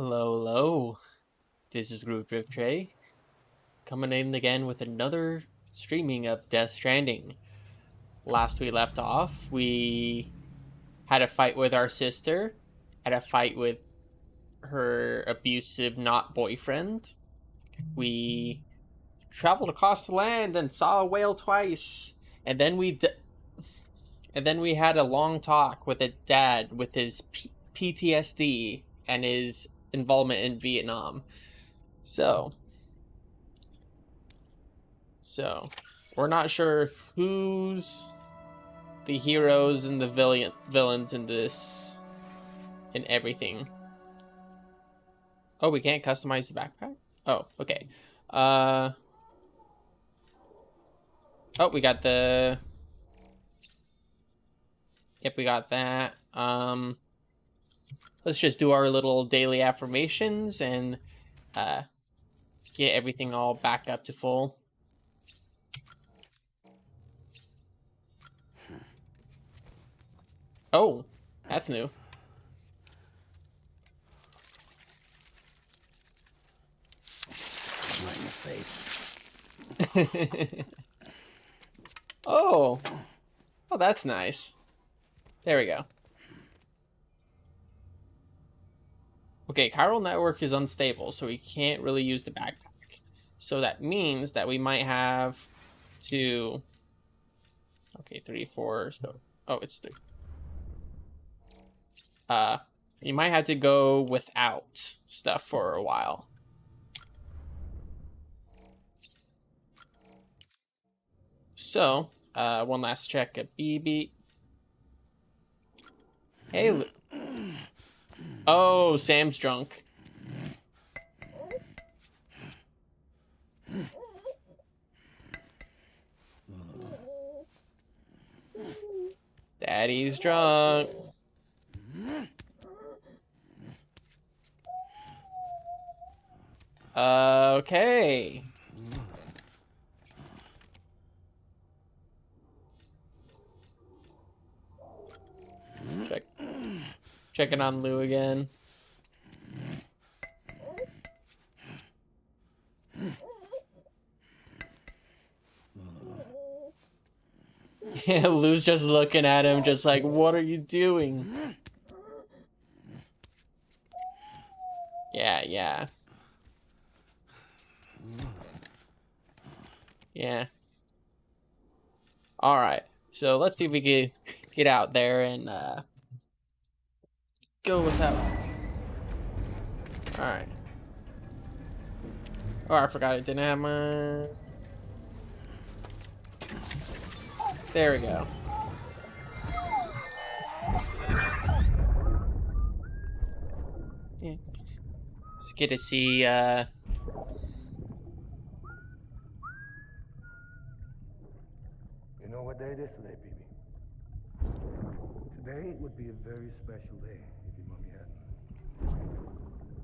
Hello, hello. This is Groove Drift Trey, coming in again with another streaming of Death Stranding. Last we left off, we had a fight with our sister, had a fight with her abusive not boyfriend. We traveled across the land and saw a whale twice, and then we had a long talk with a dad with his PTSD and his involvement in Vietnam. So So, we're not sure who's the heroes and the villains in this, in everything. Oh, we can't customize the backpack? Oh, okay. Uh, oh, we got the, yep, we got that. Let's just do our little daily affirmations and, uh, get everything all back up to full. Oh, that's new. Right in the face. Oh, that's nice. There we go. Okay, chiral network is unstable, so we can't really use the backpack. So that means that we might have to... Okay, 3, 4, so... Oh, it's 3. You might have to go without stuff for a while. So, one last check at BB. Hey, oh, Sam's drunk. Daddy's drunk. Okay. Checking on Lou again. Yeah, Lou's just looking at him, just like, what are you doing? Yeah, yeah. Yeah. Alright, so let's see if we can get out there and go without. Alright. Oh, I forgot I didn't have my... There we go. Yeah. It's good to see, You know what day it is today, baby? Today would be a very special day if your mommy hadn't.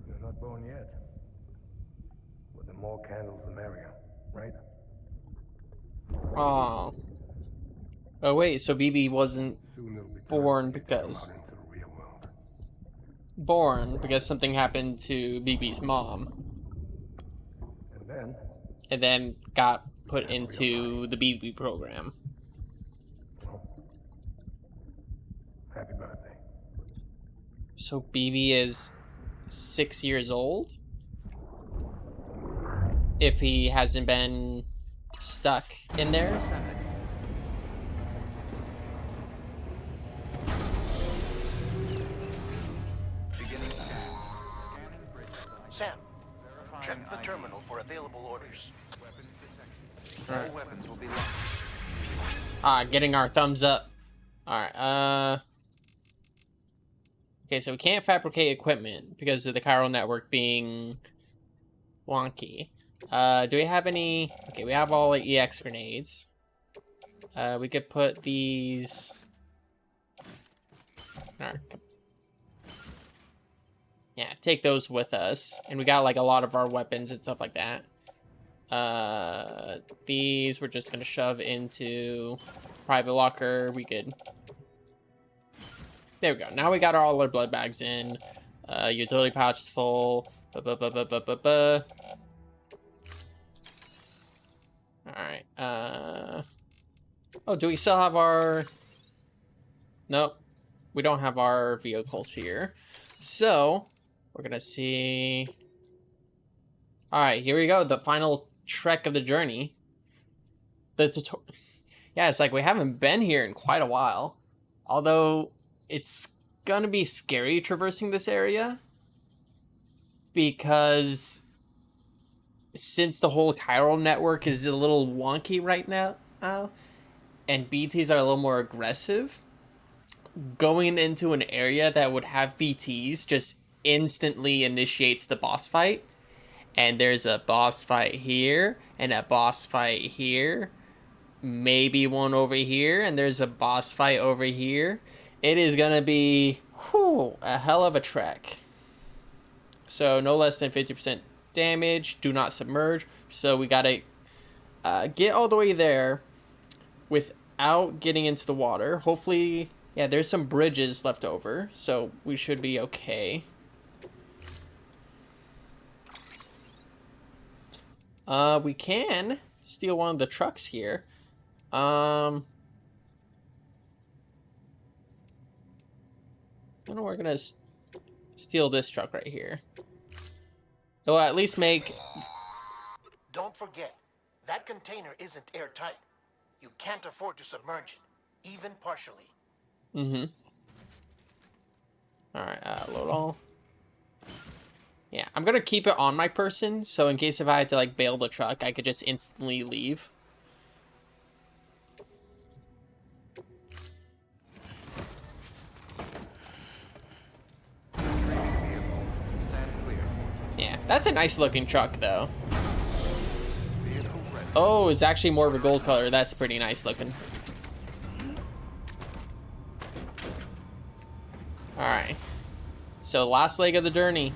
You're not born yet. But the more candles, the merrier, right? oh. Oh wait, so BB wasn't Soon it'll be time born for you to come out because... into the real world. Born because something happened to BB's mom. And then got put into the BB program. Well, happy birthday. So BB is 6 years old? If he hasn't been stuck in there? Sam, check the terminal for available orders. Alright. All weapons will be locked. Getting our thumbs up. Alright, okay, so we can't fabricate equipment because of the chiral network being wonky. Do we have any... Okay, we have all the EX grenades. We could put these... Alright. Yeah, take those with us. And we got like a lot of our weapons and stuff like that. These we're just gonna shove into private locker. We could... There we go. Now we got all our blood bags in. Utility pouch is full. Alright. Oh, do we still have our... Nope. We don't have our vehicles here. So, we're gonna see... Alright, here we go. The final trek of the journey. The tutorial... Yeah, it's like we haven't been here in quite a while. Although, it's gonna be scary traversing this area. Because since the whole chiral network is a little wonky right now, and BTs are a little more aggressive, going into an area that would have BTs just instantly initiates the boss fight. And there's a boss fight here, and a boss fight here, maybe one over here, and there's a boss fight over here. It is gonna be a hell of a trek. So no less than 50% damage. Do not submerge. So we gotta get all the way there without getting into the water. Hopefully, yeah, there's some bridges left over, so we should be okay. We can steal one of the trucks here. I don't know, we're gonna steal this truck right here. It'll at least make... Don't forget, that container isn't airtight. You can't afford to submerge it, even partially. Mm-hmm. Alright, load all. Yeah, I'm gonna keep it on my person, so in case if I had to, like, bail the truck, I could just instantly leave. Yeah, that's a nice looking truck, though. Oh, it's actually more of a gold color. That's pretty nice looking. Alright. So, last leg of the journey.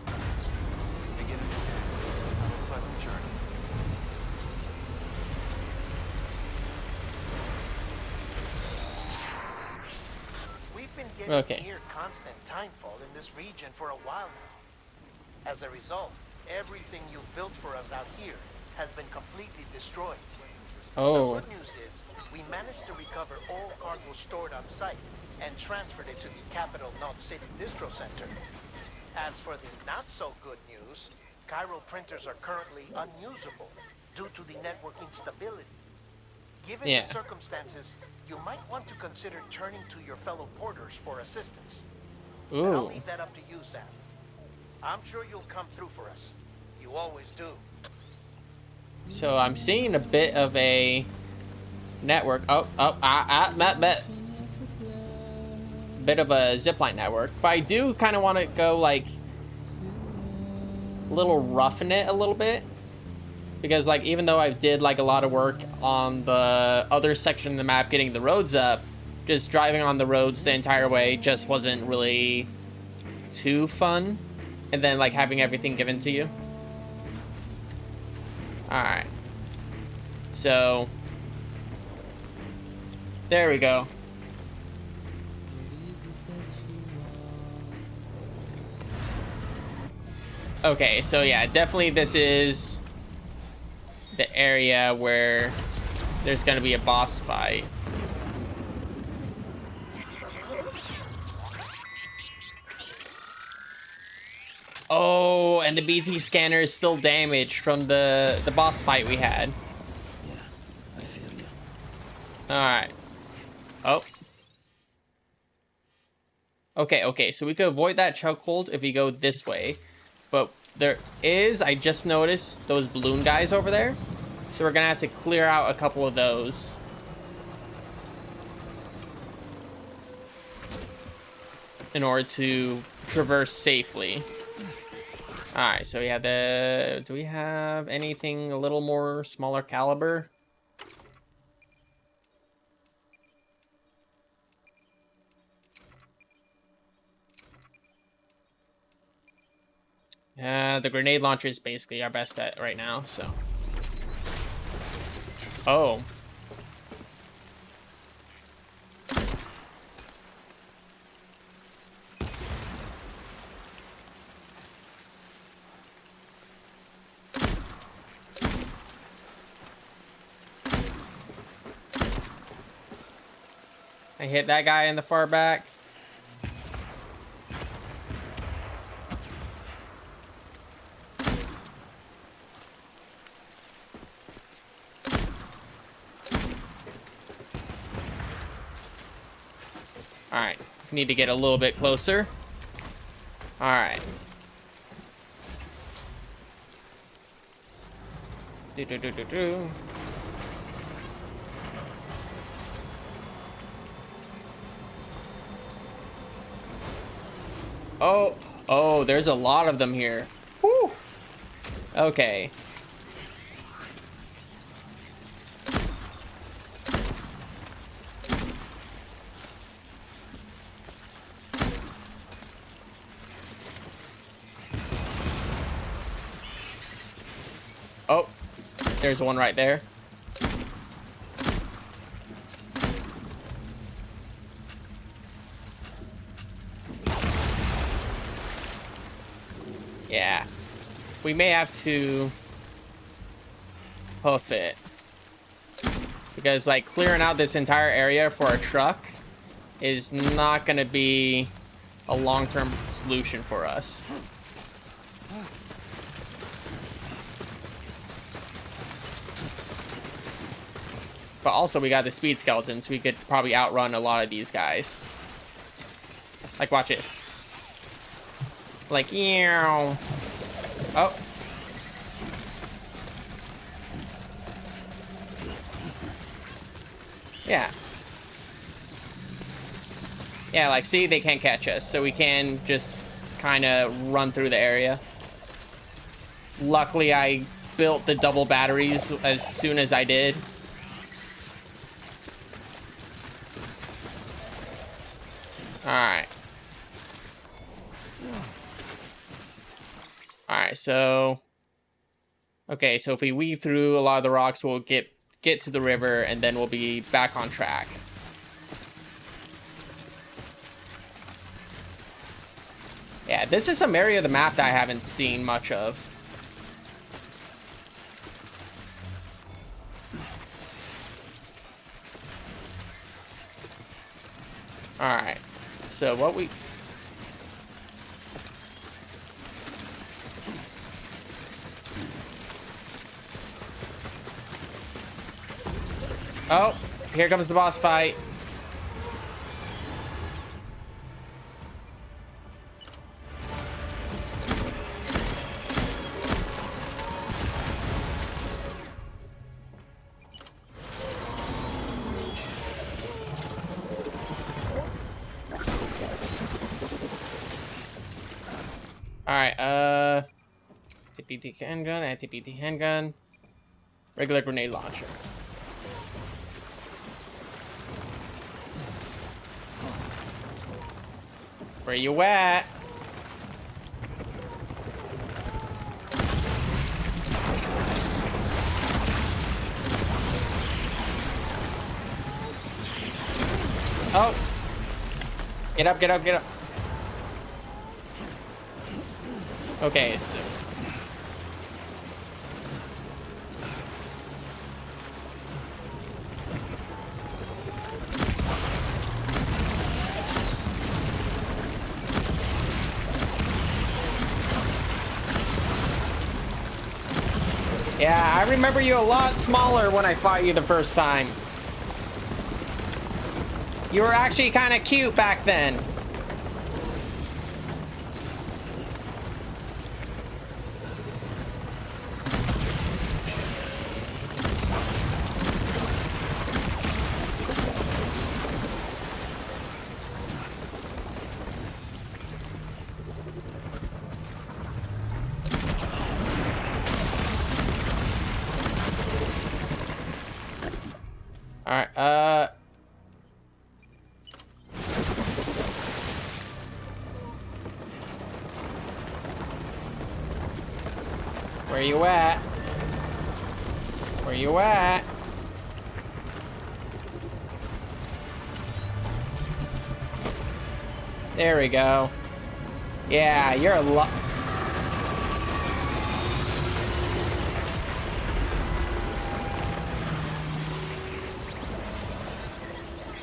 We've been getting near constant timefall in this region for a while now. As a result, everything you've built for us out here has been completely destroyed. Oh. The good news is, we managed to recover all cargo stored on site and transferred it to the Capital Knot City Distro Center. As for the not-so-good news, chiral printers are currently unusable due to the network instability. Given the circumstances, you might want to consider turning to your fellow porters for assistance. Ooh. And I'll leave that up to you, Sam. I'm sure you'll come through for us. You always do. So I'm seeing a bit of a network. Bit of a zipline network. But I do kind of want to go, like, a little roughing it a little bit. Because, like, even though I did, like, a lot of work on the other section of the map getting the roads up, just driving on the roads the entire way just wasn't really too fun. And then, like, having everything given to you. Alright. So, there we go. Okay, so yeah, definitely this is the area where there's gonna be a boss fight. Oh, and the BT scanner is still damaged from the boss fight we had. Yeah, I feel you. Alright. Oh. Okay, so we could avoid that chokehold if we go this way. But there is, I just noticed, those balloon guys over there. So we're gonna have to clear out a couple of those. In order to traverse safely. Alright, so we have the... Do we have anything a little more smaller caliber? The grenade launcher is basically our best bet right now, so... Oh. I hit that guy in the far back. All right, need to get a little bit closer. All right. Do. Oh, there's a lot of them here. Woo. Okay. Oh, there's one right there. Yeah. We may have to hoof it. Because, like, clearing out this entire area for a truck is not going to be a long-term solution for us. But also, we got the speed skeletons. We could probably outrun a lot of these guys. Like, watch it. Like, ew. Oh. Yeah. Yeah, like, see, they can't catch us. So we can just kind of run through the area. Luckily, I built the double batteries as soon as I did. Alright. Alright, so... Okay, so if we weave through a lot of the rocks, we'll get to the river, and then we'll be back on track. Yeah, this is some area of the map that I haven't seen much of. Alright, so what we... Oh, here comes the boss fight. Alright, TPT handgun, anti-PT handgun, regular grenade launcher. Where you at? Oh! Get up, get up, get up. Okay, so... Yeah, I remember you a lot smaller when I fought you the first time. You were actually kind of cute back then. Alright, where you at? Where you at? There we go. Yeah, you're a lot.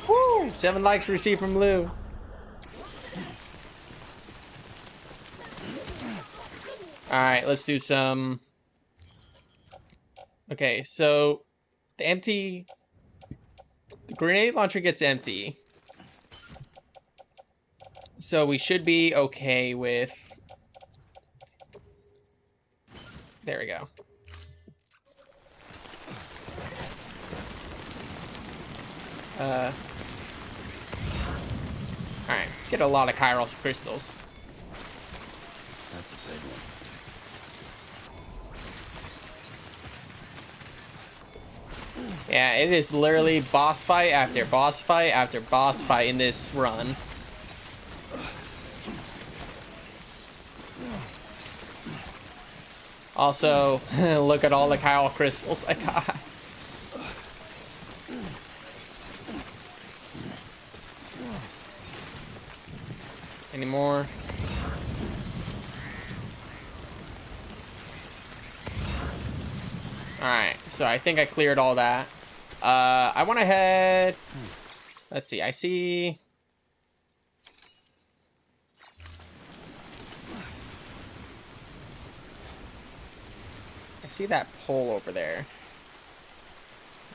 Woo! 7 likes received from Lou. Alright, let's do some... Okay, so... The grenade launcher gets empty. So we should be okay with... There we go. Alright, get a lot of chiral crystals. That's a big one. Yeah, it is literally boss fight after boss fight after boss fight in this run. Also, look at all the chiral crystals I got. Any more? Alright, so I think I cleared all that. I went ahead... Let's see, I see that pole over there.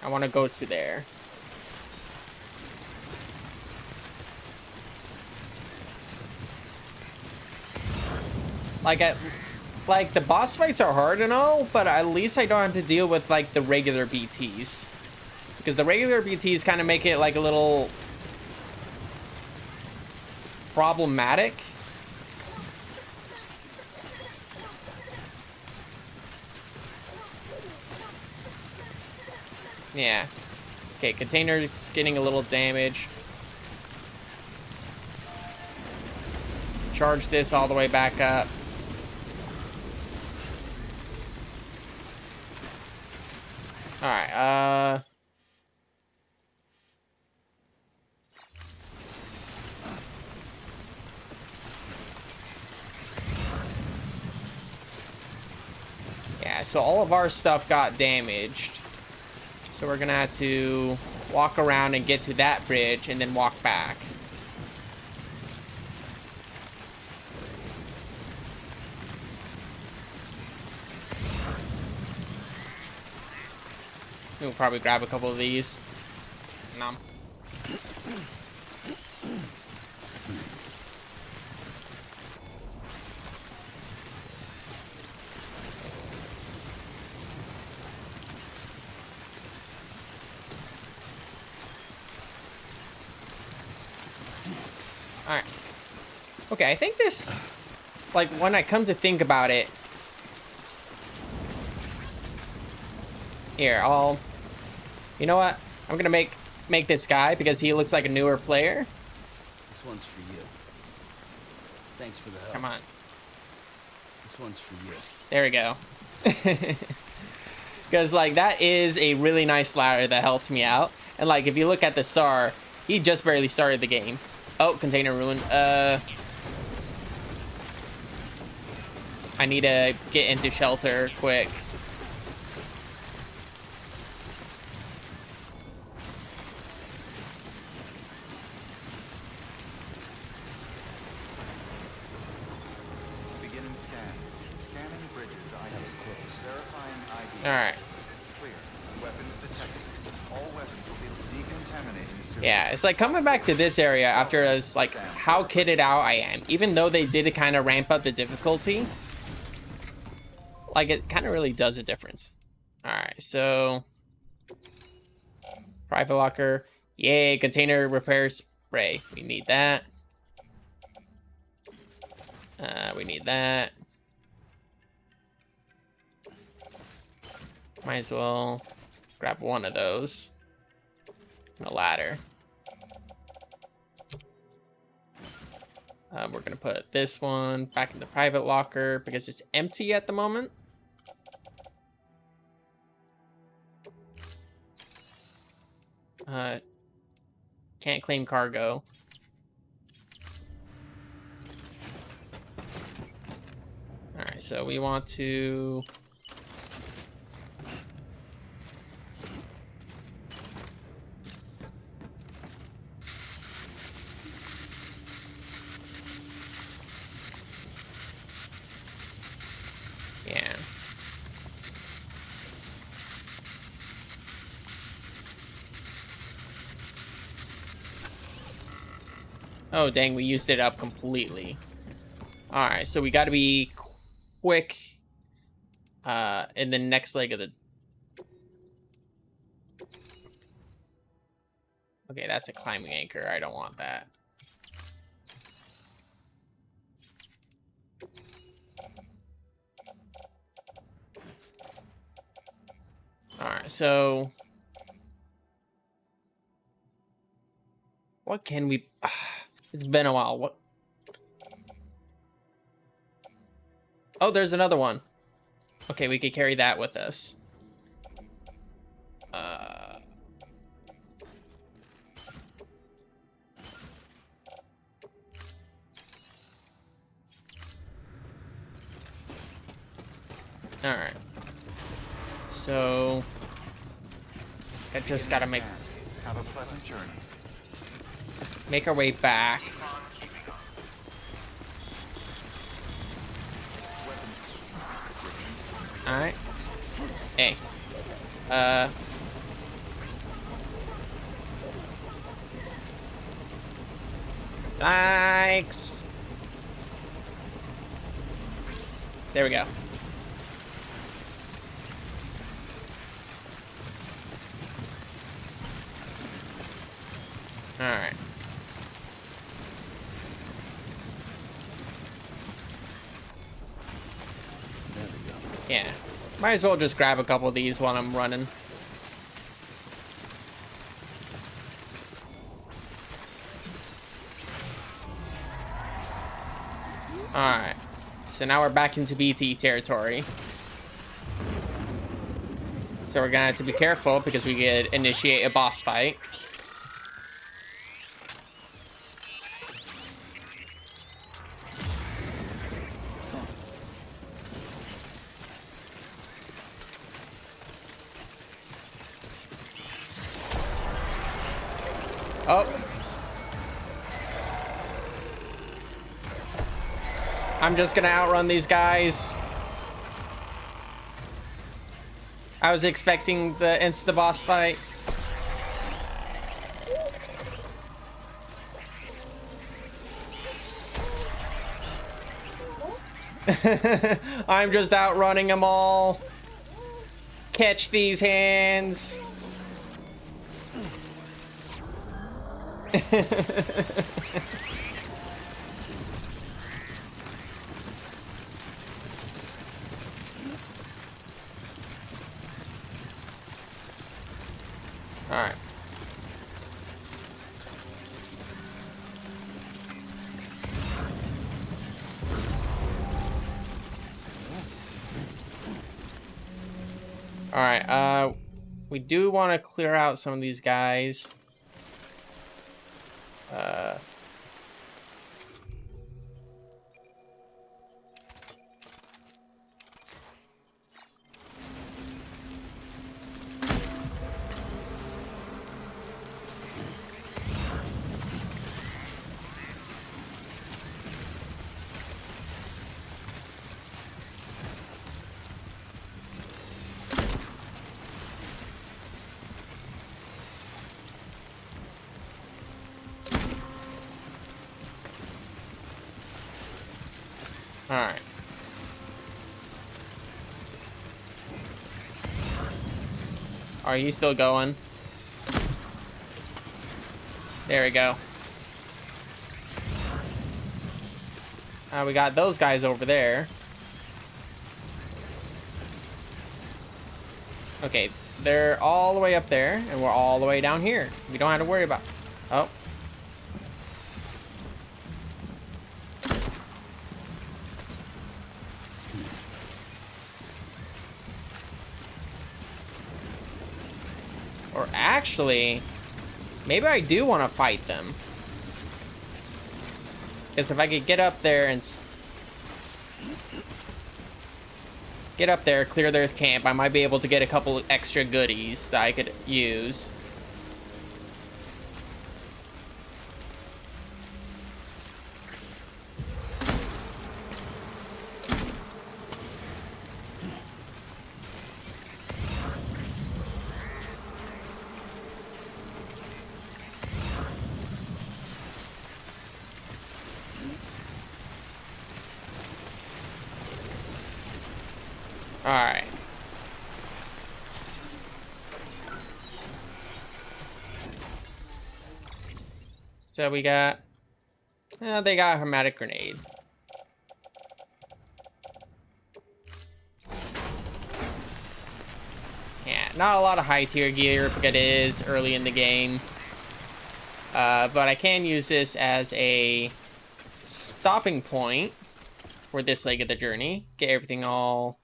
I want to go to there. Like the boss fights are hard and all, but at least I don't have to deal with like the regular BTs. Because the regular BTs kind of make it like a little problematic. Yeah. Okay, container's getting a little damage. Charge this all the way back up. Alright, yeah, so all of our stuff got damaged. So we're gonna have to walk around and get to that bridge and then walk back. We'll probably grab a couple of these. Nom. Alright. Okay, I think this, like, when I come to think about it... Here, you know what? I'm gonna make this guy because he looks like a newer player. This one's for you. Thanks for the help. Come on. This one's for you. There we go. Because, like, that is a really nice ladder that helped me out. And, like, if you look at the star, he just barely started the game. Oh, container ruined. I need to get into shelter quick. Alright. Yeah, it's like coming back to this area after as like how kitted out I am. Even though they did kind of ramp up the difficulty, like it kind of really does a difference. Alright, so private locker. Yay, container repair spray. We need that. We need that. Might as well grab one of those. And a ladder. We're gonna put this one back in the private locker because it's empty at the moment. Can't claim cargo. Alright, so we want to... Yeah. Oh, dang, we used it up completely. All right, so we got to be quick in the next leg of the... Okay, that's a climbing anchor. I don't want that. All right, so what can we... It's been a while. What? Oh, there's another one. Okay, we could carry that with us. All right. So I just gotta Have a pleasant journey. make our way back. All right. Hey. Thanks. There we go. All right. There we go. Yeah. Might as well just grab a couple of these while I'm running. Alright. So now we're back into BT territory. So we're gonna have to be careful because we could initiate a boss fight. Oh. I'm just gonna outrun these guys. I was expecting the insta-boss fight. I'm just outrunning them all. Catch these hands. All right. All right. We do want to clear out some of these guys. All right. Are you still going? There we go. We got those guys over there. Okay, they're all the way up there, and we're all the way down here. We don't have to worry about... Oh. Or actually, maybe I do want to fight them. Because if I could get up there and... Get up there, clear their camp, I might be able to get a couple extra goodies that I could use. All right. So we got. They got a hermetic grenade. Yeah, not a lot of high tier gear because it is early in the game. But I can use this as a stopping point for this leg of the journey. Get everything all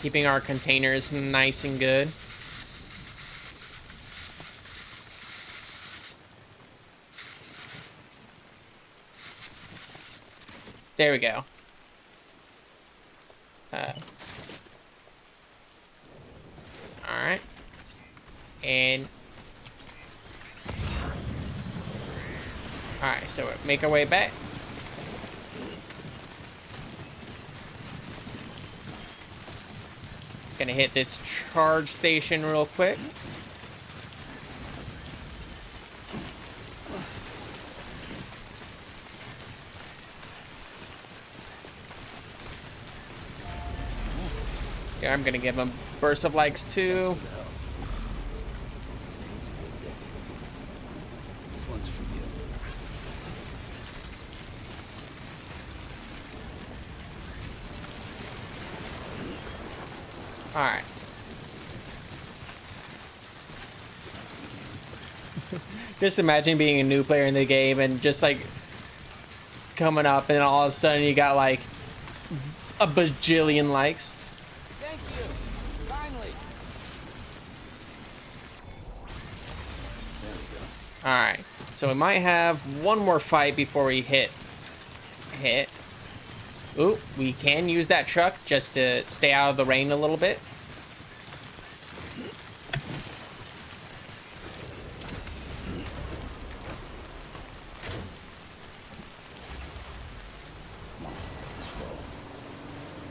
keeping our containers nice and good. There we go. All right. And all right, so we make our way back. Gonna hit this charge station real quick. Yeah, I'm gonna give him burst of likes too. This one's for you. All right. Just imagine being a new player in the game and just like coming up and all of a sudden you got like a bajillion likes. Thank you. Finally. There we go. All right. So we might have one more fight before we hit. Ooh, we can use that truck just to stay out of the rain a little bit.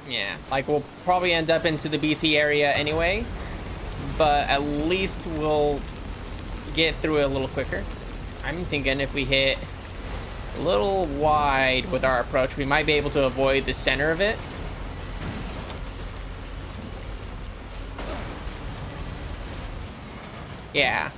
Yeah, like we'll probably end up into the BT area anyway, but at least we'll get through it a little quicker. I'm thinking if we hit a little wide with our approach, we might be able to avoid the center of it. Yeah.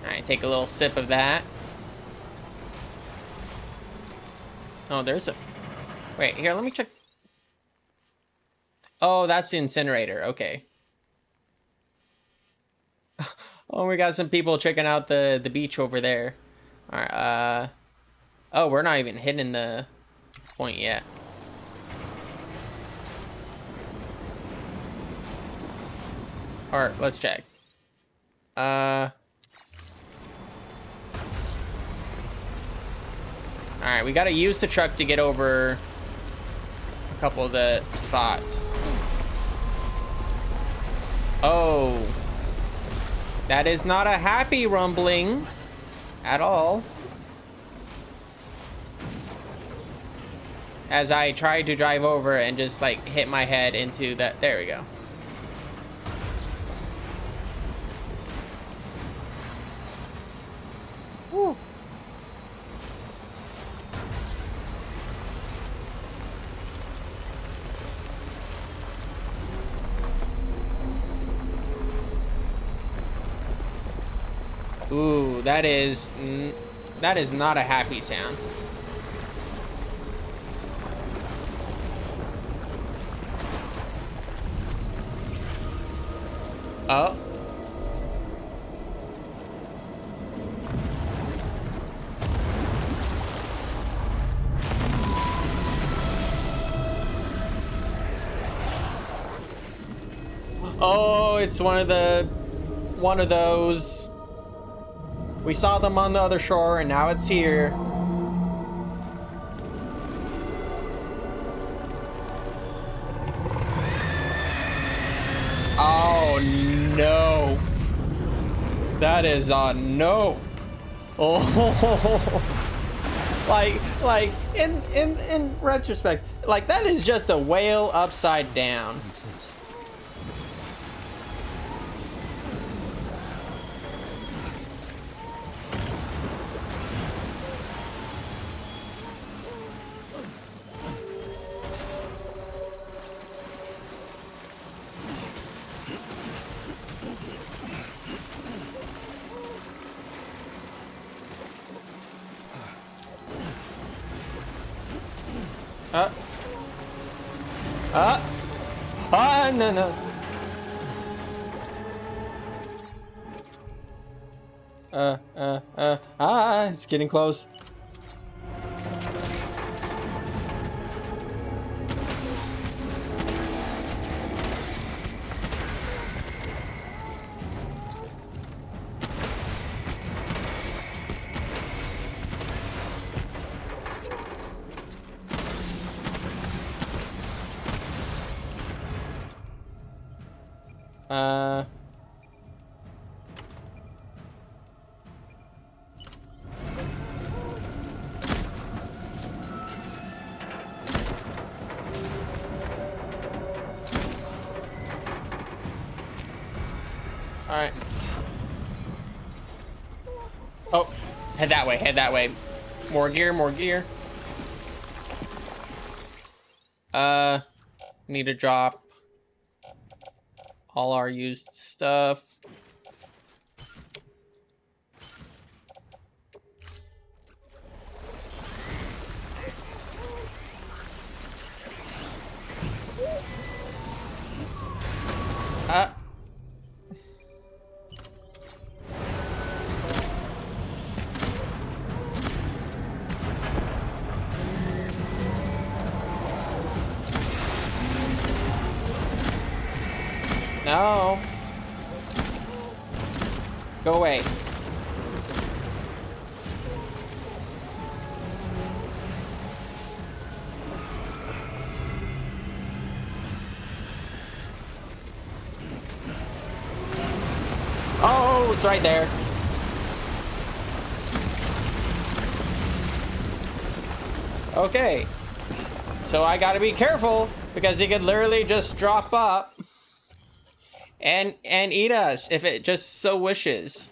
Alright, take a little sip of that. Oh, there's a... Wait, here, let me check. Oh, that's the incinerator. Okay. Oh, we got some people checking out the beach over there. Alright, oh, we're not even hitting the point yet. Alright, let's check. Alright, we gotta use the truck to get over a couple of the spots. Oh. That is not a happy rumbling at all. As I tried to drive over and just like hit my head into that. There we go. Woo. Ooh, that is not a happy sound. Oh. Oh, it's one of those. We saw them on the other shore, and now it's here. Oh, no. That is a nope. Oh, like in retrospect, like that is just a whale upside down. No. It's getting close. All right. Oh, head that way. Head that way. More gear. More gear. Need to drop all our used stuff. No. Go away. Oh, it's right there. Okay. So I gotta be careful because he could literally just drop up and eat us if it just so wishes.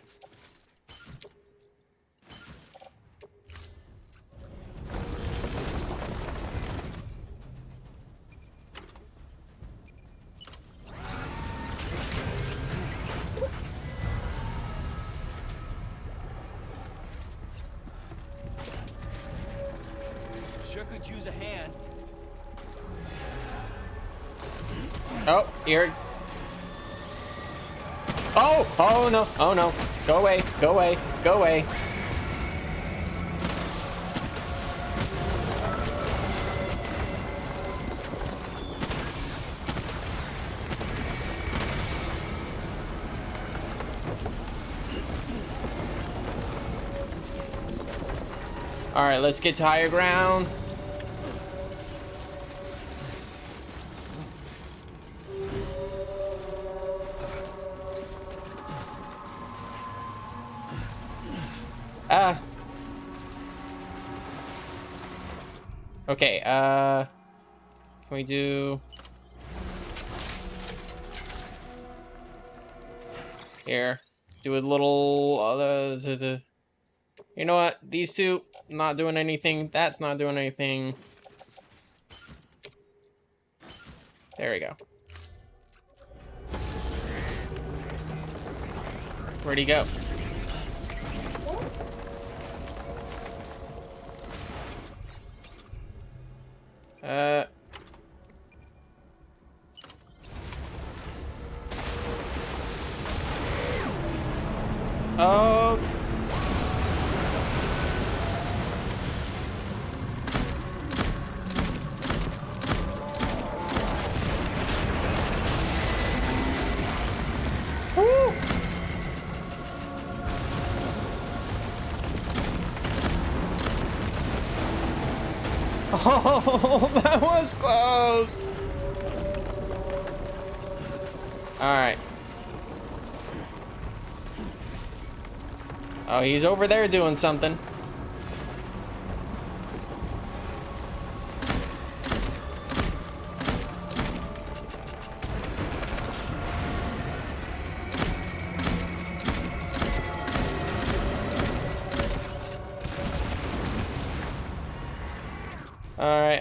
Sure could use a hand. Oh, here. Oh no, oh no. Go away, go away, go away. All right, let's get to higher ground. Okay, can we do... Here, do a little, you know what? These two, not doing anything. That's not doing anything. There we go. Where'd he go? Oh. Woo. Oh, that was close. All right. Oh, he's over there doing something. All right,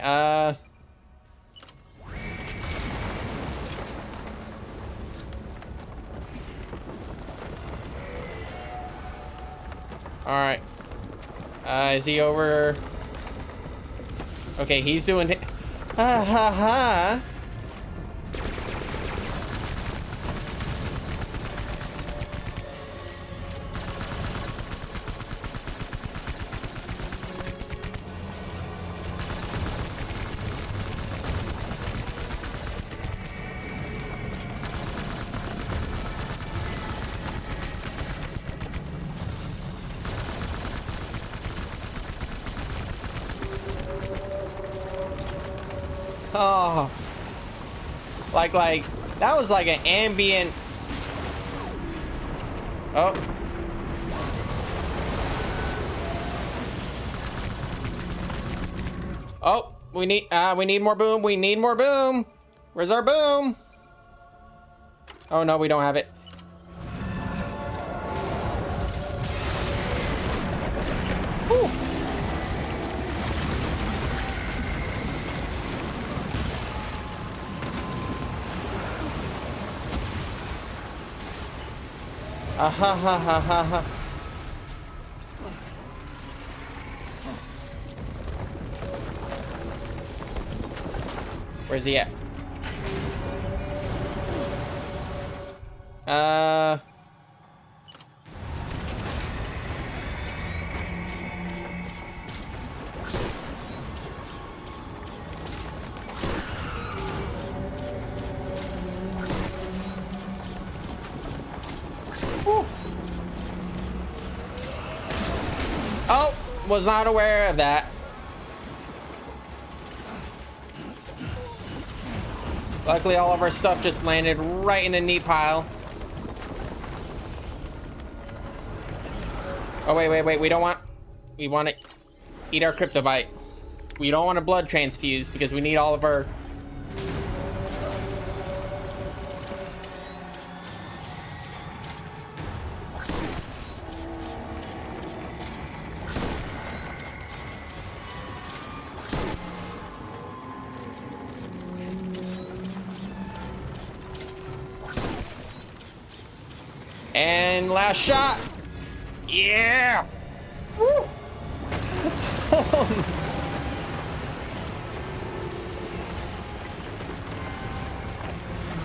all right. Is he over? Okay, he's doing it. Ha ha ha. Oh, like that was like an ambient. Oh, oh, we need more boom. We need more boom. Where's our boom? Oh no, we don't have it. Whew. Ah ha ha ha ha ha. Where's he at? Whew. Oh, was not aware of that. Luckily, all of our stuff just landed right in a neat pile. Oh, wait. We want to eat our cryptobite. We don't want to blood transfuse because we need all of our... And last shot. Yeah. Woo.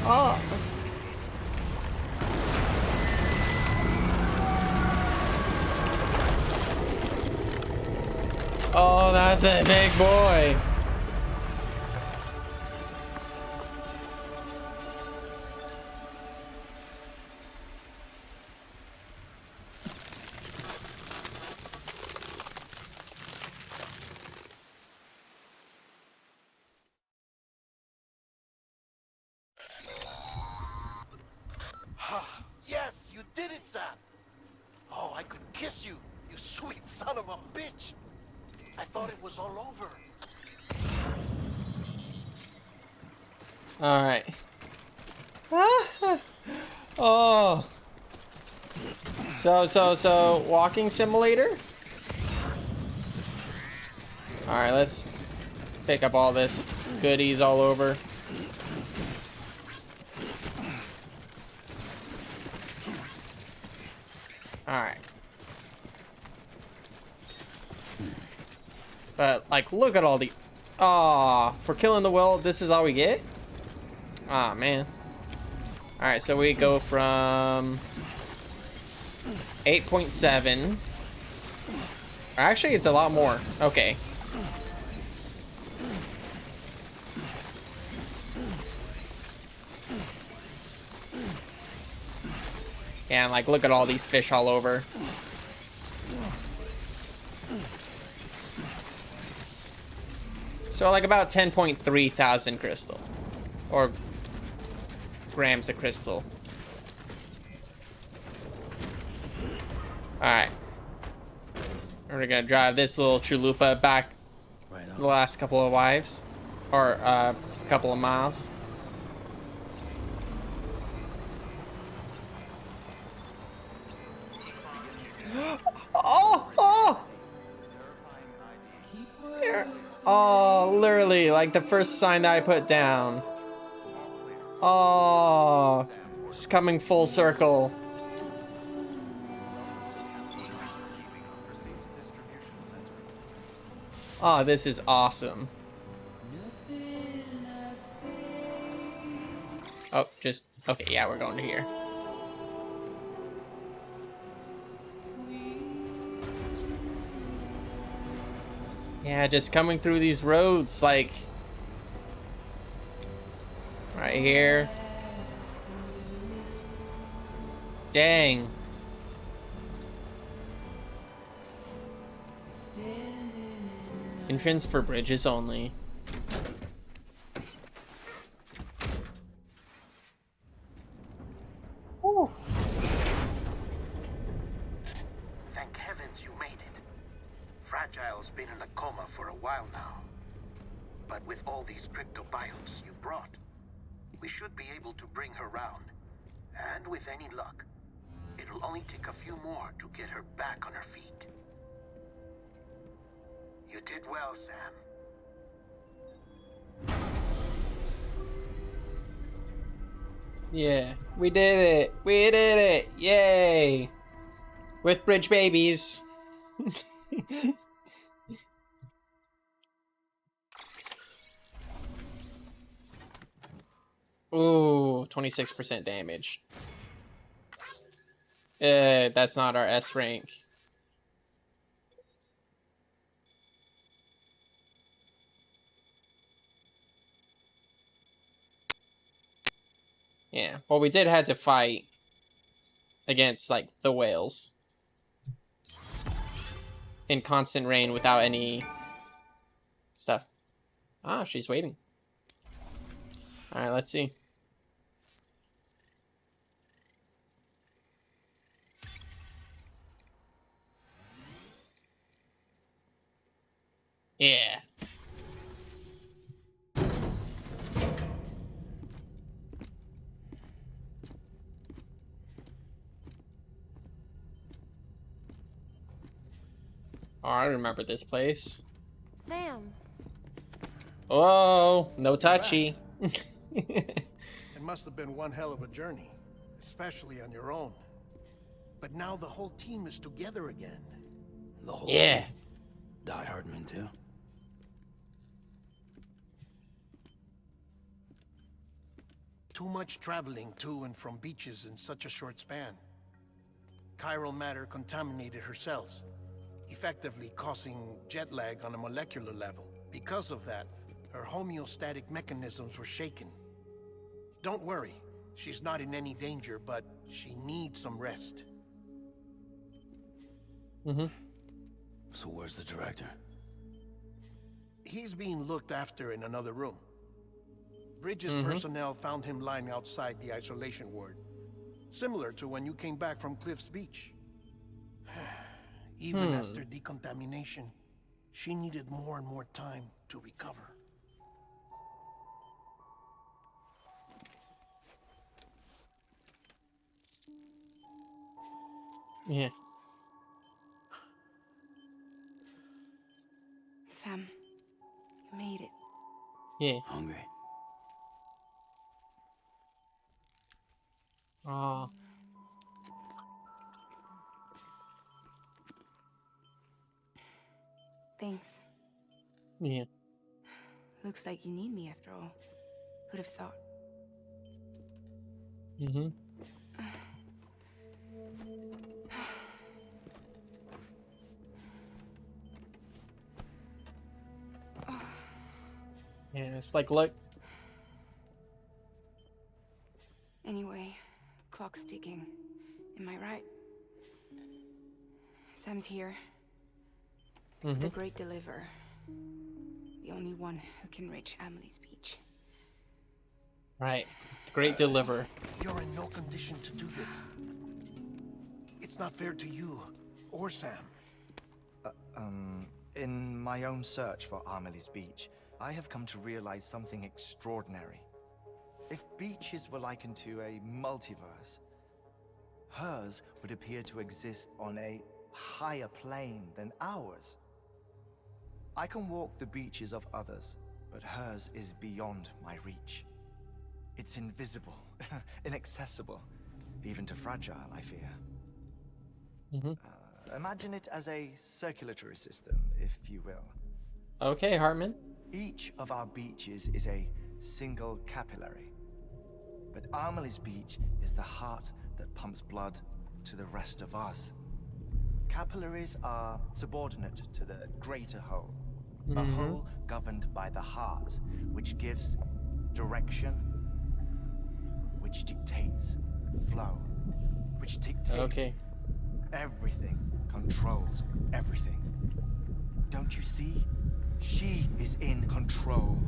Oh. Oh, that's a big boy. Yes, you did it, Sam. Oh, I could kiss you, you sweet son of a bitch. I thought it was all over. All right. Oh. So walking simulator. All right, let's pick up all this goodies all over. All right. But like, look at all the... Aw, for killing the whale, this is all we get? Aw, man. All right, so we go from 8.7. Actually, it's a lot more. Okay. And like, look at all these fish all over. So like about 10.3 thousand crystal. Or grams of crystal. Alright. We're gonna drive this little chalupa back Right the on. last couple of wives, or couple of miles. Oh! Oh, literally, like the first sign that I put down. Oh, it's coming full circle. Oh, this is awesome. Oh, just, okay, yeah, we're going to here. Yeah, just coming through these roads, like, right here. Dang. Entrance for bridges only. Whew. Thank heavens you made it. Fragile's been in a coma for a while now. But with all these cryptobiotes you brought, we should be able to bring her round. And with any luck, it'll only take a few more to get her back on her feet. You did well, Sam. Yeah, we did it. We did it. Yay. With bridge babies. Ooh, 26% damage. That's not our S rank. Yeah, well, we did have to fight against, like, the whales. In constant rain without any stuff. Ah, she's waiting. Alright, let's see. Yeah. Oh, I remember this place. Sam, Oh, no touchy. It must have been one hell of a journey, especially on your own. But now the whole team is together again. The whole Yeah. team. Die Hardman too. Too much traveling to and from beaches in such a short span. Chiral matter contaminated her cells, effectively causing jet lag on a molecular level. Because of that, her homeostatic mechanisms were shaken. Don't worry, she's not in any danger, but she needs some rest. Mm-hmm. So where's the director? He's being looked after in another room. Bridges personnel found him lying outside the isolation ward. Similar to when you came back from Cliff's Beach. Even after decontamination, she needed more and more time to recover. Yeah. Sam, you made it. Yeah. Hungry. Oh. Thanks. Yeah. Looks like you need me after all. Who'd have thought? Mm-hmm. Yeah, it's like, look. Anyway, clock's ticking. Am I right? Sam's here. The Great Deliverer. The only one who can reach Amelie's Beach. Right. The Great Deliverer. You're in no condition to do this. It's not fair to you or Sam. In my own search for Amelie's beach, I have come to realize something extraordinary. If beaches were likened to a multiverse, hers would appear to exist on a higher plane than ours. I can walk the beaches of others, but hers is beyond my reach. It's invisible, inaccessible, even to fragile, I fear. Imagine it as a circulatory system, if you will. Okay, Hartman. Each of our beaches is a single capillary. But Amelie's beach is the heart that pumps blood to the rest of us. Capillaries are subordinate to the greater whole. A whole governed by the heart, which gives direction, which dictates flow, which dictates everything, controls everything. Don't you see? She is in control.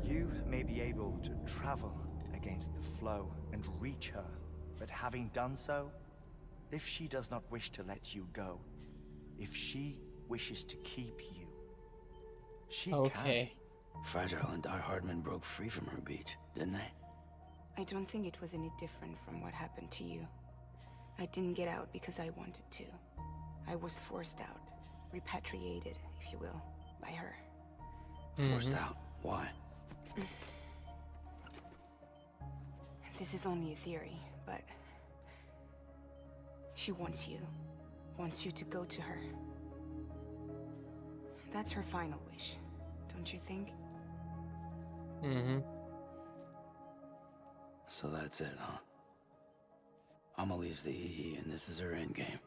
You may be able to travel against the flow and reach her, but having done so, if she does not wish to let you go, if she wishes to keep you, she can. Fragile and Die Hardman broke free from her beach, didn't they? I don't think it was any different from what happened to you. I didn't get out because I wanted to. I was forced out, repatriated, if you will, by her. Forced out? Why? This is only a theory, but she wants you to go to her. That's her final wish, don't you think? So that's it, huh? Amelie's the EE, and this is her endgame.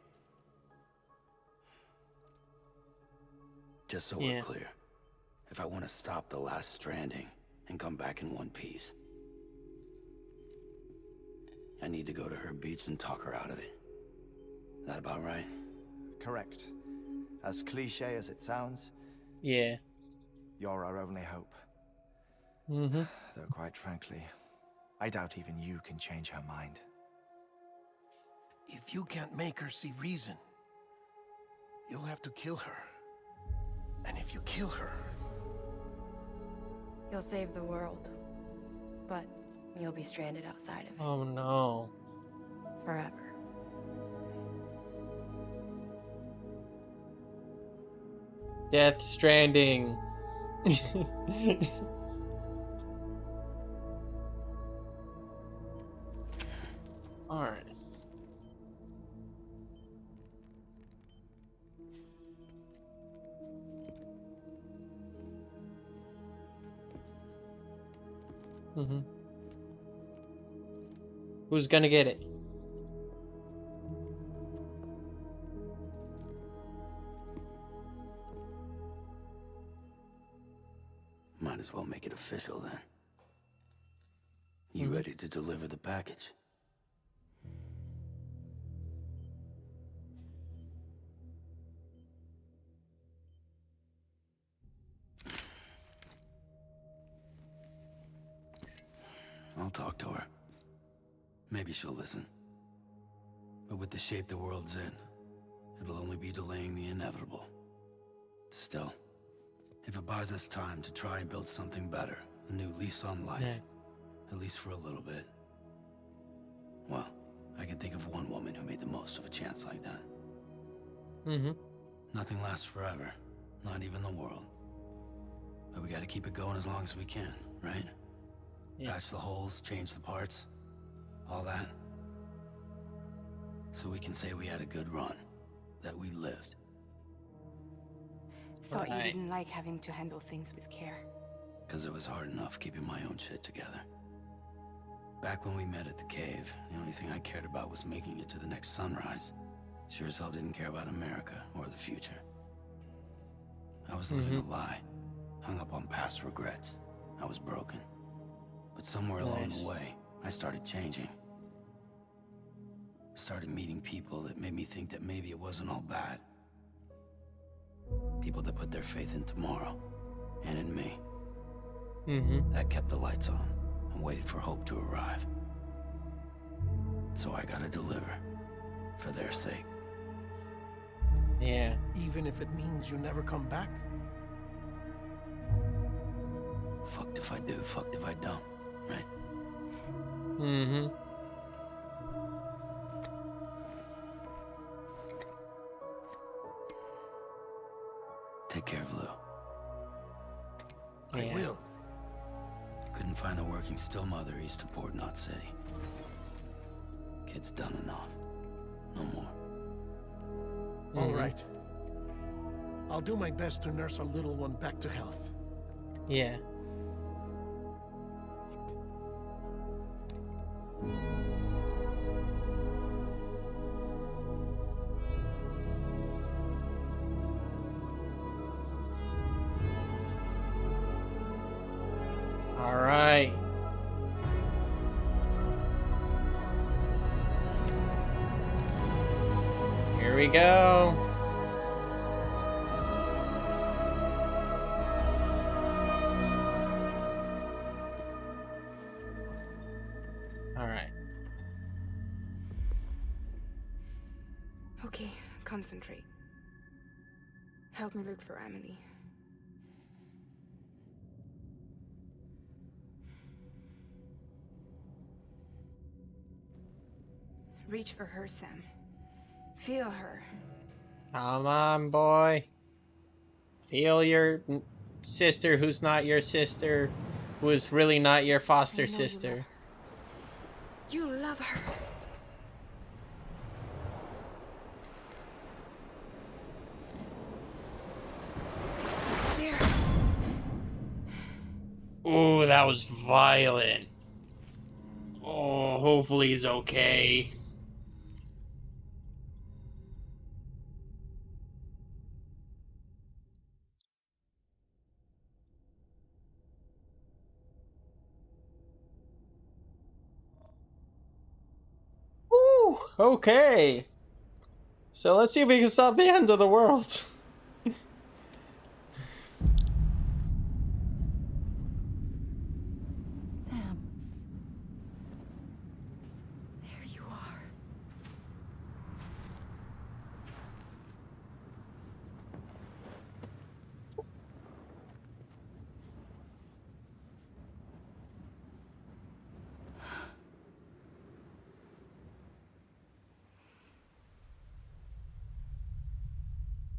Just so we're clear, if I want to stop the last Stranding and come back in one piece, I need to go to her beach and talk her out of it. That about right? Correct. As cliche as it sounds, Yeah. you're our only hope. Though quite frankly, I doubt even you can change her mind. If you can't make her see reason, you'll have to kill her. And if you kill her... You'll save the world, but you'll be stranded outside of it Oh no. forever. Death Stranding. Alright. Who's gonna get it? Might as well make it official then. You ready to deliver the package? I'll talk to her. Maybe she'll listen. But with the shape the world's in, it'll only be delaying the inevitable. Still, if it buys us time to try and build something better, a new lease on life, at least for a little bit, well, I can think of one woman who made the most of a chance like that. Nothing lasts forever, not even the world. But we gotta keep it going as long as we can, right? Patch the holes, change the parts, all that. So we can say we had a good run, that we lived. Thought you didn't like having to handle things with care. Because it was hard enough keeping my own shit together. Back when we met at the cave, the only thing I cared about was making it to the next sunrise. Sure as hell didn't care about America or the future. I was living a lie, hung up on past regrets. I was broken. But somewhere along the way, I started changing. Started meeting people that made me think that maybe it wasn't all bad. People that put their faith in tomorrow, and in me. That kept the lights on, and waited for hope to arrive. so I gotta deliver. For their sake. Yeah. Even if it means you never come back? Fucked if I do, fucked if I don't, right? Mm-hmm. Take care of Lou. I Yeah. will. Couldn't find a working still mother east of Port Knot City. Kid's done enough. No more. All right. I'll do my best to nurse our little one back to health. Yeah. All right. Here we go. All right. Okay, concentrate. Help me look for Emily. Reach for her, Sam. Feel her. Come on, boy. Feel your sister who's not your sister, who is really not your I foster know sister. you love her. There. Oh, that was violent. Oh, hopefully he's okay. Woo, okay. So let's see if we can stop the end of the world. Sam. There you are.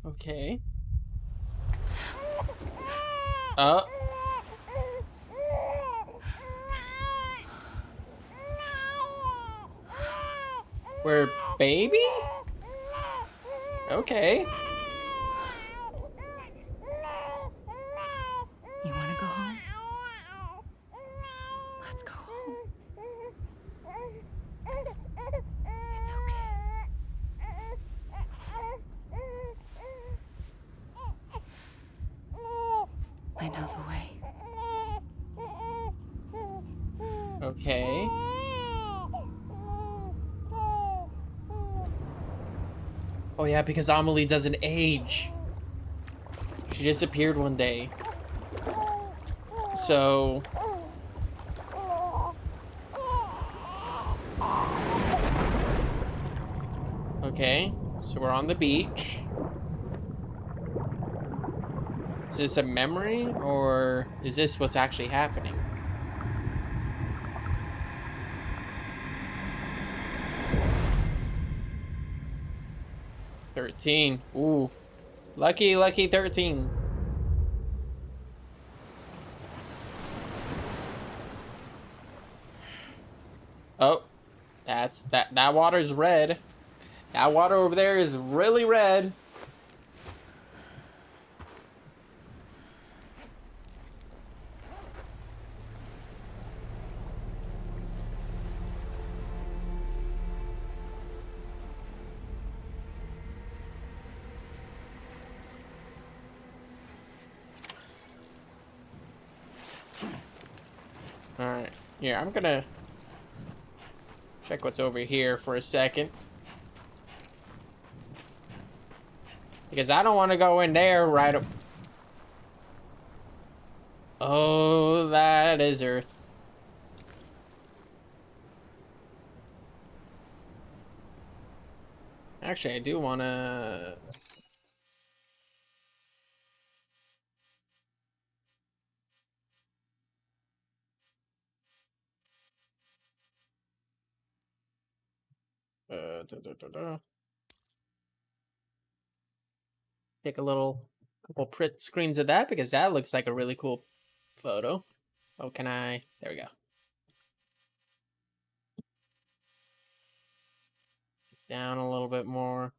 Okay. Uh. We're baby? Okay. You want to go home? Let's go home. It's okay. I know the way. Okay. Oh yeah, because Amelie doesn't age. She disappeared one day. So... Okay, so we're on the beach. Is this a memory, or is this what's actually happening? $13. Ooh. Lucky, lucky 13. Oh. That water's red. That water over there is really red. Alright. Here, I'm gonna check what's over here for a second. Because I don't want to go in there right up. Oh, that is Earth. Actually, I do want to... Take a couple print screens of that because that looks like a really cool photo. Oh, can I? There we go. Down a little bit more.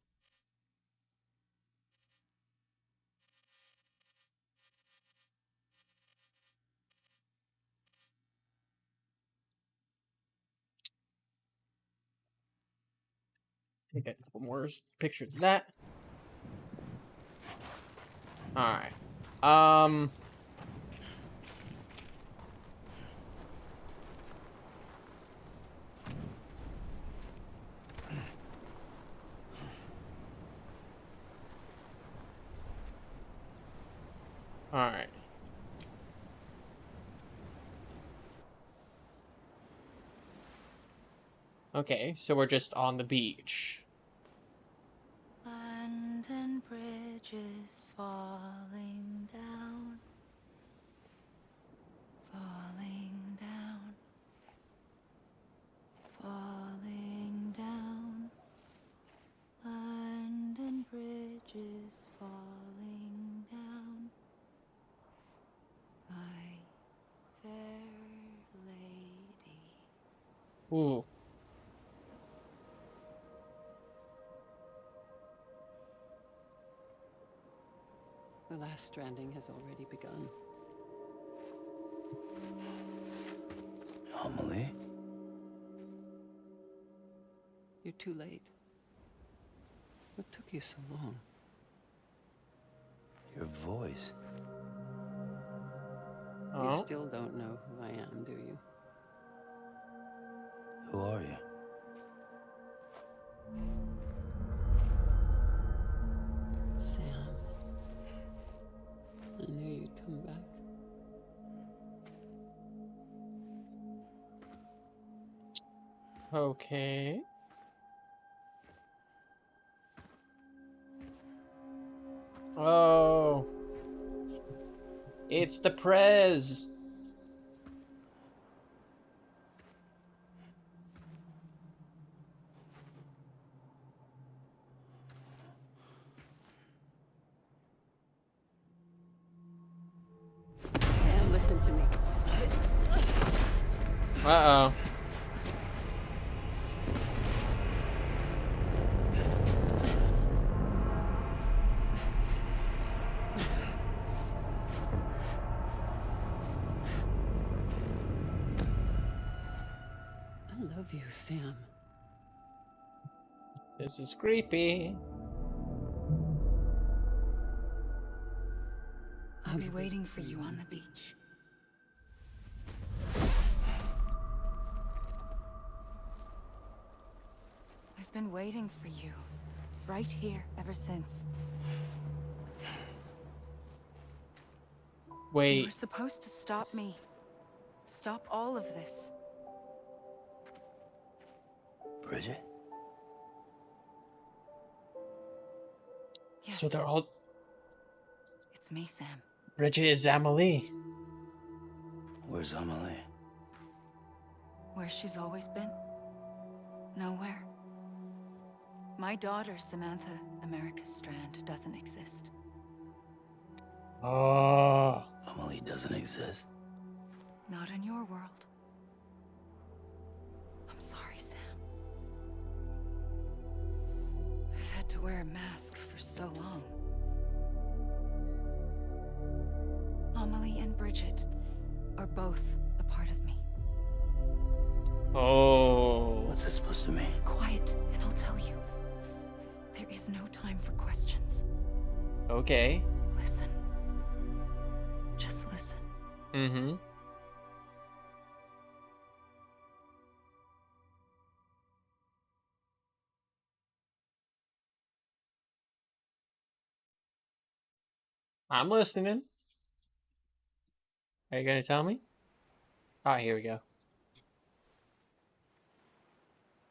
Take a couple more pictures of that. All right. All right. Okay, so we're just on the beach. Land and bridges falling down, falling down, falling down. Land and bridges falling down. My fair lady. Ooh. The last stranding has already begun. Amelie? You're too late. What took you so long? Your voice. Oh. You still don't know who I am, do you? Who are you? Sam. I knew you'd come back. Okay. Oh. It's the Prez. Sam, listen to me. Uh-oh. I love you, Sam. This is creepy. I'll be waiting for you on the beach. I've been waiting for you, right here, ever since. You were Wait. supposed to stop me. Stop all of this. Bridget? Yes, So they're all... it's me, Sam. Bridget is Amelie. Where's Amelie? Where she's always been? Nowhere. My daughter, Samantha America Strand, doesn't exist. Oh. Amelie doesn't exist. Not in your world. I'm sorry, Sam. I've had to wear a mask for so long. Amelie and Bridget are both a part of me. Oh. What's that supposed to mean? Quiet, and I'll tell you. There is no time for questions. Okay. Listen. Just listen. Mm-hmm. I'm listening. Are you gonna tell me? All right, here we go.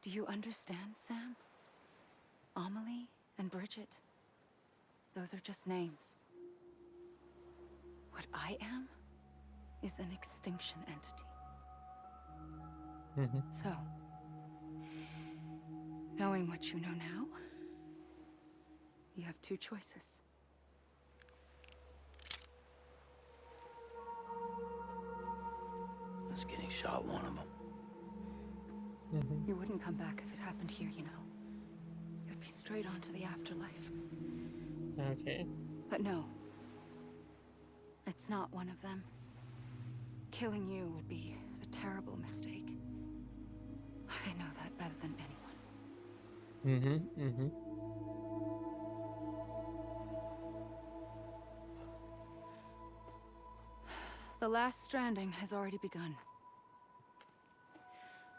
Do you understand, Sam? Amelie and Bridget, those are just names. What I am is an extinction entity. So, knowing what you know now, you have two choices. Us getting shot, one of them. You wouldn't come back if it happened here, you know. You'd be straight on to the afterlife. Okay. But no. It's not one of them. Killing you would be a terrible mistake. I know that better than anyone. The last stranding has already begun.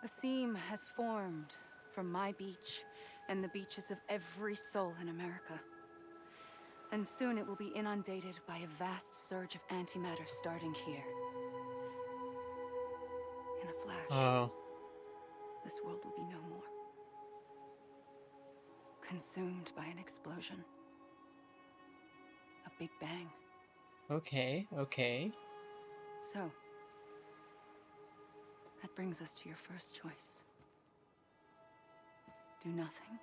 A seam has formed from my beach and the beaches of every soul in America. And soon it will be inundated by a vast surge of antimatter starting here. In a flash, this world will be no more. Consumed by an explosion. A big bang. Okay. So, that brings us to your first choice. Do nothing.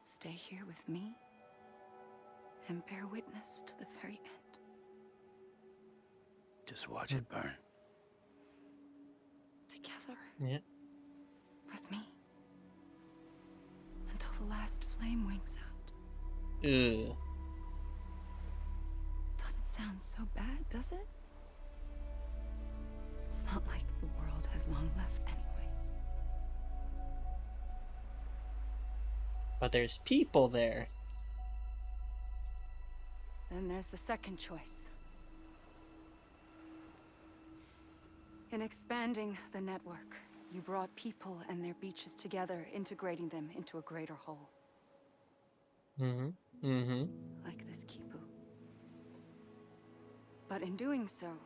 Stay here with me and bear witness to the very end. Just watch it burn. Together. Yeah. With me. Until the last flame winks out. Ugh. Doesn't sound so bad, does it? It's not like the world has long left anyway. But there's people there. Then there's the second choice. In expanding the network, you brought people and their beaches together, integrating them into a greater whole. Like this Kipu. But in doing so,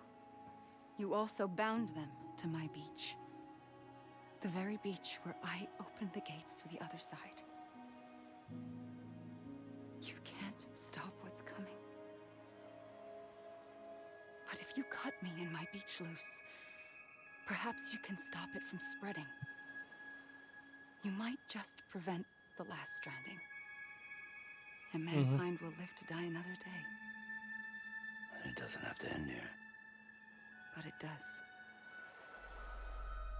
you also bound them to my beach. The very beach where I opened the gates to the other side. You can't stop what's coming. But if you cut me and my beach loose, perhaps you can stop it from spreading. You might just prevent the last stranding. And mankind will live to die another day. And it doesn't have to end here. But it does.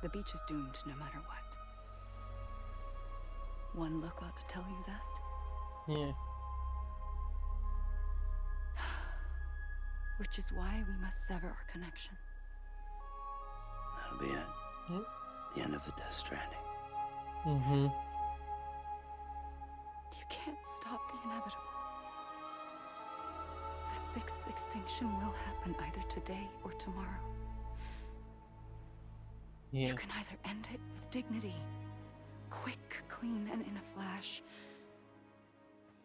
The beach is doomed no matter what. One look ought to tell you that. Yeah. Which is why we must sever our connection. That'll be it. The end of the Death Stranding. You can't stop the inevitable. The sixth extinction will happen either today or tomorrow. Yeah. You can either end it with dignity, quick, clean, and in a flash,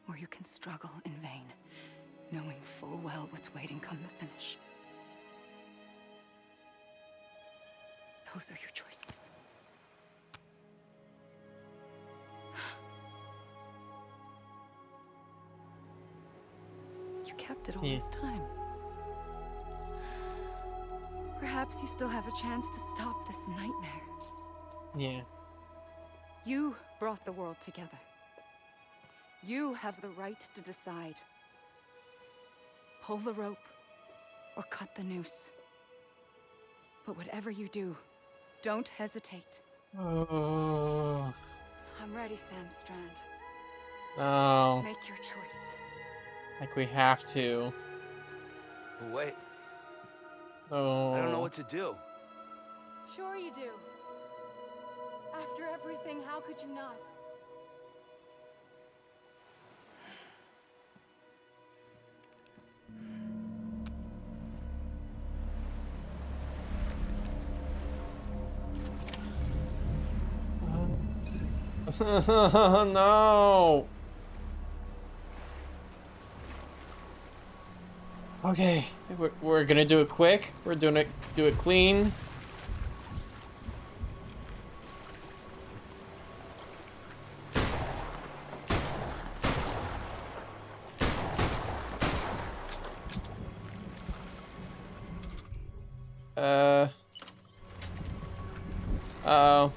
or you can struggle in vain, knowing full well what's waiting come the finish. Those are your choices. You kept it all this time. Perhaps you still have a chance to stop this nightmare. Yeah. You brought the world together. You have the right to decide. Pull the rope or cut the noose. But whatever you do, don't hesitate. Oh. I'm ready, Sam Strand. Oh. Make your choice. Like we have to. But wait, Oh. I don't know what to do. Sure you do. After everything, how could you not? No. Okay, we're gonna do it quick. We're doing it. Do it clean. Oh.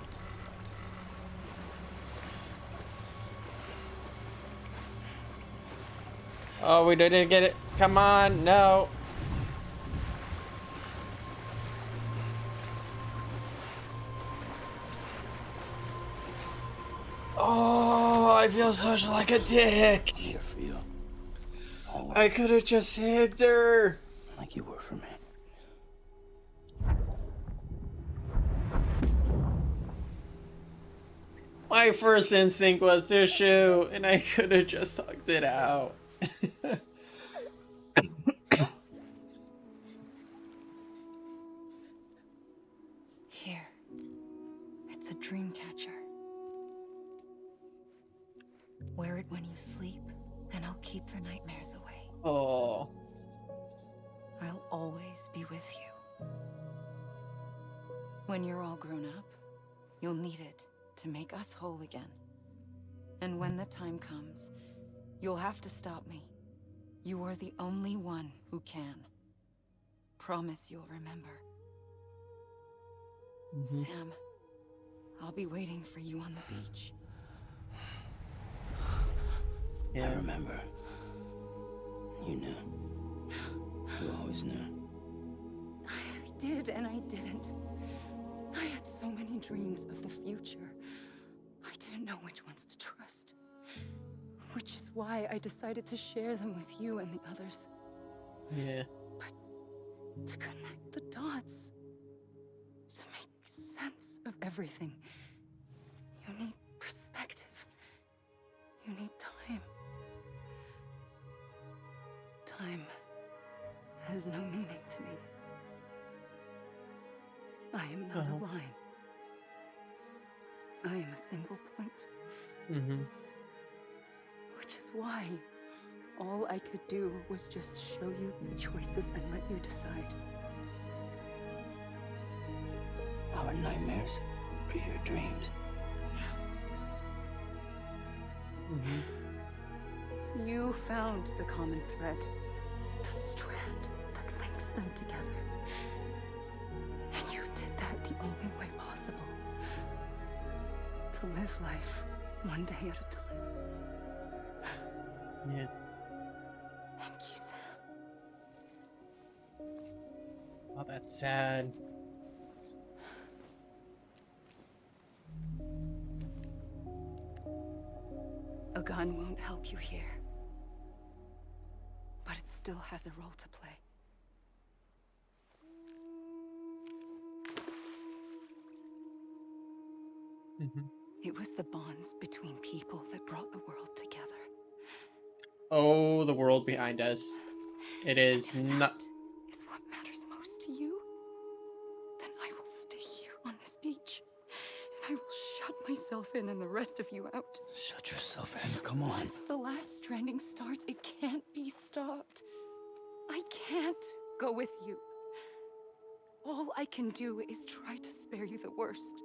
Oh, we didn't get it. Come on, no. Oh, I feel such like a dick. I'm here for you. Always. I could have just saved her. Like you were for me. My first instinct was to shoot, and I could have just sucked it out. Here. It's a dream catcher. Wear it when you sleep, and I'll keep the nightmares away. Oh. I'll always be with you. When you're all grown up, you'll need it to make us whole again. And when the time comes, you'll have to stop me. You are the only one who can. Promise you'll remember. Sam, I'll be waiting for you on the beach. Yeah. I remember. You knew. You always knew. I did and I didn't. I had so many dreams of the future. I didn't know which ones to trust. Which is why I decided to share them with you and the others. Yeah. But to connect the dots, to make sense of everything, you need perspective. You need time. Time has no meaning to me. I am not a line. I am a single point. Which is why all I could do was just show you the choices and let you decide. Our nightmares are your dreams. You found the common thread, the strand that links them together. And you did that the only way possible. To live life one day at a time. Yeah. Thank you, Sam. Oh, that's sad. A gun won't help you here. But it still has a role to play. It was the bonds between people that brought the world together. Oh, the world behind us. It is not. Is what matters most to you? Then I will stay here on this beach. And I will shut myself in and the rest of you out. Shut yourself in. Come on. Once the last stranding starts, it can't be stopped. I can't go with you. All I can do is try to spare you the worst.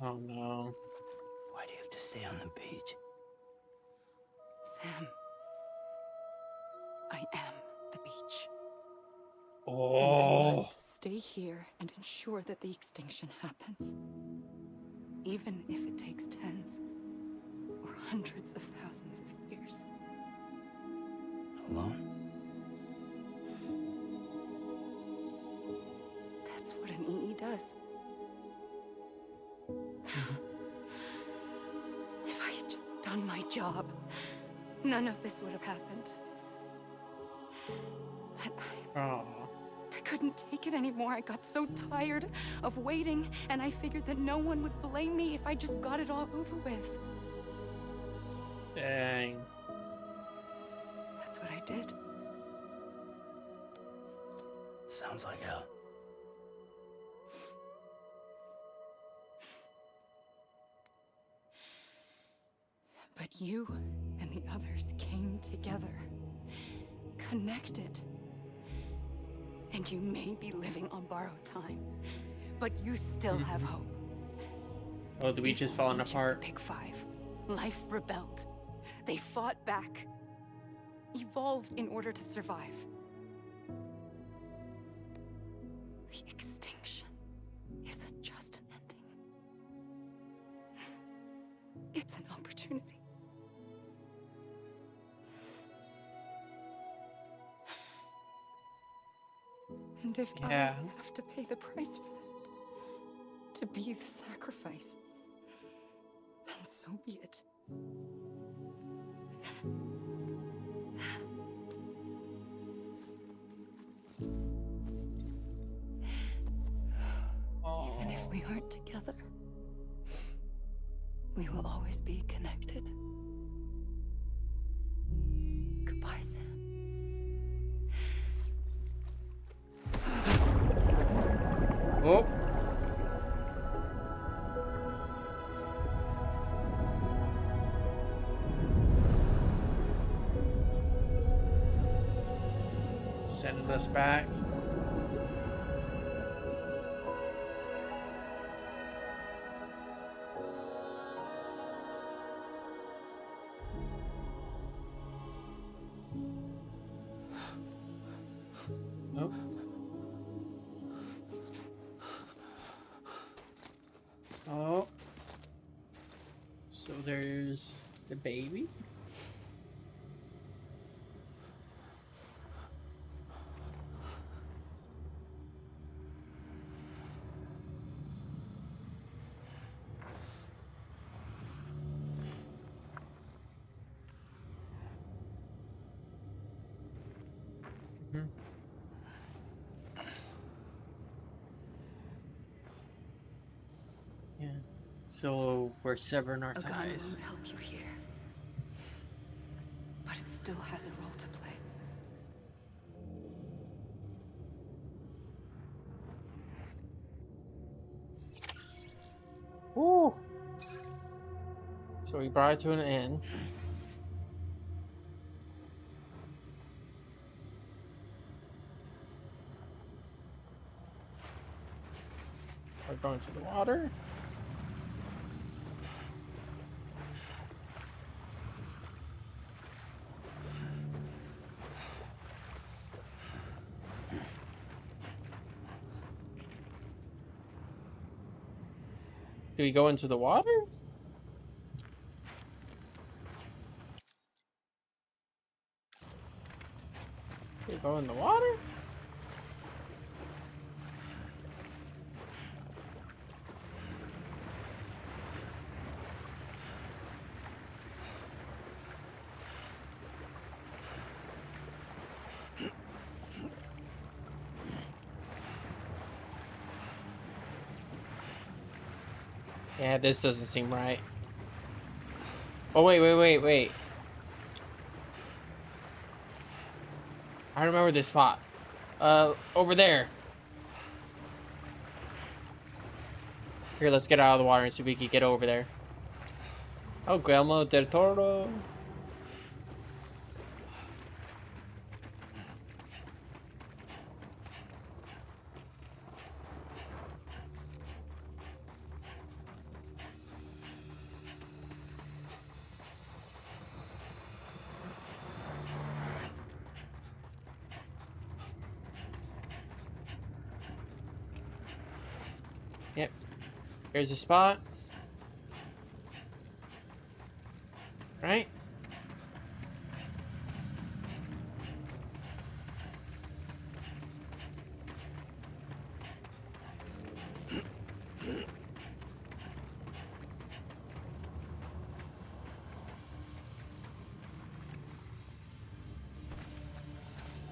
Oh no. Why do you have to stay on the beach? Sam, I am the beach. And Oh. I must stay here and ensure that the extinction happens. Even if it takes tens or hundreds of thousands of years. Alone? That's what an EE does. If I had just done my job, none of this would have happened. But Oh. I couldn't take it anymore. I got so tired of waiting, and I figured that no one would blame me if I just got it all over with. Dang. That's what I did. Sounds like hell. But you and the others came together, connected. And you may be living on borrowed time, but you still have hope. Oh, the beach is falling Before each of the apart. Big Five, life rebelled. They fought back, evolved in order to survive. The extinction isn't It's an opportunity. And if I have to pay the price for that, to be the sacrifice, then so be it. Even if we aren't together, we will always be connected. Goodbye, Sam. Oh. Sending us back. Nope. Oh. So there's the baby. Mm-hmm. Yeah. So we're severing our A gun ties. won't help you here, but it still has a role to play. Ooh. So we brought it to an end. We're going to the water. Do we go into the water? Do we go in the water? Yeah, this doesn't seem right. Oh, wait. I remember this spot. Over there. Here, let's get out of the water and see if we can get over there. Oh, Guillermo del Toro. Yep. Here's a spot. Right?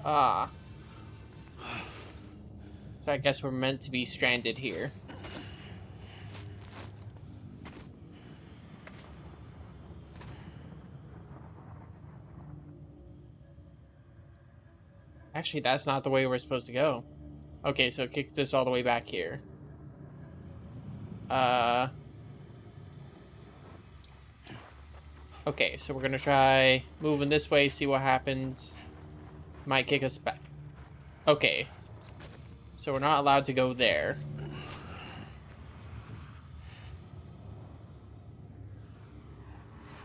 Ah. So I guess we're meant to be stranded here. Actually, that's not the way we're supposed to go. Okay, so it kicks us all the way back here. Okay, so we're gonna try moving this way, see what happens. Might kick us back. Okay. So we're not allowed to go there.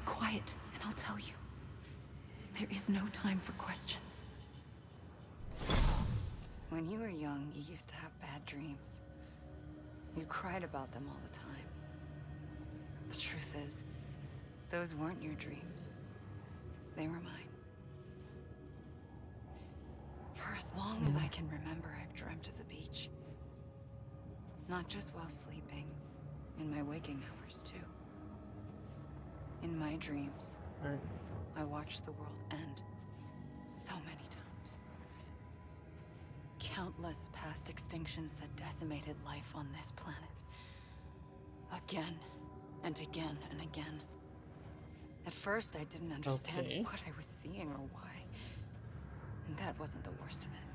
Quiet, and I'll tell you. There is no time for questions. When you were young, you used to have bad dreams. You cried about them all the time. The truth is, Those weren't your dreams. They were mine. For as long as I can remember, I've dreamt of the beach. Not just while sleeping, in my waking hours too. In my dreams, I watched the world end so many times. Countless past extinctions that decimated life on this planet. Again and again and again. At first, I didn't understand what I was seeing or why. And that wasn't the worst of it.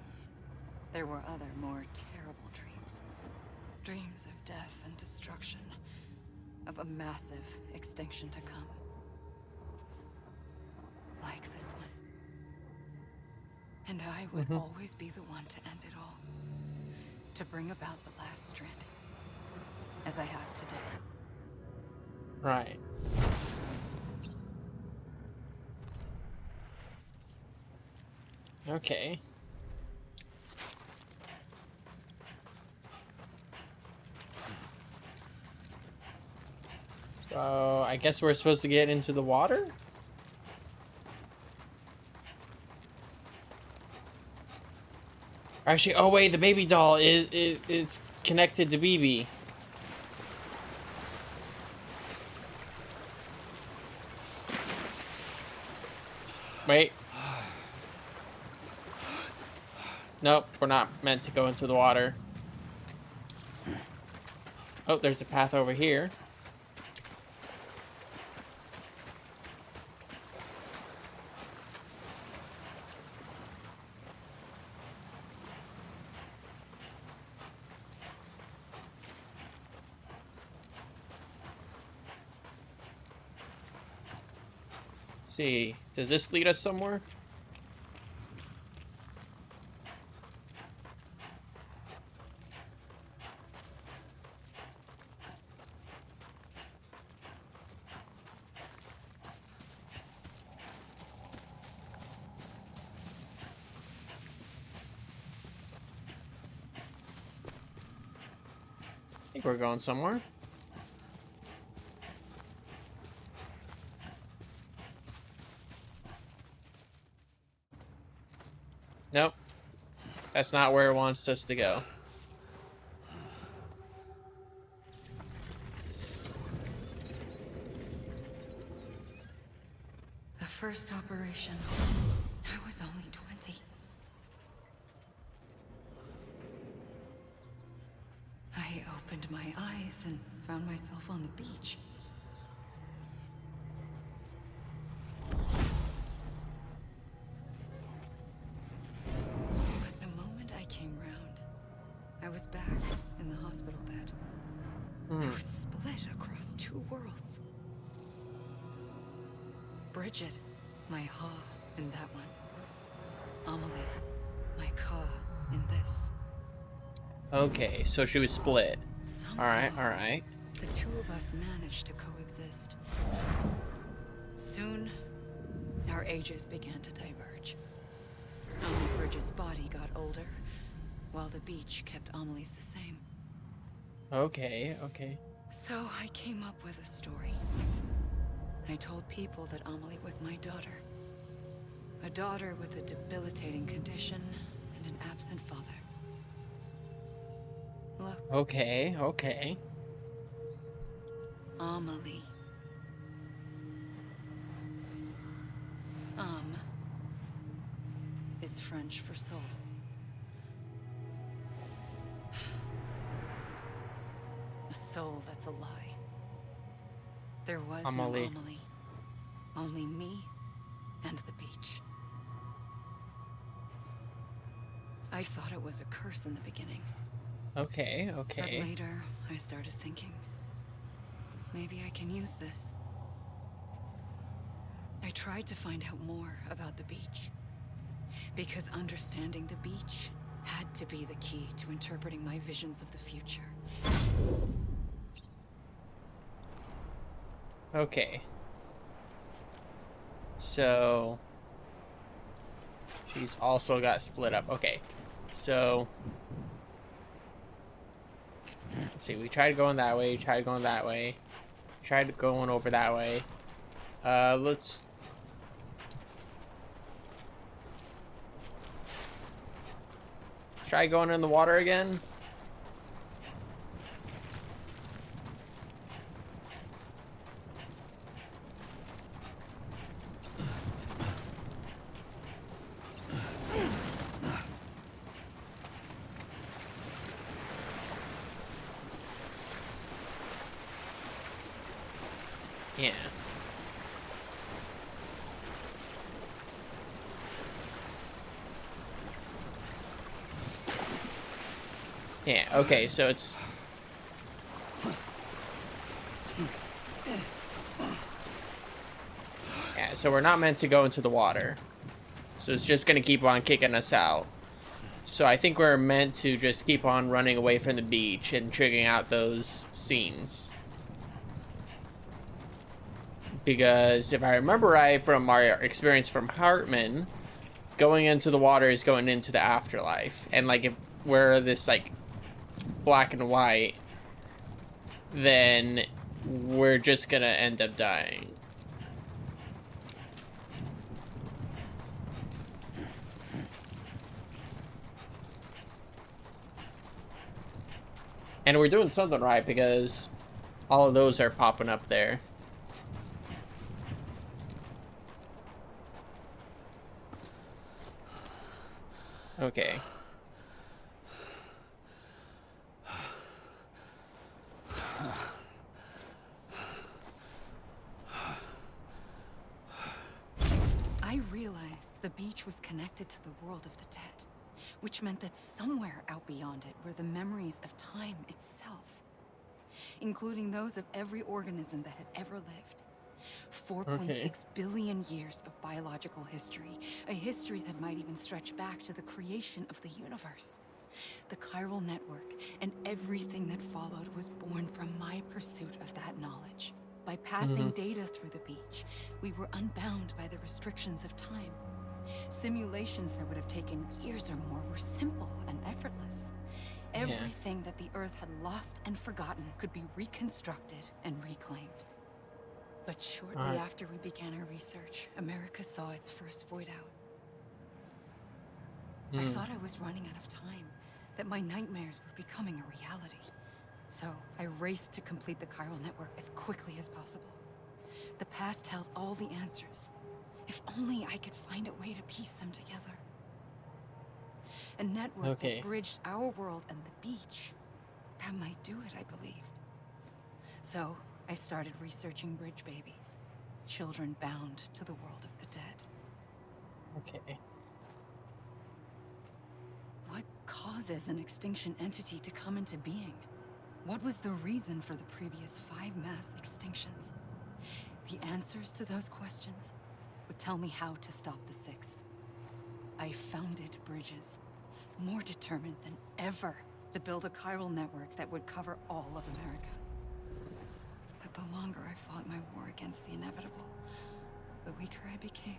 There were other, more terrible dreams. Dreams of death and destruction. Of a massive extinction to come. Like this one. And I would always be the one to end it all. To bring about the last Stranding. As I have today. Right. Okay. So I guess we're supposed to get into the water? Actually, oh wait, the baby doll is connected to BB. Wait. Nope, we're not meant to go into the water. Oh, there's a path over here. Let's see, does this lead us somewhere? I think we're going somewhere. Nope. That's not where it wants us to go. The first operation, I was only 20. I opened my eyes and found myself on the beach. But the moment I came round, I was back in the hospital bed. I was split across two worlds. Bridget, my Ha in that one. Amelie, my Ka in this. Okay, so she was split. Somehow, Alright. the two of us managed to coexist. Soon, our ages began to diverge. Only Bridget's body got older, while the beach kept Amelie's the same. Okay. So I came up with a story. I told people that Amelie was my daughter. A daughter with a debilitating condition and an absent father. Look. Okay. Amelie. Is French for soul. A soul that's a lie. There was no Amelie. Amelie. Only me and the beach. I thought it was a curse in the beginning. Okay. But later, I started thinking, maybe I can use this. I tried to find out more about the beach. Because understanding the beach had to be the key to interpreting my visions of the future. Okay. So she's also got split up. Okay. So let's see, we tried going that way, tried going over that way. Let's... try going in the water again. Yeah. Yeah, okay, so it's... yeah, so we're not meant to go into the water. So it's just gonna keep on kicking us out. So I think we're meant to just keep on running away from the beach and triggering out those scenes. Because if I remember right from our experience from Hartman, going into the water is going into the afterlife. And like if we're this like black and white, then we're just gonna end up dying. And we're doing something right because all of those are popping up there. Okay. I realized the beach was connected to the world of the dead, which meant that somewhere out beyond it were the memories of time itself, including those of every organism that had ever lived. 4.6 billion years of biological history, a history that might even stretch back to the creation of the universe. The chiral network and everything that followed was born from my pursuit of that knowledge. By passing data through the beach, we were unbound by the restrictions of time. Simulations that would have taken years or more were simple and effortless. Everything that the Earth had lost and forgotten could be reconstructed and reclaimed. But shortly after we began our research, America saw its first void out. I thought I was running out of time, that my nightmares were becoming a reality. So I raced to complete the chiral network as quickly as possible. The past held all the answers. If only I could find a way to piece them together. A network that bridged our world and the beach. That might do it, I believed. So I started researching bridge babies, children bound to the world of the dead. Okay. What causes an extinction entity to come into being? What was the reason for the previous 5 mass extinctions? The answers to those questions would tell me how to stop the 6th. I founded bridges, more determined than ever to build a chiral network that would cover all of America. But the longer I fought my war against the inevitable, the weaker I became.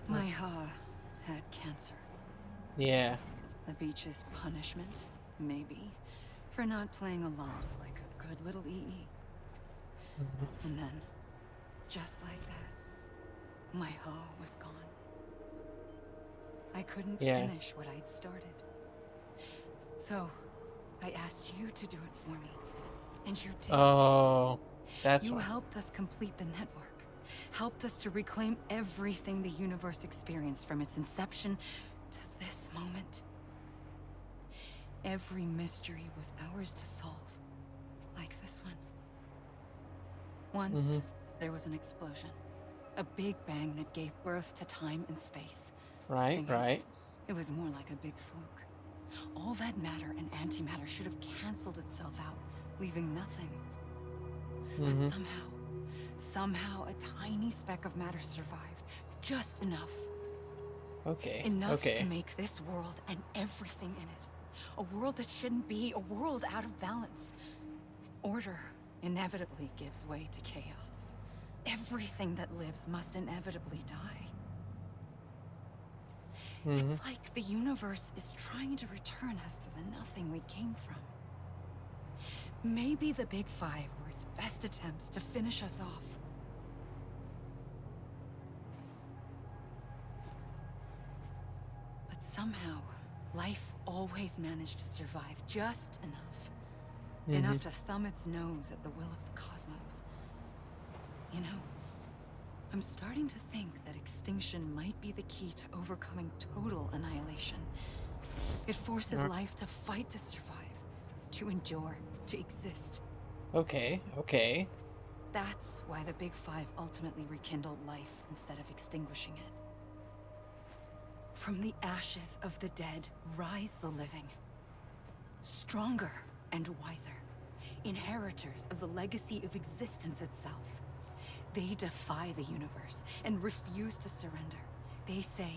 My Ha had cancer. Yeah. The beach's punishment, maybe, for not playing along like a good little EE. And then, just like that, my Ha was gone. I couldn't finish what I'd started. So, I asked you to do it for me. And you did. Oh, that's You why. helped us complete the network. Helped us to reclaim everything the universe experienced from its inception to this moment. Every mystery was ours to solve. Like this one. Once, there was an explosion. A big bang that gave birth to time and space. Right, right. It was more like a big fluke. All that matter and antimatter should have canceled itself out, leaving nothing. But somehow a tiny speck of matter survived. Just enough. Enough to make this world and everything in it. A world that shouldn't be, a world out of balance. Order inevitably gives way to chaos. Everything that lives must inevitably die. It's like the universe is trying to return us to the nothing we came from. Maybe the Big Five were its best attempts to finish us off. Somehow, life always managed to survive just enough. Enough to thumb its nose at the will of the cosmos. You know, I'm starting to think that extinction might be the key to overcoming total annihilation. It forces life to fight to survive, to endure, to exist. Okay, okay. That's why the Big Five ultimately rekindled life instead of extinguishing it. From the ashes of the dead rise the living. Stronger and wiser. Inheritors of the legacy of existence itself. They defy the universe and refuse to surrender. They say,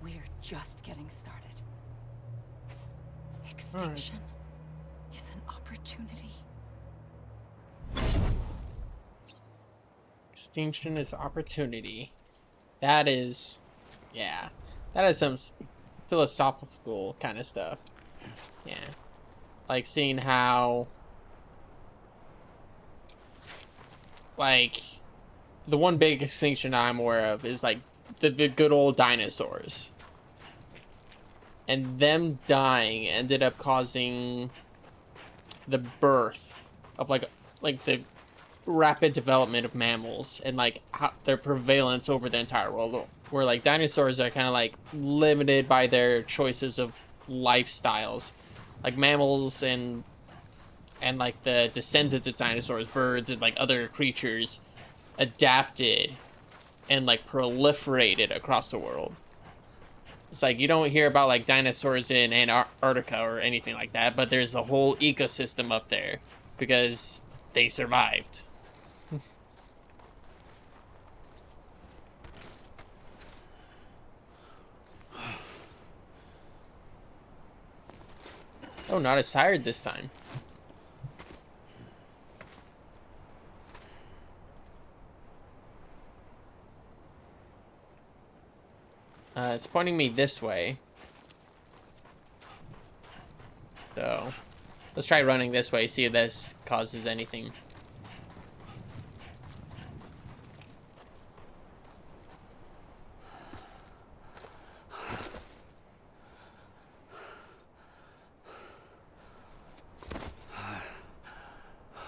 we're just getting started. Extinction is an opportunity. Extinction is opportunity. That is, yeah. That is some philosophical kind of stuff. Yeah. Like seeing how, like, the one big extinction I'm aware of is like the good old dinosaurs. And them dying ended up causing the birth of like the rapid development of mammals and like how their prevalence over the entire world, where like dinosaurs are kind of like limited by their choices of lifestyles, like mammals and like the descendants of dinosaurs, birds and like other creatures adapted and like proliferated across the world. It's like you don't hear about like dinosaurs in Antarctica or anything like that, but there's a whole ecosystem up there because they survived. Oh, not as tired this time. It's pointing me this way. So, let's try running this way, see if this causes anything.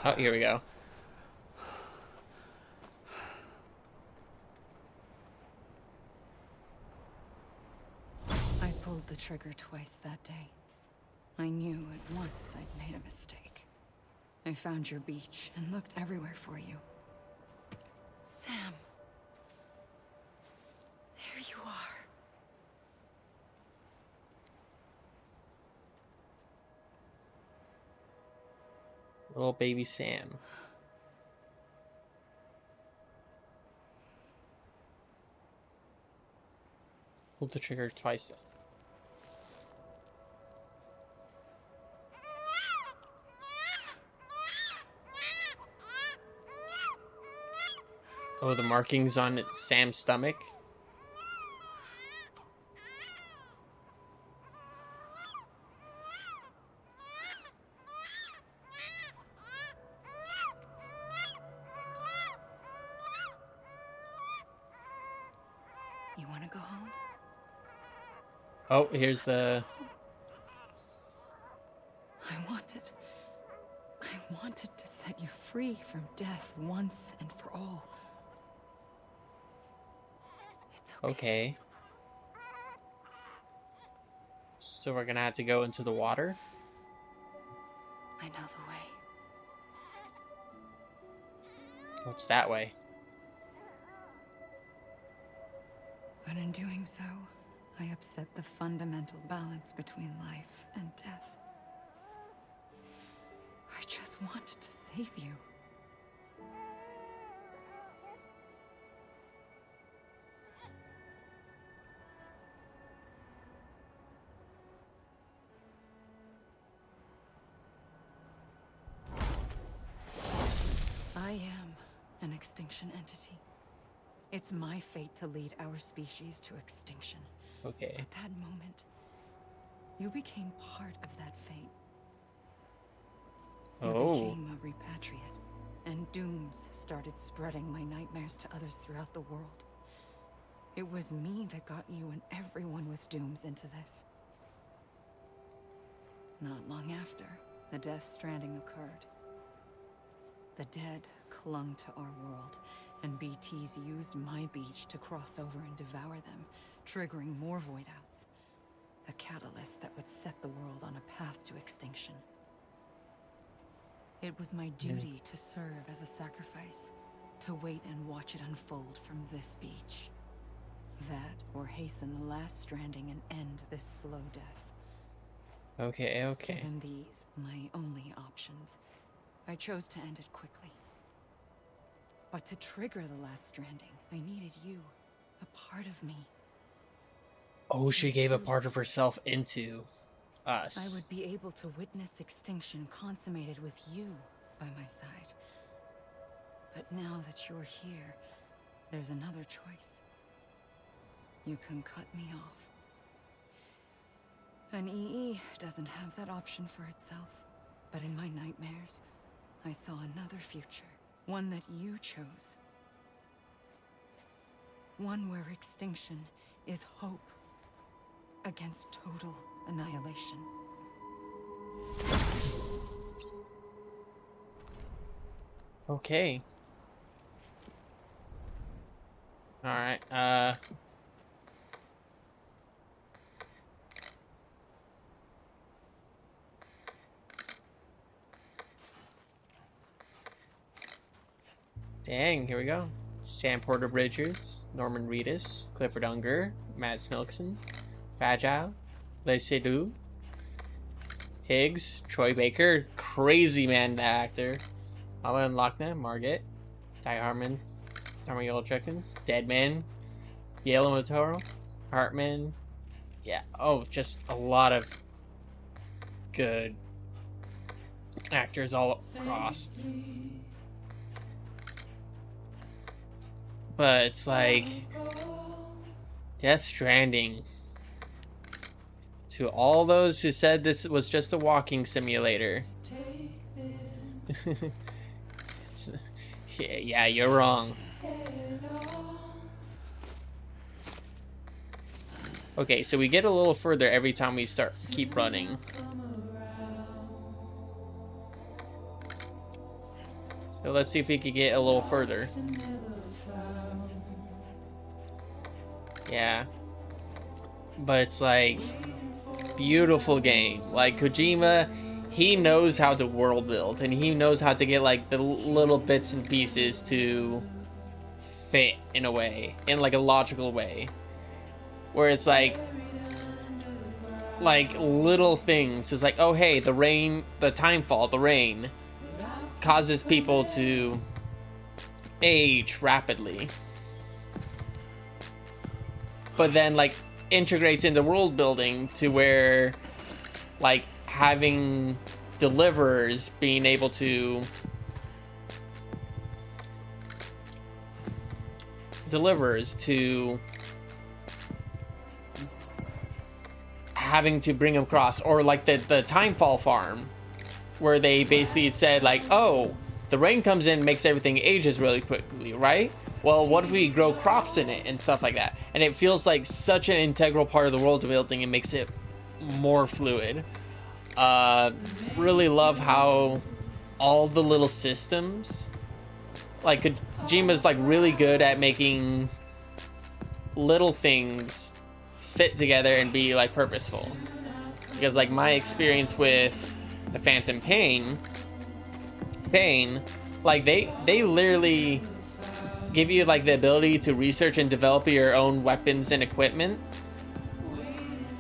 Oh, here we go. I pulled the trigger twice that day. I knew at once I'd made a mistake. I found your beach and looked everywhere for you. Sam. There you are. Little baby Sam. Pulled the trigger twice. Oh, the markings on Sam's stomach. You want to go home? Oh, here's the... I wanted to set you free from death once and for all. It's okay. Okay. So we're gonna have to go into the water? I know the way. What's that way? But in doing so, I upset the fundamental balance between life and death. I just wanted to save you. I am an extinction entity. It's my fate to lead our species to extinction. Okay. At that moment, you became part of that fate. You became a repatriate, and dooms started spreading my nightmares to others throughout the world. It was me that got you and everyone with dooms into this. Not long after, the Death Stranding occurred. The dead clung to our world, and BTs used my beach to cross over and devour them, triggering more void outs. A catalyst that would set the world on a path to extinction. It was my duty to serve as a sacrifice, to wait and watch it unfold from this beach. That, or hasten the last stranding and end this slow death. Okay. Given these, my only options, I chose to end it quickly. But to trigger the last stranding, I needed you, a part of me. Oh, she gave a part of herself into us. I would be able to witness extinction consummated with you by my side. But now that you're here, there's another choice. You can cut me off. An EE doesn't have that option for itself. But in my nightmares, I saw another future. One that you chose. One where extinction is hope against total annihilation. Okay. All right. Dang, here we go. Sam Porter Bridgers, Norman Reedus, Clifford Unger, Matt Smilkson, Fagile, Les Seydoux, Higgs, Troy Baker, crazy man, that actor. Alan Lochner, Margit, Ty Harmon, Yellow Chickens, Deadman, Yale Motoro, Hartman. Yeah, oh, just a lot of good actors all across. But it's like Death Stranding. To all those who said this was just a walking simulator. Yeah, you're wrong. Okay, so we get a little further every time we keep running. So let's see if we can get a little further. Yeah. But it's like beautiful game. Like Kojima, he knows how to world build, and he knows how to get like the little bits and pieces to fit in a way, in like a logical way, where it's like little things. It's like, oh hey, the rain, the timefall, the rain causes people to age rapidly, but then like integrates into world building to where like having deliverers being able to having to bring them across, or like the timefall farm where they basically said like, oh, the rain comes in and makes everything ages really quickly, right? Well, what if we grow crops in it and stuff like that? And it feels like such an integral part of the world building. It makes it more fluid. Really love how all the little systems, like Kojima's like really good at making little things fit together and be like purposeful. Because like my experience with the Phantom Pain, like they literally give you like the ability to research and develop your own weapons and equipment,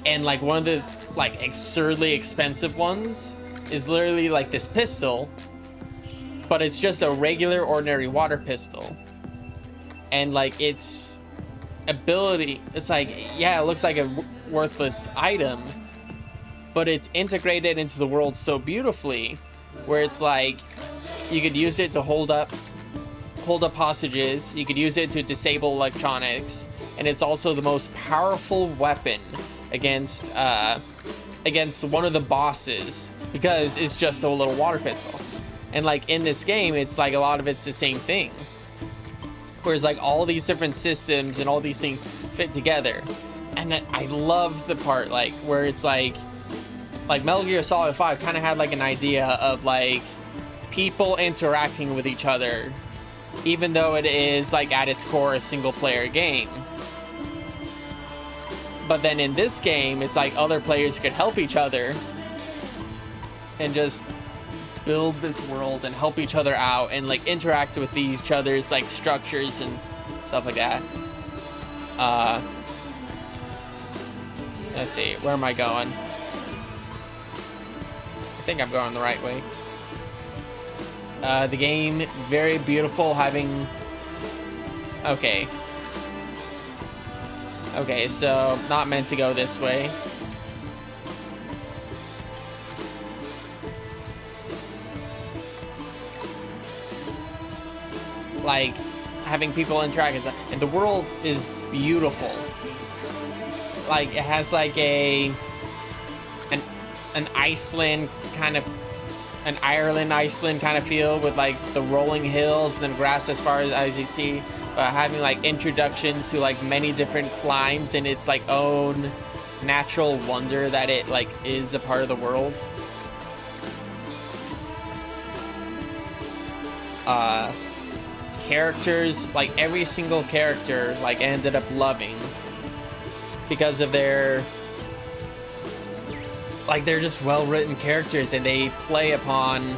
and like one of the like absurdly expensive ones is literally like this pistol, but it's just a regular ordinary water pistol, and like its ability, it's like, yeah, it looks like a worthless item, but it's integrated into the world so beautifully, where it's like you could use it to hold up hostages, you could use it to disable electronics, and it's also the most powerful weapon against one of the bosses, because it's just a little water pistol. And like in this game, it's like a lot of it's the same thing. where it's like all these different systems and all these things fit together. And I love the part like where it's like Metal Gear Solid 5 kind of had like an idea of like people interacting with each other, even though it is like at its core a single player game. But then in this game, it's like other players could help each other and just build this world and help each other out and like interact with each other's like structures and stuff like that. Let's see, where am I going? I think I'm going the right way. The game, very beautiful, having... Okay. Okay, so not meant to go this way. Like, having people interact and the world is beautiful. Like, it has like an Iceland kind of, an Iceland kind of feel with like the rolling hills and then grass as far as you see. Having like introductions to like many different climes and its like own natural wonder that it like is a part of the world. Characters, like every single character like ended up loving because of their, like, they're just well-written characters and they play upon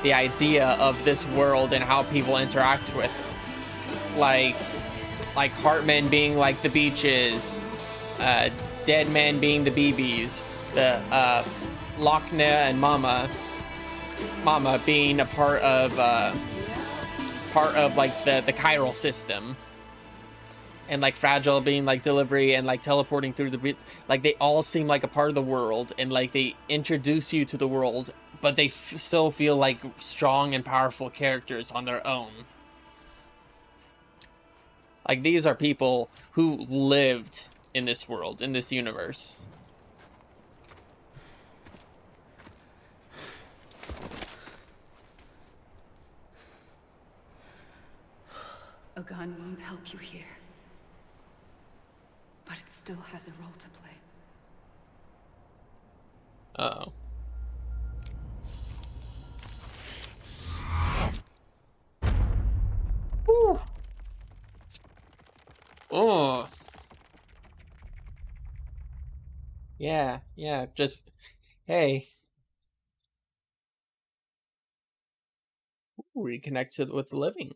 the idea of this world and how people interact with it. Like Heartmen being like the beaches, Dead Men being the BBs, the Lochna and Mama being a part of like the chiral system, and like Fragile being like delivery and like teleporting through the, like they all seem like a part of the world and like they introduce you to the world, but they still feel like strong and powerful characters on their own. Like, these are people who lived in this world, in this universe. A gun won't help you here. But it still has a role to play. Uh-oh. Woo! Oh. Yeah, just, hey. Reconnect with the living.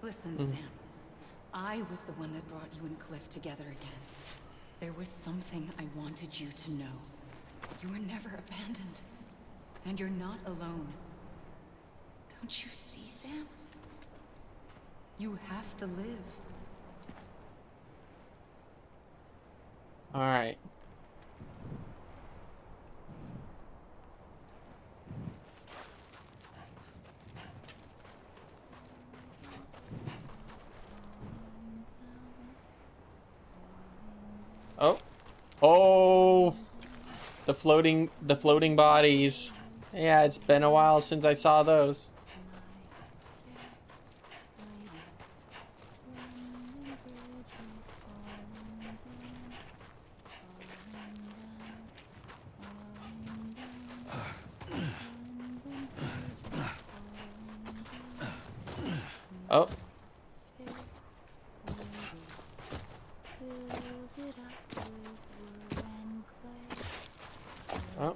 Listen, Sam. I was the one that brought you and Cliff together again. There was something I wanted you to know. You were never abandoned. And you're not alone. Don't you see, Sam? You have to live. All right. Oh. Oh. The floating bodies. Yeah, it's been a while since I saw those. Oh. Oh.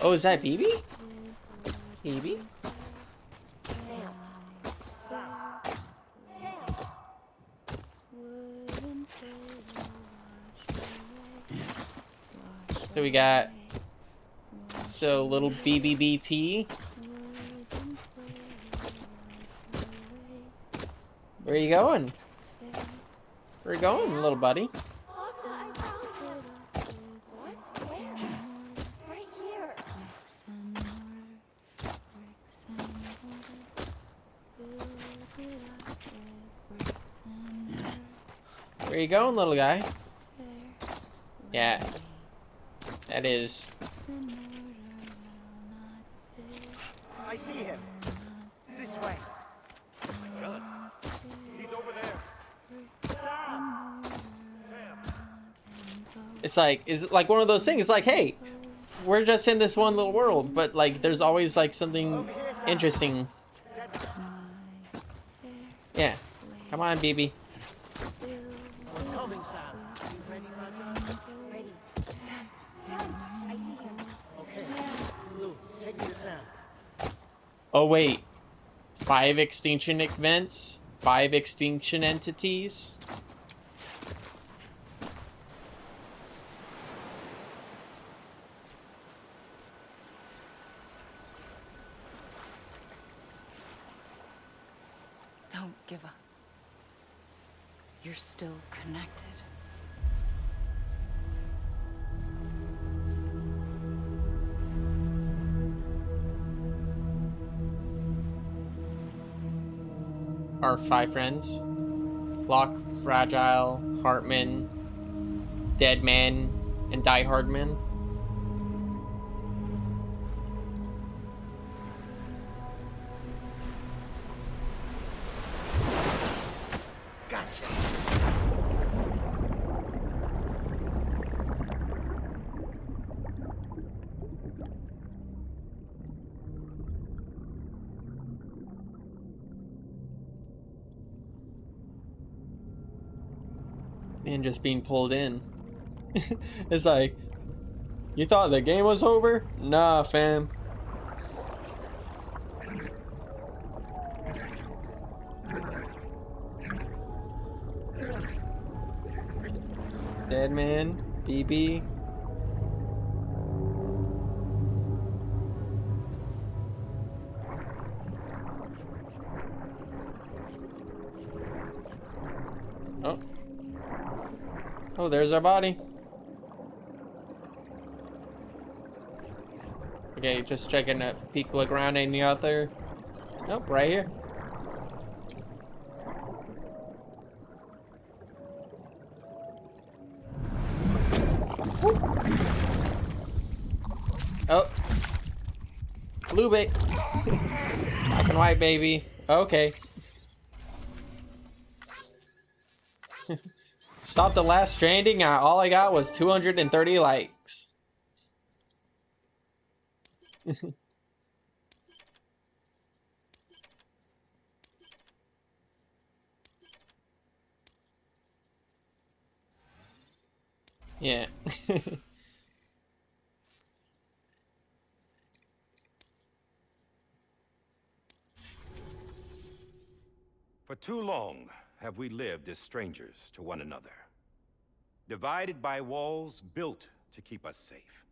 Oh, is that BB? BB? So we got, so little BBBT. Where are you going? Where are you going, little buddy? Where you going, little guy? Yeah. That is. I see him. This way. It's like, is it like one of those things? It's like, hey, we're just in this one little world, but like, there's always like something interesting. Yeah. Come on, BB. Coming, Sam. You ready, Raja? Ready. Sam, I see him. Okay. Blue, take me to Sam. Oh, wait. 5 extinction events? 5 extinction entities? Don't give up. You're still connected. Our 5 friends. Locke, Fragile, Hartman, Dead Man, and Die Hardman. Gotcha. And just being pulled in. It's like, you thought the game was over? Nah, fam. Dead Man, BB. Oh. Oh, there's our body. Okay, just checking a peek, look around, any out there? Nope, right here. Oh. Blue bait. Black and white, baby. Okay. Stop the last Stranding. All I got was 230 likes. Yeah. For too long have we lived as strangers to one another, divided by walls built to keep us safe.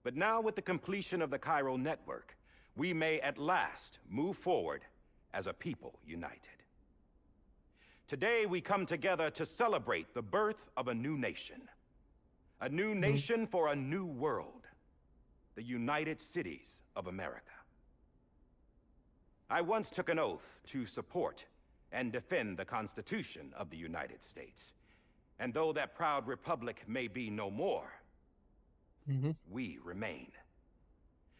But now, with the completion of the Chiral network, we may at last move forward as a people united. Today, we come together to celebrate the birth of a new nation. A new nation for a new world. The United Cities of America. I once took an oath to support and defend the Constitution of the United States. And though that proud republic may be no more, we remain.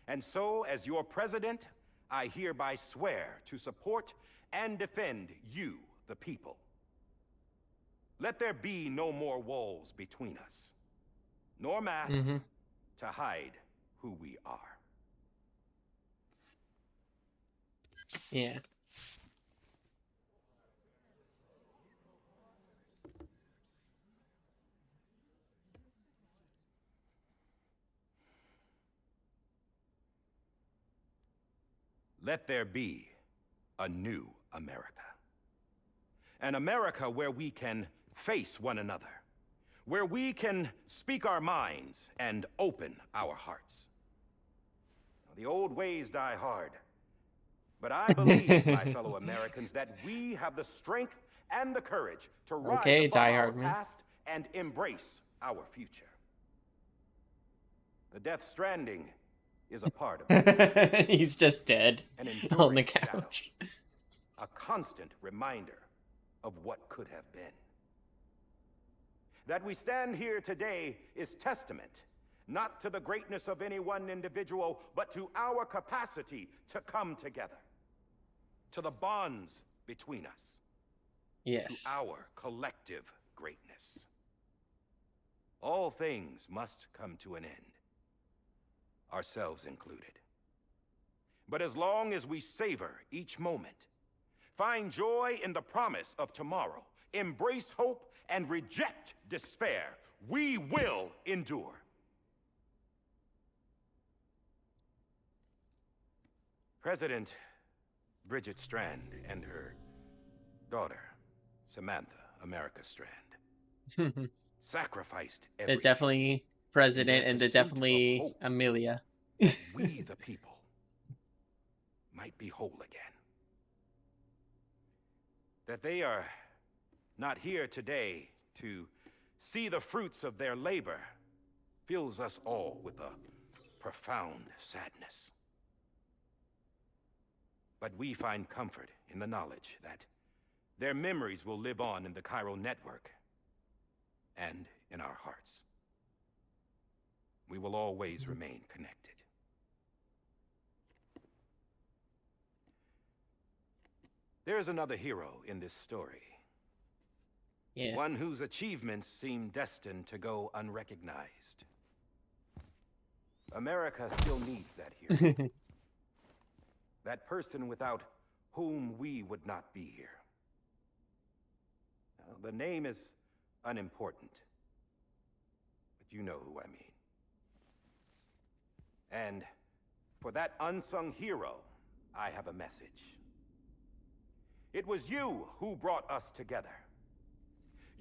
And so, as your president, I hereby swear to support and defend you, the people. Let there be no more walls between us, nor masks to hide who we are. Yeah. Let there be a new America. An America where we can face one another, where we can speak our minds and open our hearts. The old ways die hard, but I believe, my fellow Americans, that we have the strength and the courage to rise above our past and embrace our future. The Death Stranding is a part of it. He's just dead on the couch. Shadow, a constant reminder of what could have been. That we stand here today is testament, not to the greatness of any one individual, but to our capacity to come together. To the bonds between us. Yes. To our collective greatness. All things must come to an end, ourselves included. But as long as we savor each moment, find joy in the promise of tomorrow, embrace hope, and reject despair, we will endure. President Bridget Strand and her daughter, Samantha America Strand, sacrificed The everything. definitely president and the pursuit of definitely hope Amelia. that we, the people, might be whole again. That they are not here today to see the fruits of their labor fills us all with a profound sadness. But we find comfort in the knowledge that their memories will live on in the chiral network and in our hearts. We will always remain connected. There's another hero in this story. Yeah. One whose achievements seem destined to go unrecognized. America still needs that hero. That person without whom we would not be here. Now, the name is unimportant, but you know who I mean. And for that unsung hero, I have a message. It was you who brought us together.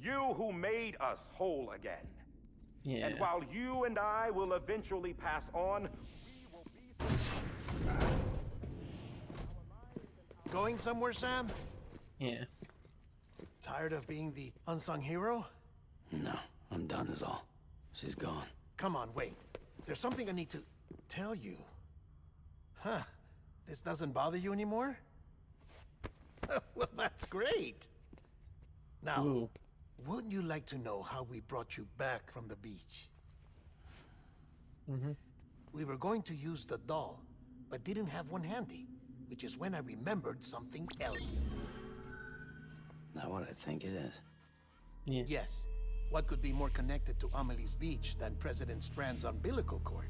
You who made us whole again. Yeah. And while you and I will eventually pass on, we will be... Going somewhere, Sam? Yeah. Tired of being the unsung hero? No, I'm done is all. She's gone. Come on, wait. There's something I need to tell you. Huh. This doesn't bother you anymore? Well, that's great. Now, Ooh. wouldn't you like to know how we brought you back from the beach? Mm-hmm. We were going to use the doll, but didn't have one handy, which is when I remembered something else. Not what I think it is. Yeah. Yes. What could be more connected to Amelie's beach than President Strand's umbilical cord?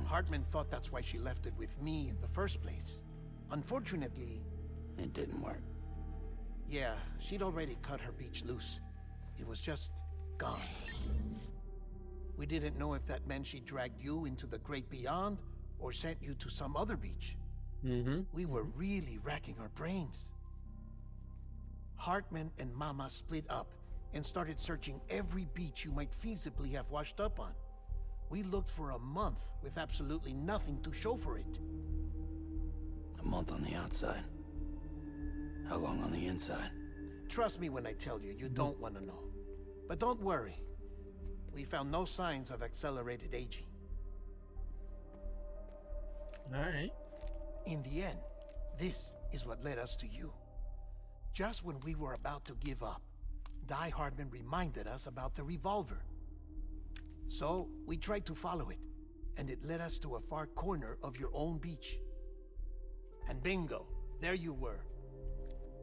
Hartman thought that's why she left it with me in the first place. Unfortunately... It didn't work. Yeah, she'd already cut her beach loose. It was just gone. We didn't know if that meant she dragged you into the great beyond or sent you to some other beach. Mm-hmm. We were really racking our brains. Hartman and Mama split up and started searching every beach you might feasibly have washed up on. We looked for a month with absolutely nothing to show for it. A month on the outside. How long on the inside? Trust me when I tell you, you don't want to know. But don't worry. We found no signs of accelerated aging. All right. In the end, this is what led us to you. Just when we were about to give up, Die Hardman reminded us about the revolver. So, we tried to follow it, and it led us to a far corner of your own beach. And bingo, there you were.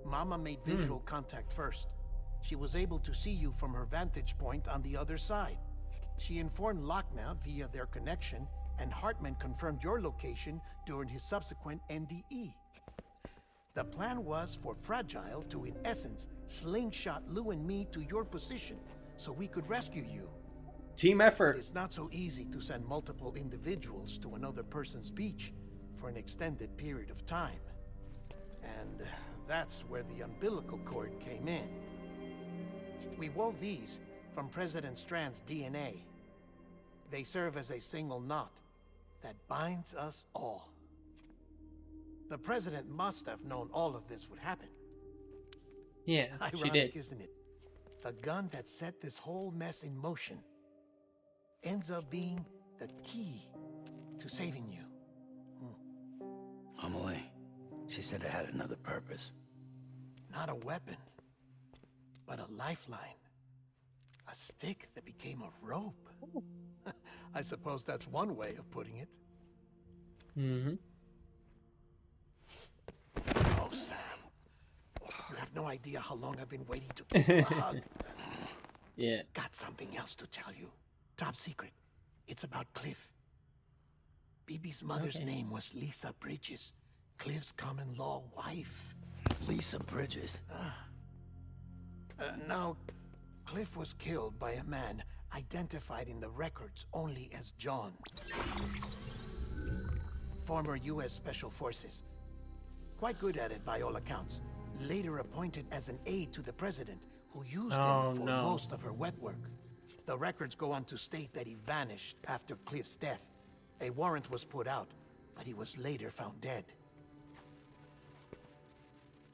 Mama made visual contact first. She was able to see you from her vantage point on the other side. She informed Lochna via their connection, and Hartman confirmed your location during his subsequent NDE. The plan was for Fragile to, in essence, slingshot Lou and me to your position, so we could rescue you. Team effort. It's not so easy to send multiple individuals to another person's beach for an extended period of time. And that's where the umbilical cord came in. We wove these from President Strand's DNA. They serve as a single knot that binds us all. The President must have known all of this would happen. Yeah, Ironic, she did. isn't it? The gun that set this whole mess in motion ends up being the key to saving you. Amelie, she said it had another purpose. Not a weapon, but a lifeline. A stick that became a rope. I suppose that's one way of putting it. Mm-hmm. Oh, Sam. You have no idea how long I've been waiting to give you a hug. Yeah. Got something else to tell you. Top secret. It's about Cliff. BB's mother's name was Lisa Bridges. Cliff's common-law wife. Lisa Bridges. Now, Cliff was killed by a man identified in the records only as John. Former U.S. Special Forces. Quite good at it by all accounts. Later appointed as an aide to the president, who used him for most of her wet work. The records go on to state that he vanished after Cliff's death. A warrant was put out, but he was later found dead.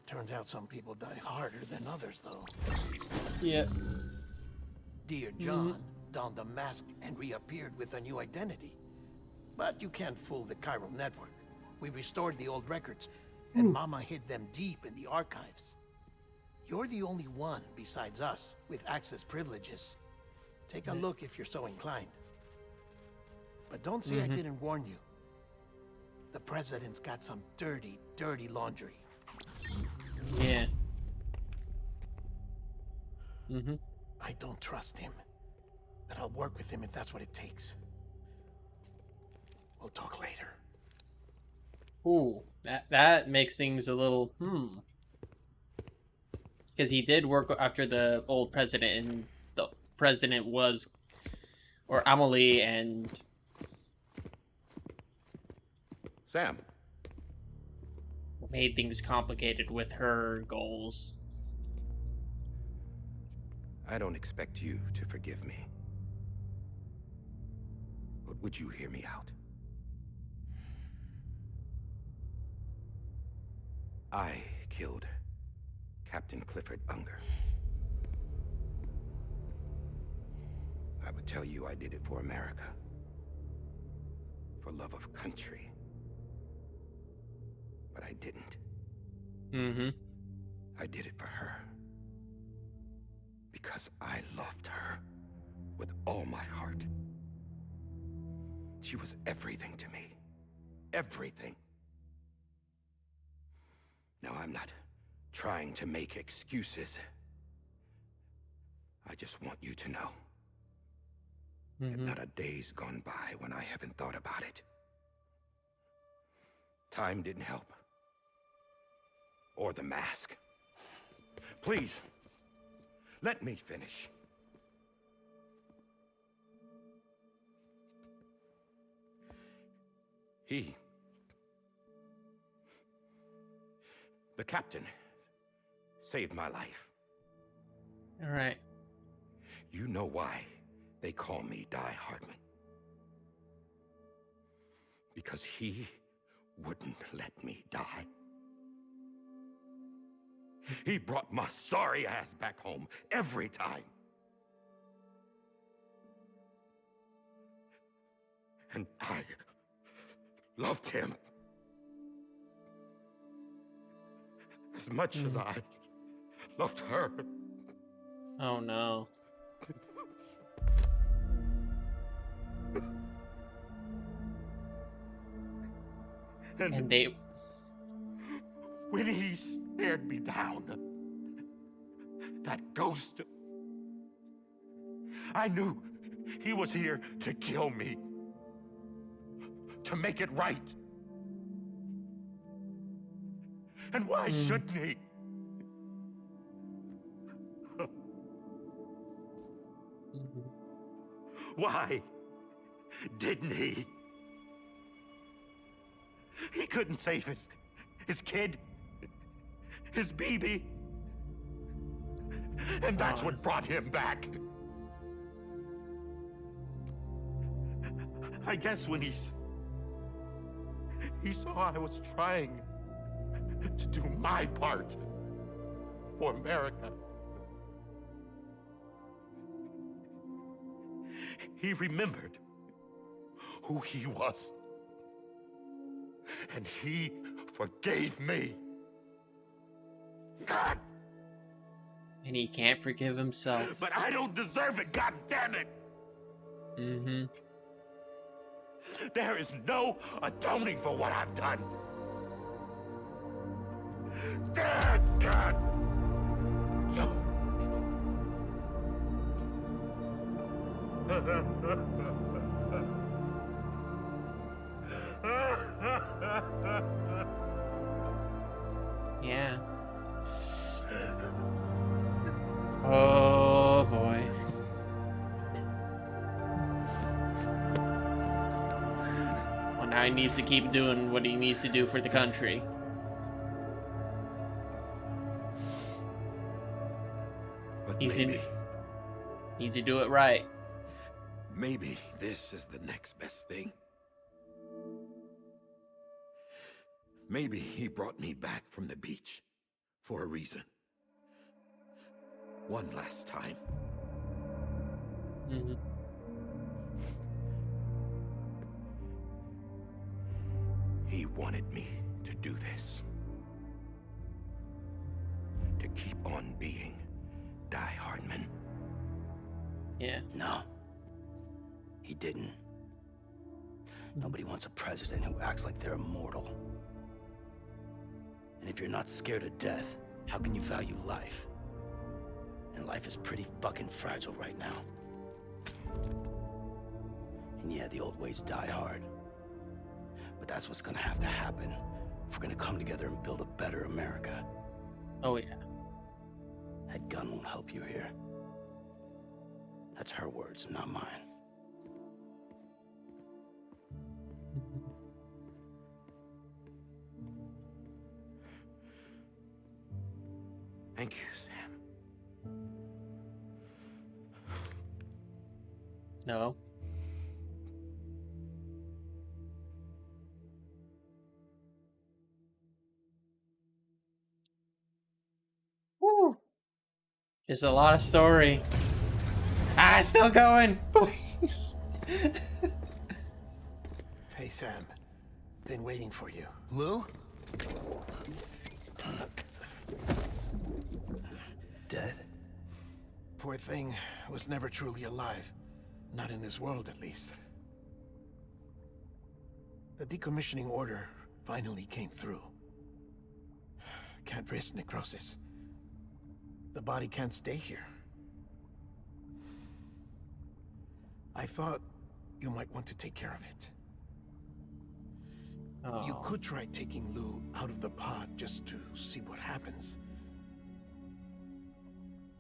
Turns out some people die harder than others, though. Yeah. Dear John donned a mask and reappeared with a new identity. But you can't fool the chiral network. We restored the old records, and Mama hid them deep in the archives. You're the only one besides us with access privileges. Take a look if you're so inclined. But don't say I didn't warn you. The president's got some dirty, dirty laundry. Yeah. Mm-hmm. I don't trust him. But I'll work with him if that's what it takes. We'll talk later. Ooh, that makes things a little because he did work after the old president, and the president was, or Amelie, and Sam. made things complicated with her goals. I don't expect you to forgive me. But would you hear me out? I killed Captain Clifford Unger. I would tell you I did it for America. For love of country. But I didn't. Mm-hmm. I did it for her. Because I loved her with all my heart. She was everything to me. Everything. Now, I'm not trying to make excuses. I just want you to know that not a day's gone by when I haven't thought about it. Time didn't help. Or the mask. Please, let me finish. The captain, saved my life. All right. You know why they call me Die Hardman? Because he wouldn't let me die. He brought my sorry ass back home every time. And I loved him as much as I loved her. Oh no. And they... When he stared me down, that ghost, I knew he was here to kill me, to make it right. And why shouldn't he? Why didn't he? He couldn't save his kid, his baby. And that's what brought him back. I guess when he saw I was trying to do my part for America, he remembered who he was. And he forgave me. God! And he can't forgive himself. But I don't deserve it, God damn it! Mm-hmm. There is no atoning for what I've done. God. Yeah. Oh boy. Well, now he needs to keep doing what he needs to do for the country. But Needs maybe, to do it right. maybe this is the next best thing. Maybe he brought me back from the beach for a reason. One last time. Mm-hmm. He wanted me to do this. To keep on being Die Hardman. Yeah. No. He didn't. Nobody wants a president who acts like they're immortal. And if you're not scared of death, how can you value life? And life is pretty fucking fragile right now. And yeah, the old ways die hard. But that's what's gonna have to happen if we're gonna come together and build a better America. Oh yeah. That gun won't help you here. That's her words, not mine. Thank you, Sam. No. Woo. There's a lot of story. Ah, it's still going. Please. Hey, Sam. Been waiting for you. Lou? Dead? Poor thing was never truly alive. Not in this world, at least. The decommissioning order finally came through. Can't risk necrosis. The body can't stay here. I thought you might want to take care of it. Oh. You could try taking Lou out of the pod just to see what happens.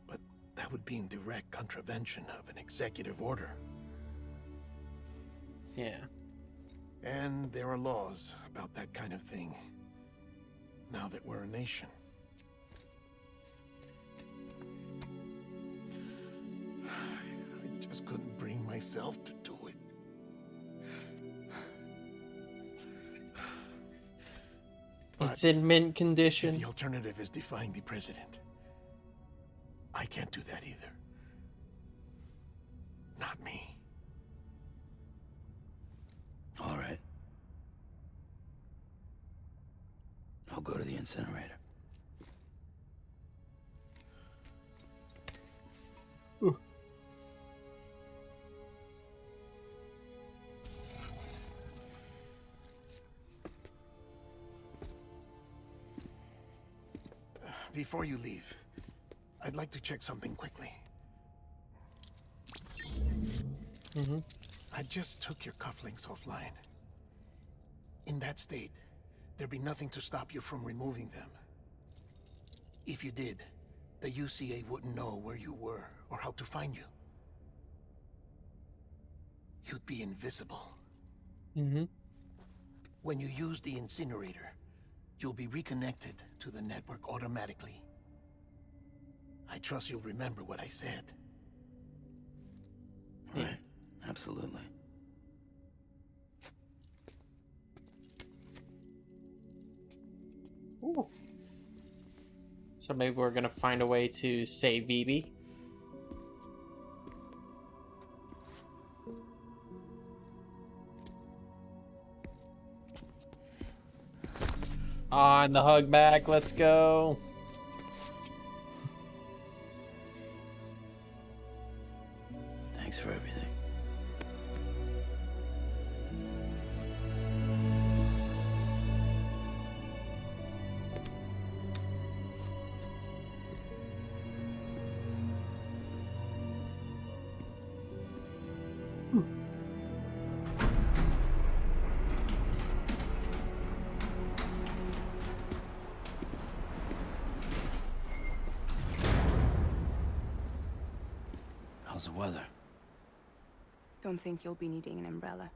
But that would be in direct contravention of an executive order. Yeah. And there are laws about that kind of thing, now that we're a nation. I just couldn't bring myself to do it. It's in mint If condition. the alternative is defying the president, I can't do that either. Not me. All right. I'll go to the incinerator. Before you leave, I'd like to check something quickly. Mm-hmm. I just took your cufflinks offline. In that state, there'd be nothing to stop you from removing them. If you did, the UCA wouldn't know where you were or how to find you. You'd be invisible. Mm-hmm. When you use the incinerator, you'll be reconnected to the network automatically. I trust you'll remember what I said. Right. Absolutely. Ooh. So maybe we're gonna find a way to save Vivi. On the hug back, let's go. weather. Don't think you'll be needing an umbrella.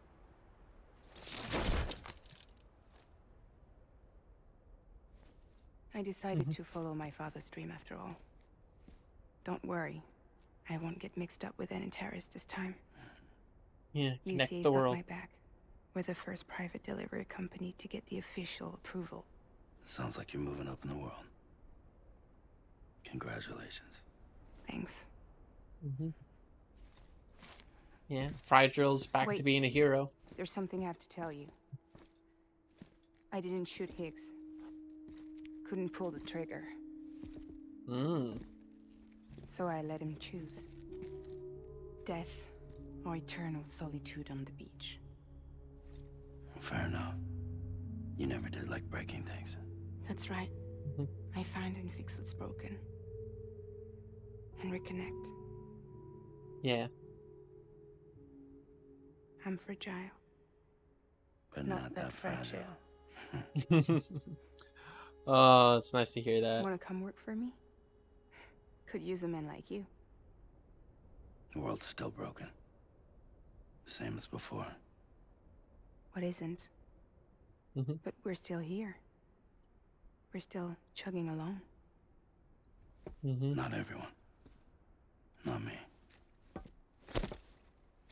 I decided to follow my father's dream after all. Don't worry. I won't get mixed up with any terrorists this time. Yeah, connect UCA's the got world. my back. We're the first private delivery company to get the official approval. Sounds like you're moving up in the world. Congratulations. Thanks. Yeah, Frydral's back to Wait. being a hero. There's something I have to tell you. I didn't shoot Higgs. Couldn't pull the trigger. So I let him choose. Death or eternal solitude on the beach. Fair enough. You never did like breaking things. That's right. I find and fix what's broken. And reconnect. Yeah. I'm fragile. But not that fragile. Oh, it's nice to hear that. Wanna come work for me? Could use a man like you. The world's still broken. Same as before. What isn't? But we're still here. We're still chugging along. Not everyone. Not me.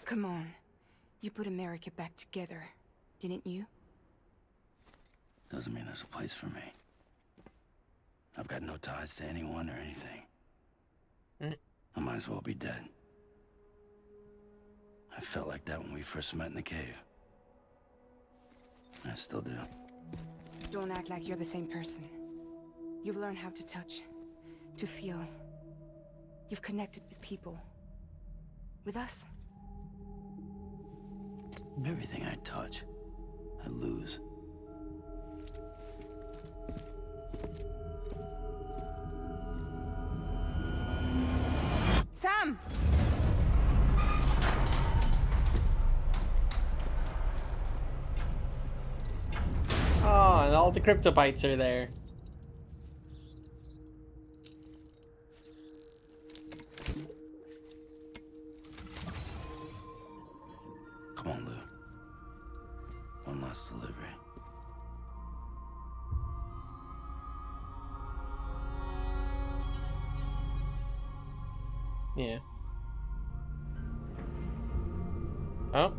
Come on. You put America back together, didn't you? Doesn't mean there's a place for me. I've got no ties to anyone or anything. I might as well be dead. I felt like that when we first met in the cave. I still do. Don't act like you're the same person. You've learned how to touch, to feel. You've connected with people. With us. Everything I touch, I lose. Sam! Oh, and all the cryptobytes are there. Come on, Lou. One last delivery. Yeah. Oh.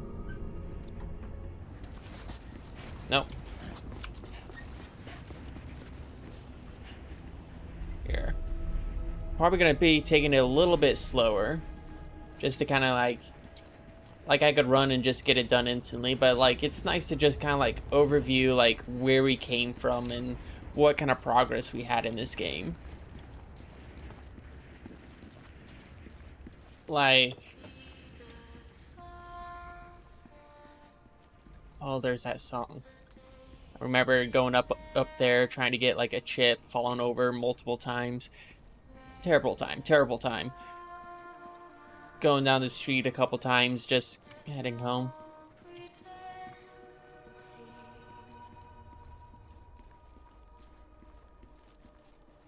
Nope. Here. Probably gonna be taking it a little bit slower. Just to kind of like I could run and just get it done instantly, but like it's nice to just kind of like overview like where we came from and what kind of progress we had in this game. Like, oh, there's that song. I remember going up there trying to get like a chip, falling over multiple times. Terrible time, terrible time. Going down the street a couple times, just heading home.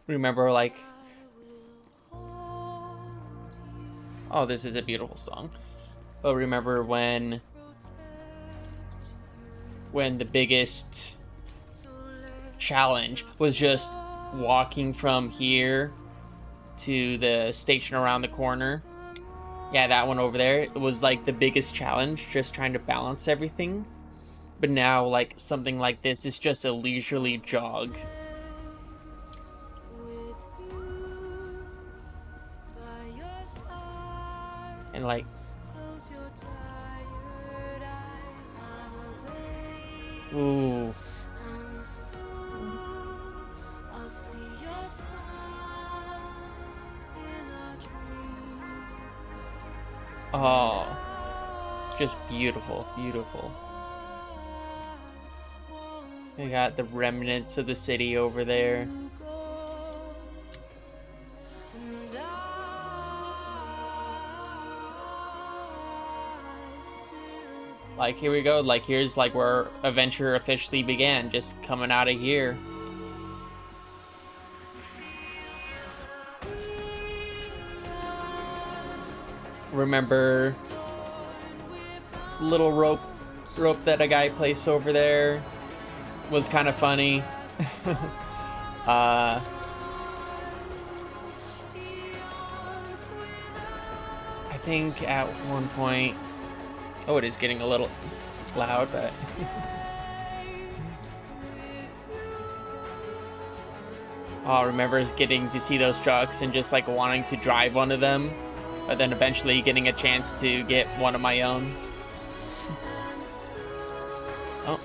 Remember, like, oh, this is a beautiful song. But remember when the biggest challenge was just walking from here to the station around the corner? Yeah, that one over there. It was like the biggest challenge, just trying to balance everything. But now, like, something like this is just a leisurely jog. And like, ooh. Oh, just beautiful, beautiful. We got the remnants of the city over there. Like, here we go. Like, here's like where adventure officially began, just coming out of here. Remember little rope that a guy placed over there was kind of funny. I think at one point, oh, it is getting a little loud, but I remember getting to see those trucks and just like wanting to drive one of them, but then eventually getting a chance to get one of my own. Oh.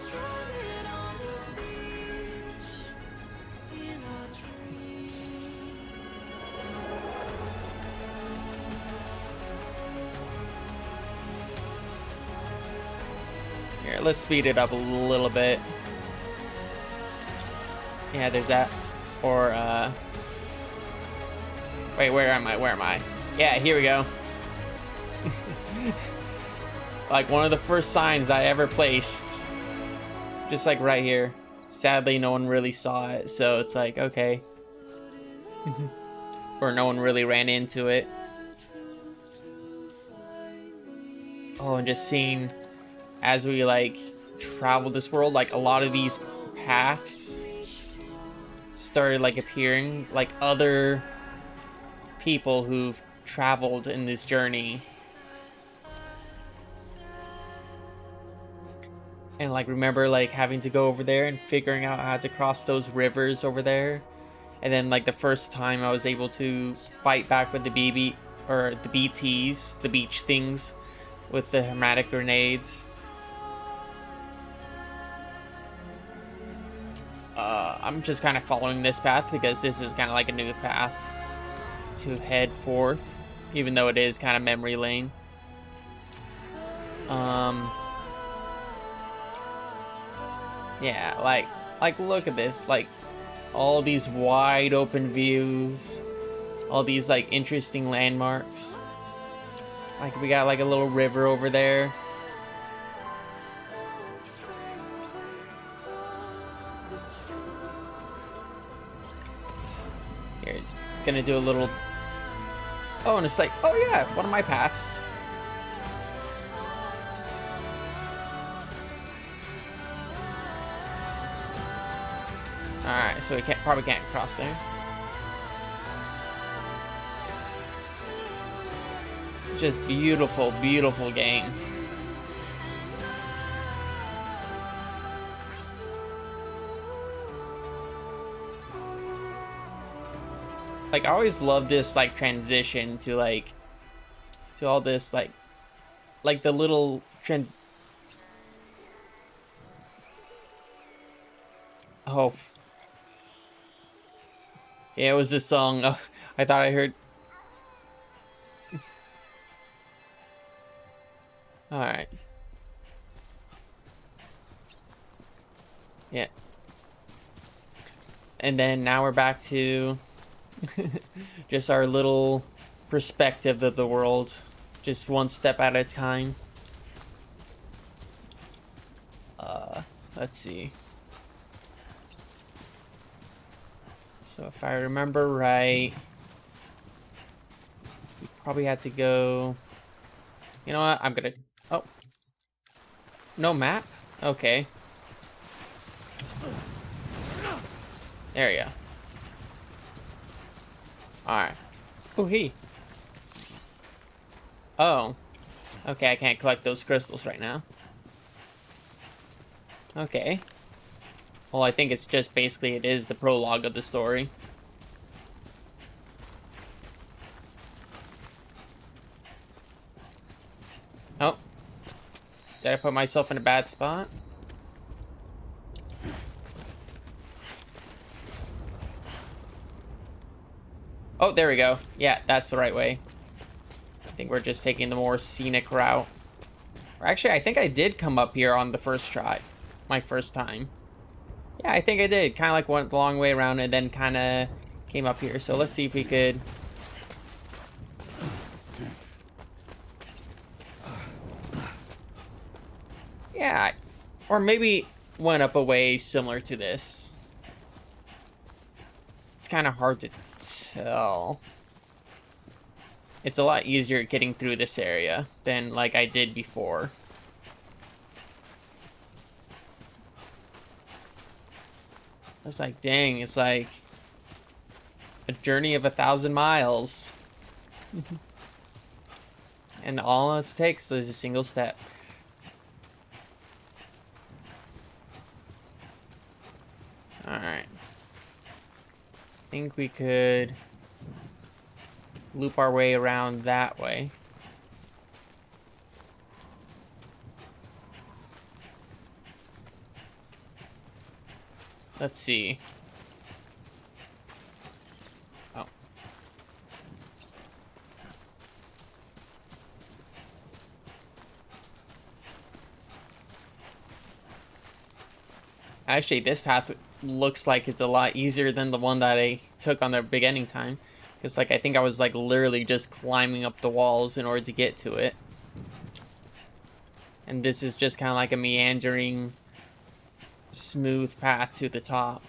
Here, let's speed it up a little bit. Yeah, there's that. Or, wait, where am I? Yeah, here we go. Like one of the first signs I ever placed. Just like right here. Sadly, no one really saw it, so it's like, okay. Or no one really ran into it. Oh, and just seeing as we like travel this world, like a lot of these paths started like appearing, like other people who've traveled in this journey. And like remember like having to go over there and figuring out how to cross those rivers over there. And then like the first time I was able to fight back with the BTs, the beach things with the hermetic grenades. I'm just kind of following this path because this is kind of like a new path to head forth, even though it is kind of memory lane. Yeah, like look at this, like all these wide open views, all these like interesting landmarks. Like we got like a little river over there. Here, gonna do a little. Oh, and it's like, oh yeah, one of my paths. Alright, so we probably can't cross there. It's just beautiful, beautiful game. Like I always love this like transition to like to all this like the little oh yeah, it was this song. Oh, I thought I heard. All right. Yeah. And then now we're back to just our little perspective of the world, just one step at a time. Let's see. So if I remember right, we probably had to go. You know what? I'm gonna. Oh. No map? Okay. There we go. Alright. Oh, he. Oh. Okay, I can't collect those crystals right now. Okay. Well, I think it's just basically it is the prologue of the story. Oh. Did I put myself in a bad spot? Oh, there we go. Yeah, that's the right way. I think we're just taking the more scenic route. Or actually, I think I did come up here on the first try. My first time. Yeah, I think I did. Kind of like went the long way around and then kind of came up here. So let's see if we could... Yeah, or maybe went up a way similar to this. It's kind of hard to tell. it's a lot easier getting through this area than like I did before. It's like, dang, it's like a journey of 1,000 miles. And all it takes is a single step. Alright. I think we could loop our way around that way. Let's see. Oh. Actually, this path looks like it's a lot easier than the one that I took on the beginning time. Because, like, I think I was, like, literally just climbing up the walls in order to get to it. And this is just kind of like a meandering, smooth path to the top.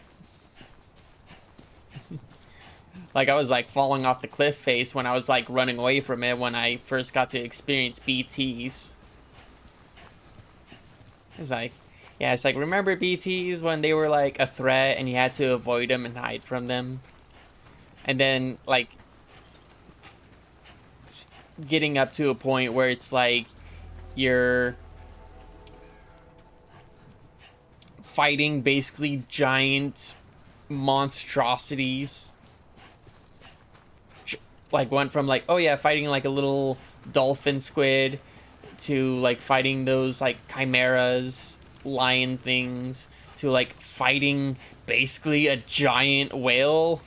Like, I was, like, falling off the cliff face when I was, like, running away from it when I first got to experience BTs. It's like, yeah, it's like, remember BTs when they were, like, a threat and you had to avoid them and hide from them? And then, like, getting up to a point where it's like you're fighting basically giant monstrosities. Like, went from like, oh yeah, fighting like a little dolphin squid to like fighting those like chimeras, lion things, to like fighting basically a giant whale.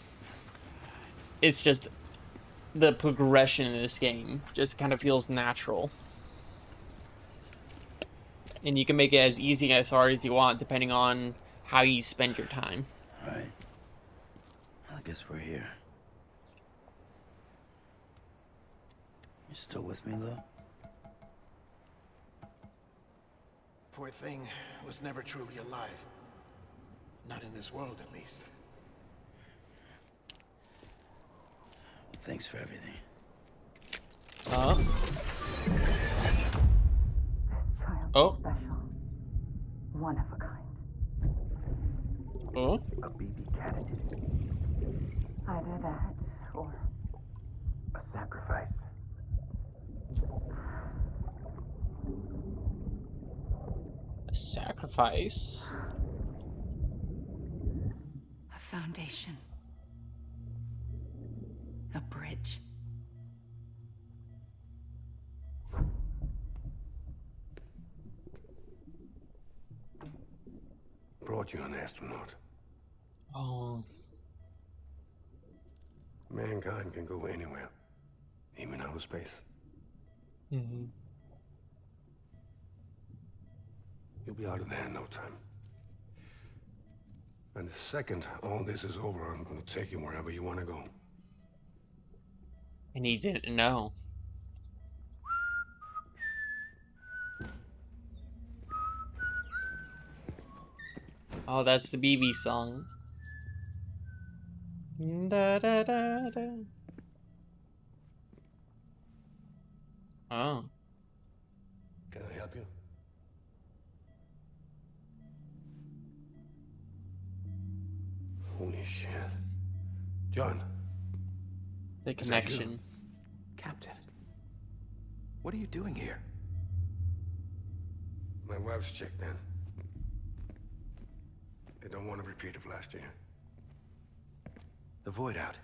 It's just the progression in this game just kind of feels natural. And you can make it as easy as hard as you want, depending on how you spend your time. All right. I guess we're here. You still with me, Lou? Poor thing was never truly alive. Not in this world, at least. Thanks for everything. Oh. Special. One of a kind. Oh. A baby candidate. Either that or A sacrifice. A sacrifice? A foundation. A bridge. Brought you an astronaut. Oh. Mankind can go anywhere, even outer space. Mm-hmm. You'll be out of there in no time. And the second all this is over, I'm gonna take you wherever you want to go. And he didn't know. Oh, that's the BB song. Da, da, da, da. Oh. Can I help you? Holy shit. John. The connection. Captain, what are you doing here? My wife's checked in. They don't want a repeat of last year. The Void out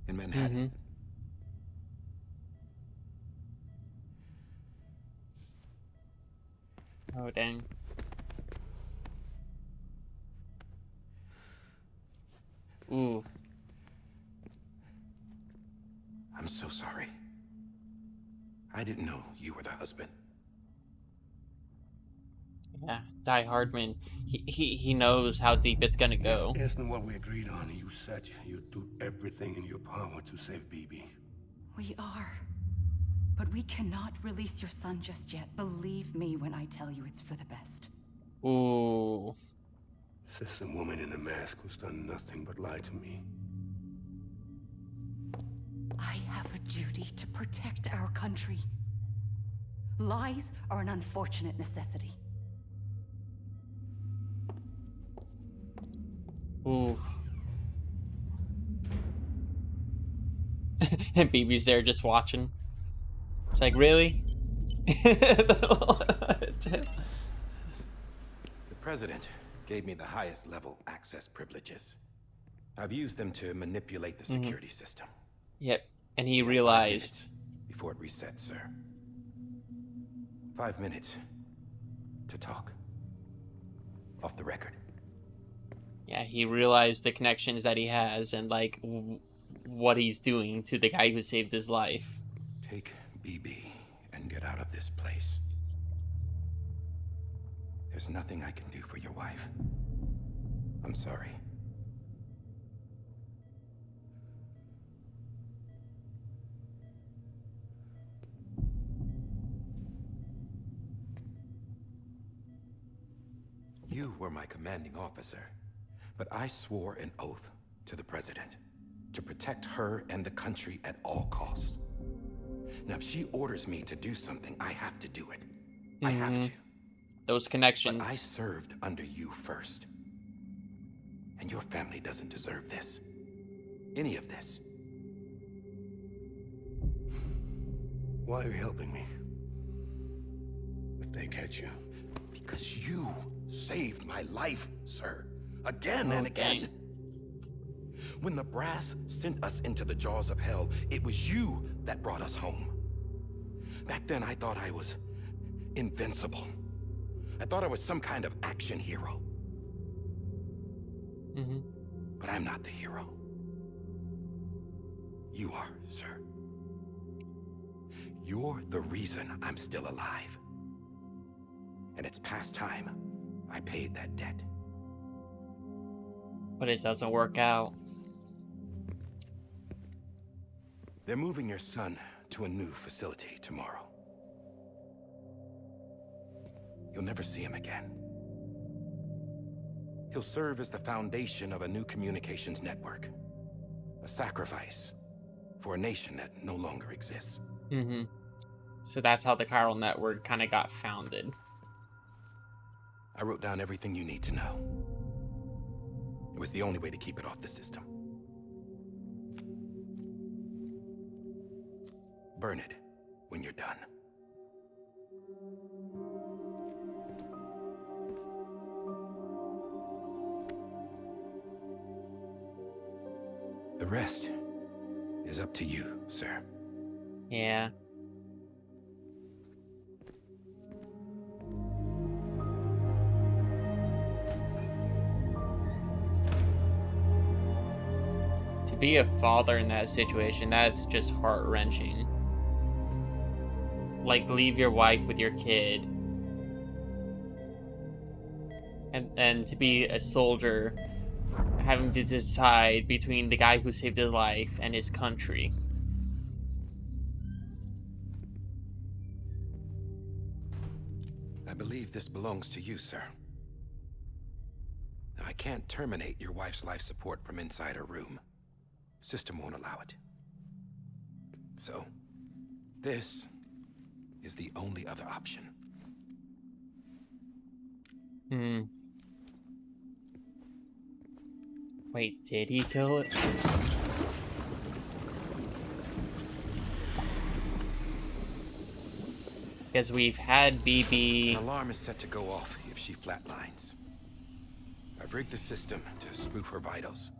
in Manhattan. Oh, dang. Ooh. I'm so sorry. I didn't know you were the husband. Yeah, Die Hardman. He knows how deep it's gonna go. This isn't what we agreed on. You said you'd do everything in your power to save BB. We are. But we cannot release your son just yet. Believe me when I tell you it's for the best. Ooh. This is a woman in a mask who's done nothing but lie to me. I have a duty to protect our country. Lies are an unfortunate necessity. Ooh. And BB's there just watching. It's like, really? The President gave me the highest level access privileges. I've used them to manipulate the security system. Yep, and he You have 5 realized... minutes before it resets, sir. 5 minutes to talk. Off the record. Yeah, he realized the connections that he has and, like, what he's doing to the guy who saved his life. Take BB and get out of this place. There's nothing I can do for your wife. I'm sorry. You were my commanding officer, but I swore an oath to the President to protect her and the country at all costs. Now, if she orders me to do something, I have to do it. I have to. Those connections. But I served under you first. And your family doesn't deserve this. Any of this. Why are you helping me? If they catch you. Because you saved my life, sir. Again and again. When the brass sent us into the jaws of hell, it was you that brought us home. Back then, I thought I was invincible. I thought I was some kind of action hero. But I'm not the hero. You are, sir. You're the reason I'm still alive. And it's past time I paid that debt. But it doesn't work out. They're moving your son to a new facility tomorrow. You'll never see him again. He'll serve as the foundation of a new communications network. A sacrifice for a nation that no longer exists. So that's how the chiral network kind of got founded. I wrote down everything you need to know. It was the only way to keep it off the system. Burn it when you're done. The rest is up to you, sir. Yeah. To be a father in that situation, that's just heart-wrenching. Like, leave your wife with your kid. And to be a soldier, having to decide between the guy who saved his life and his country. I believe this belongs to you, sir. Now, I can't terminate your wife's life support from inside her room. System won't allow it. So, this is the only other option. Wait, did he kill it? Because we've had BB... An alarm is set to go off if she flatlines. I've rigged the system to spoof her vitals.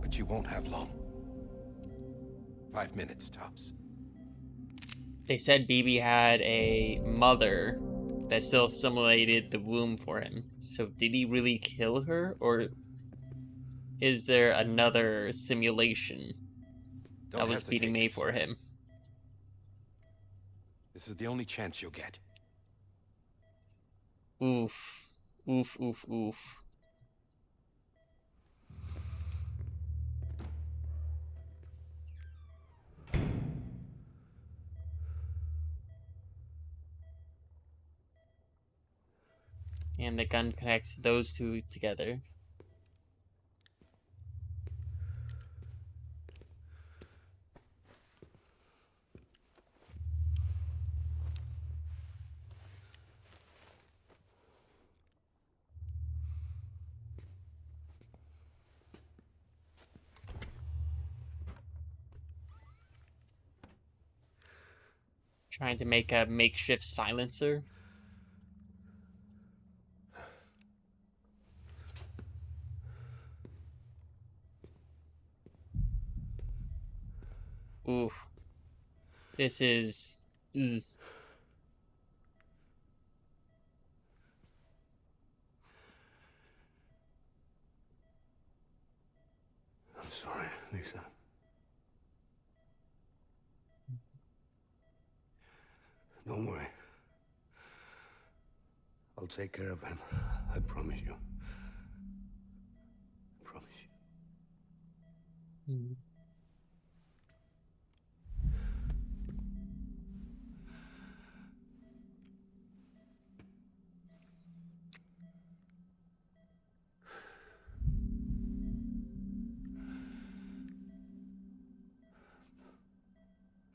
But you won't have long. 5 minutes, tops. They said BB had a mother that still simulated the womb for him. So did he really kill her? Or is there another simulation that was being made for him? This is the only chance you'll get. Oof. Oof, oof, oof. And the gun connects those two together. Trying to make a makeshift silencer. Ooh. This is... Ugh. I'm sorry, Lisa. Don't worry. I'll take care of him. I promise you. I promise you.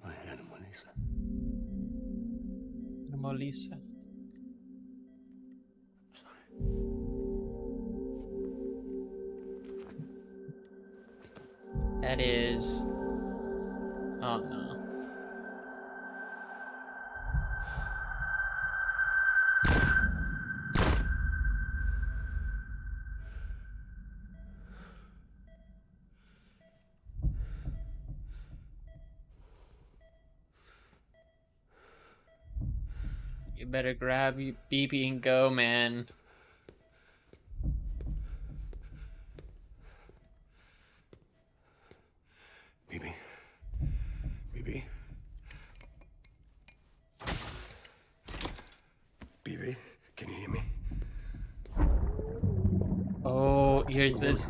My animal, Lisa. Lisa. That is... Oh no. You better grab your BB and go, man. BB. BB. BB, can you hear me? Oh, here's this.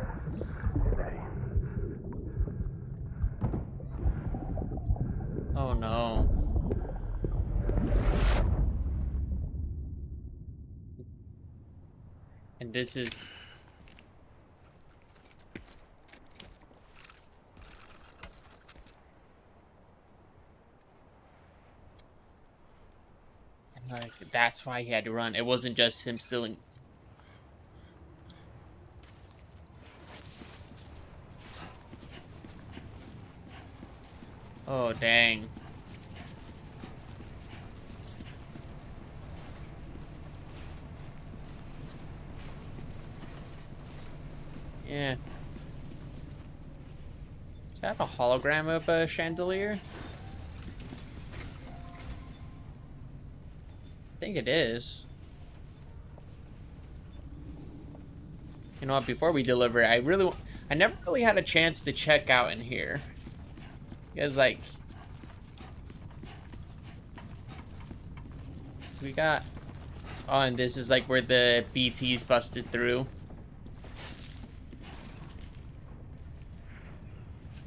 Oh no. And this is... Like, that's why he had to run. It wasn't just him stealing. Oh, dang. Yeah. Is that a hologram of a chandelier? I think it is. You know what, before we deliver, I never really had a chance to check out in here. Because, like... We got... Oh, and this is, like, where the BT's busted through.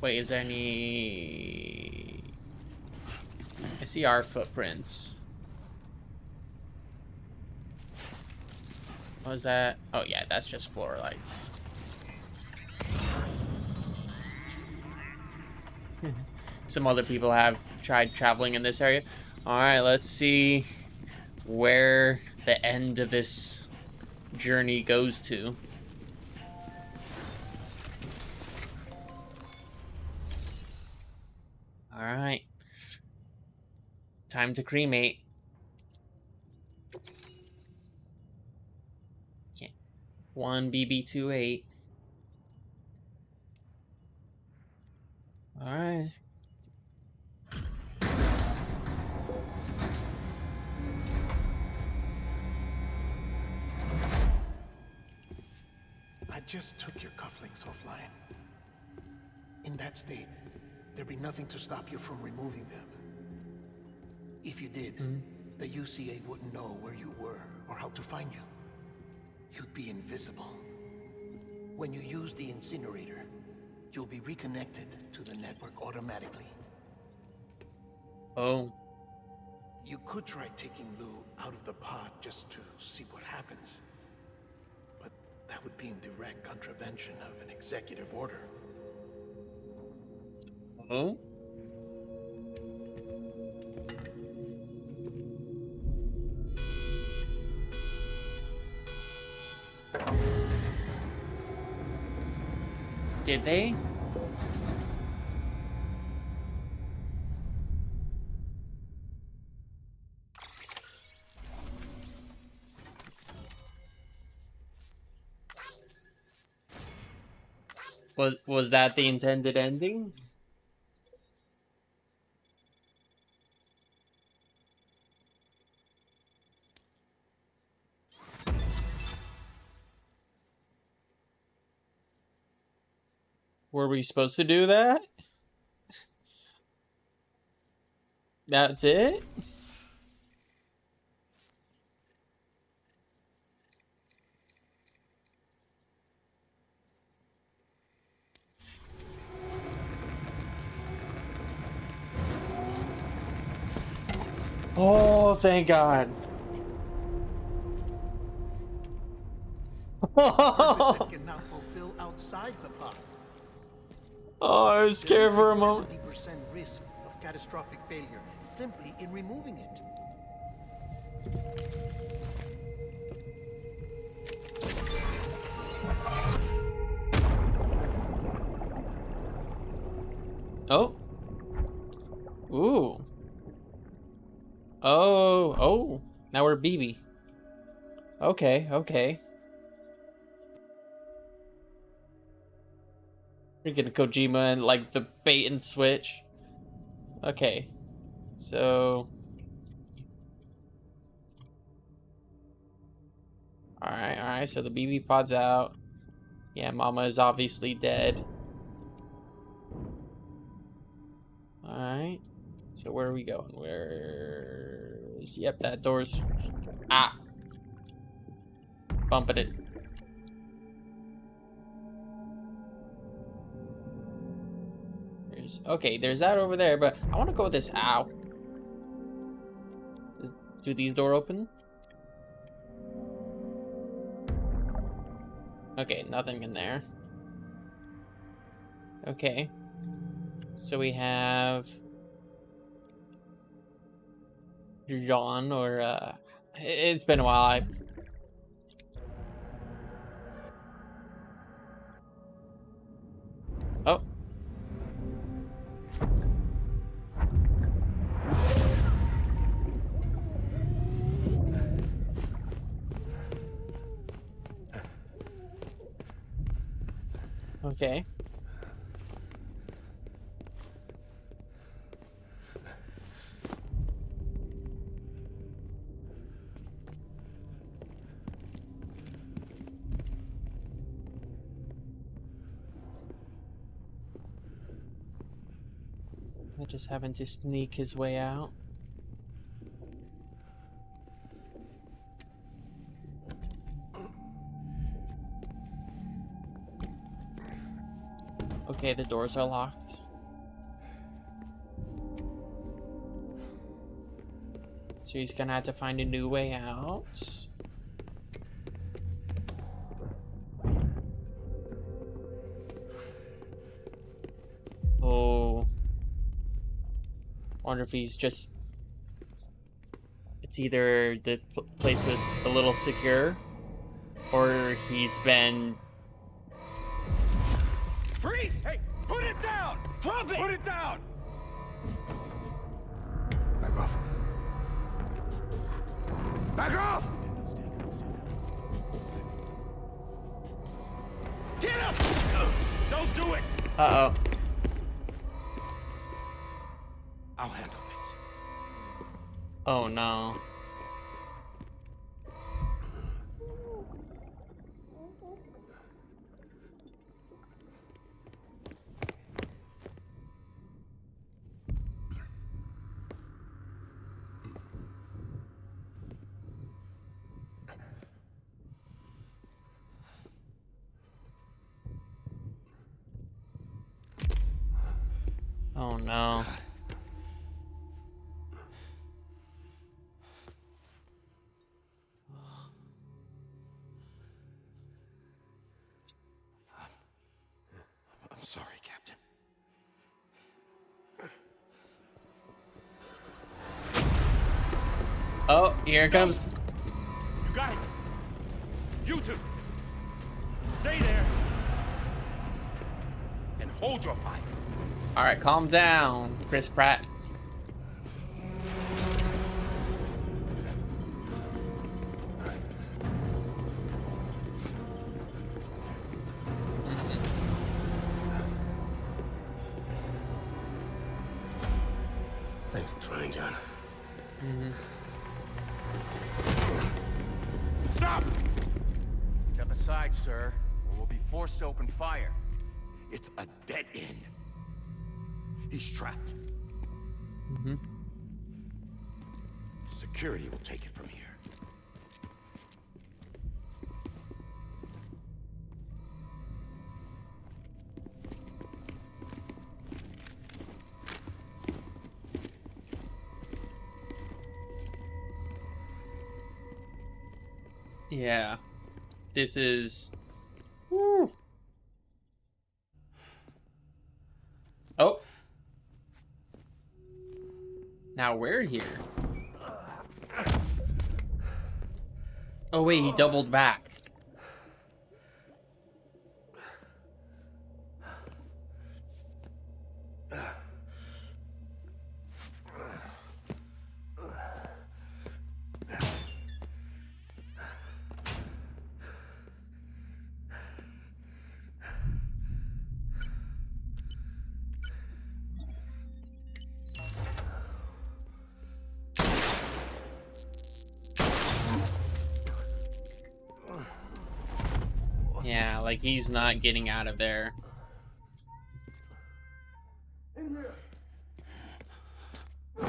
Wait, is there any... I see our footprints. What was that? Oh, yeah, that's just floor lights. Some other people have tried traveling in this area. Alright, let's see where the end of this journey goes to. Alright. Time to cremate. Okay. 1 BB28. Alright. I just took your cufflinks offline. In that state, there'd be nothing to stop you from removing them. If you did, the UCA wouldn't know where you were or how to find you. You'd be invisible. When you use the incinerator, you'll be reconnected to the network automatically. Oh. You could try taking Lou out of the pod just to see what happens. But that would be in direct contravention of an executive order. Oh? Did they? Was that the intended ending? Were we supposed to do that? That's it? Oh, thank God. That can now fulfill outside the pod. Oh, I was scared for a moment. 70% risk of catastrophic failure simply in removing it. Oh. Ooh. Oh, oh. Now we're BB. Okay, okay. Freaking Kojima and like the bait and switch. Okay. So. Alright, alright. So the BB pod's out. Yeah, Mama is obviously dead. Alright. So where are we going? Where's... Yep, that door's... Ah! Bumping it. Okay, there's that over there, but I want to go with this. Ow. Do these door open? Okay, nothing in there. Okay. So we have... John, or, it's been a while. Oh. Okay. I just having to sneak his way out. Okay, the doors are locked. So he's gonna have to find a new way out. Oh. Wonder if he's just... It's either the place was a little secure, or he's been... Freeze! Hey, put it down! Drop it! Put it down! Back off. Back off! Get him! Don't do it! Uh-oh. I'll handle this. Oh, no. Oh, no. I'm sorry, Captain. Oh, here it comes. You got it. You two. Stay there. And hold your fire. Alright, calm down, Chris Pratt. getting done. Stop! Step aside, sir, or we'll be forced to open fire. It's a dead end. He's trapped. Security will take it from here. Yeah. This is... Woo. Oh. Now we're here. Oh wait, he doubled back. Yeah, like he's not getting out of there. In here! Get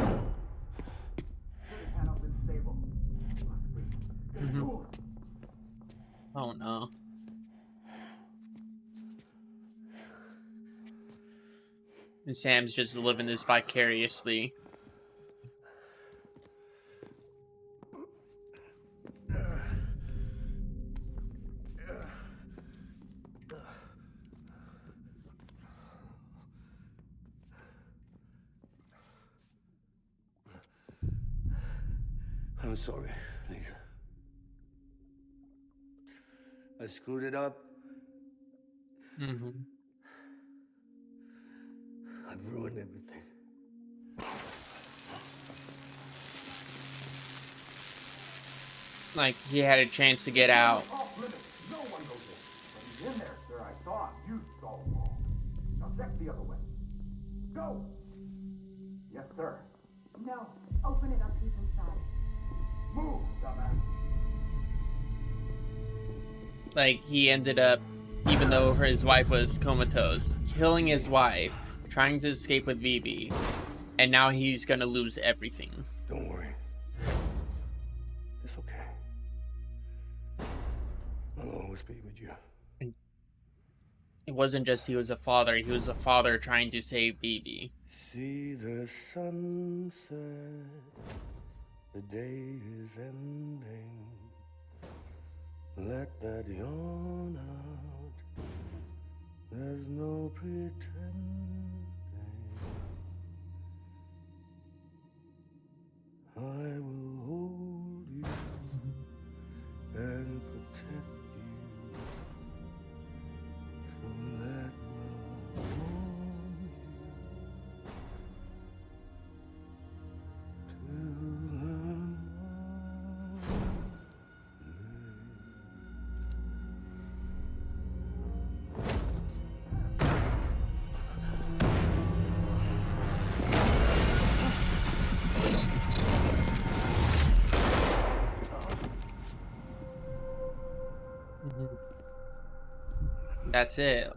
his hand up and stable. Oh no. And Sam's just living this vicariously. I'm sorry, Lisa. I screwed it up. I've ruined everything. Like he had a chance to get out. Off limits. No one goes in. But he's in there, sir. I saw him. You saw him all. Now check the other way. Go! Yes, sir. No. Open it up. He's inside. Move, dumbass. Like he ended up, even though his wife was comatose, killing his wife, trying to escape with Vivi, and now he's gonna lose everything. Don't worry. It's okay. I'll always be with you. It wasn't just he was a father trying to save Vivi. See the sunset. The day is ending. Let that yawn out. There's no pretending. I will hold you and protect you. So let love warm you till the morning. That's it.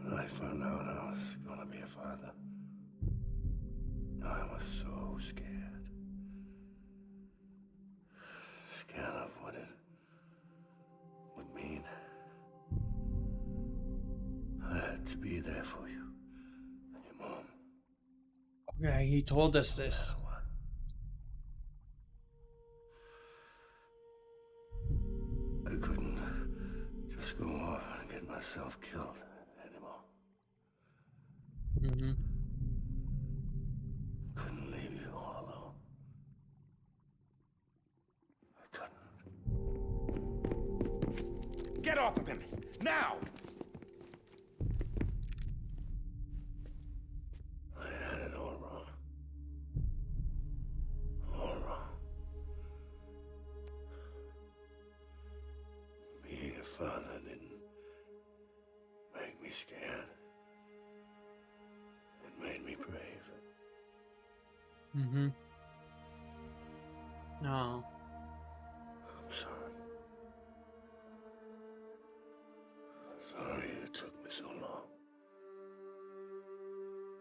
When I found out I was gonna be a father, I was so scared. Scared of what it would mean. I had to be there for you and your mom. Yeah, he told us this. I couldn't just go off and get myself killed anymore. Couldn't leave you all alone. I couldn't. Get off of him! Now! I had it all wrong. All wrong. Mm-hmm. No. I'm sorry. Sorry it took me so long.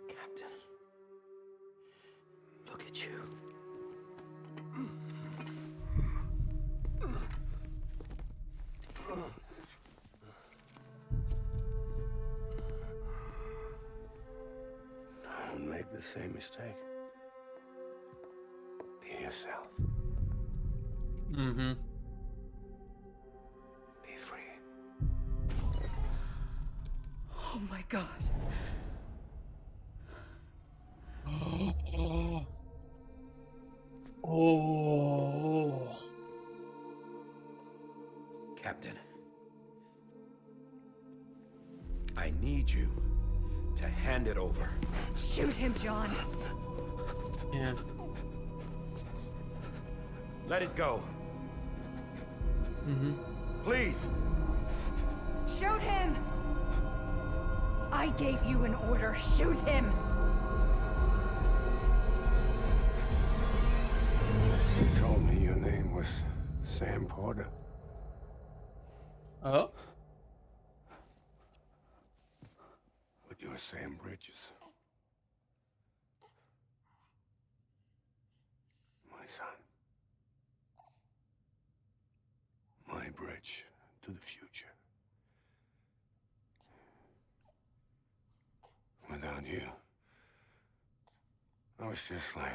Captain. Look at you. Don't make the same mistake. Be yourself. Mm-hmm. Be free. Oh my god. Oh. Captain. I need you to hand it over. Shoot him, John. Yeah. Let it go. Mm-hmm. Please. Shoot him! I gave you an order. Shoot him! You told me your name was Sam Porter. Oh. But you're Sam Bridges. My son. My bridge to the future. Without you, I was just like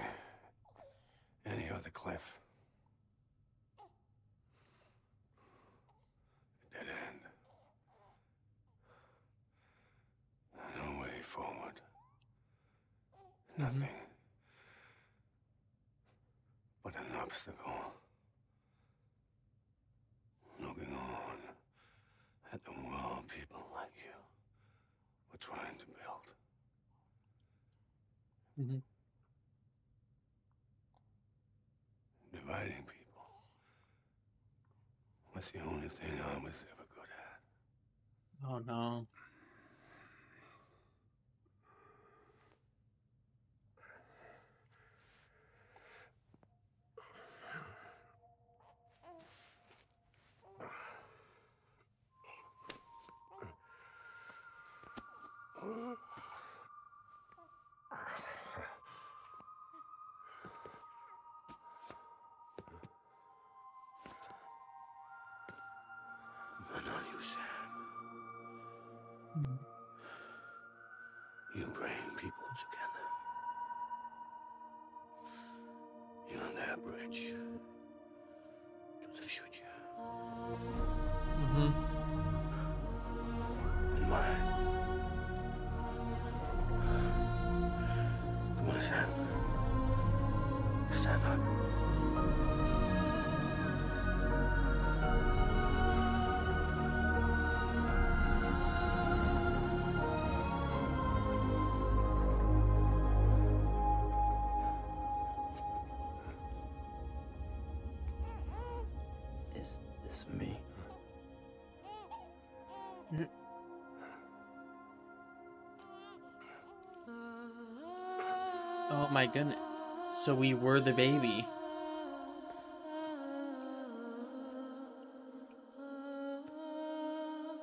any other Cliff. A dead end. No way forward. Nothing but an obstacle. Looking on at the world people like you were trying to build. Mm-hmm. Dividing people was the only thing I was ever good at. Oh no. But not you, Sam. You bring people together. You're their bridge to the future. Mm-hmm. And mine. Come on, Sam. Stand up. Is this me? Oh my goodness. So we were the baby.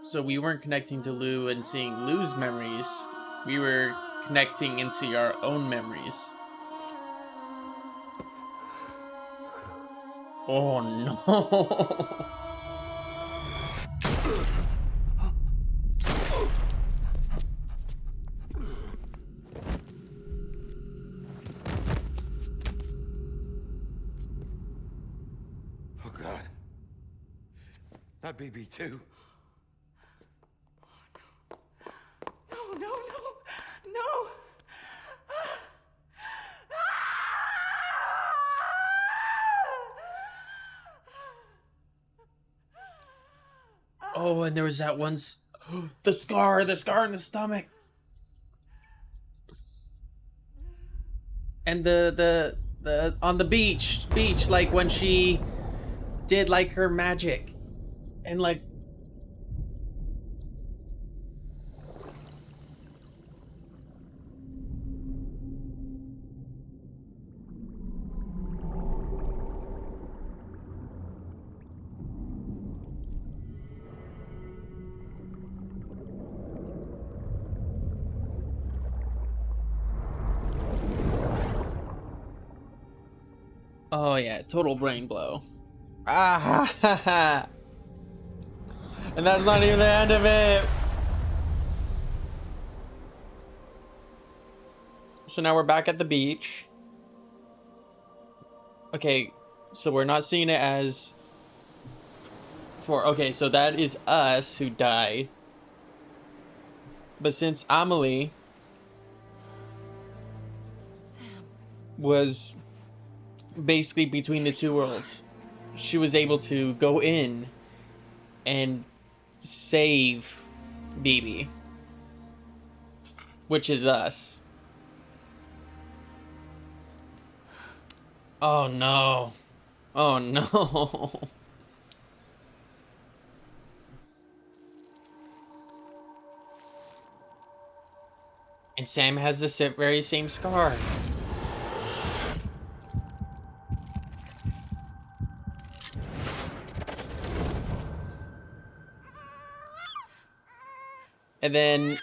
So we weren't connecting to Lou and seeing Lou's memories. We were connecting into our own memories. Oh no. Oh, God. Not BB2. No, no, no, no! Oh, and there was that one the scar in the stomach. And the on the beach, like when she did like her magic and like Oh yeah, total brain blow. Ah ha ha. And that's not even the end of it. So now we're back at the beach. Okay, so we're not seeing it as okay, so that is us who died. But since Amelie was basically between the two worlds, she was able to go in and save BB, which is us. Oh no. Oh no. And Sam has the very same scar. And then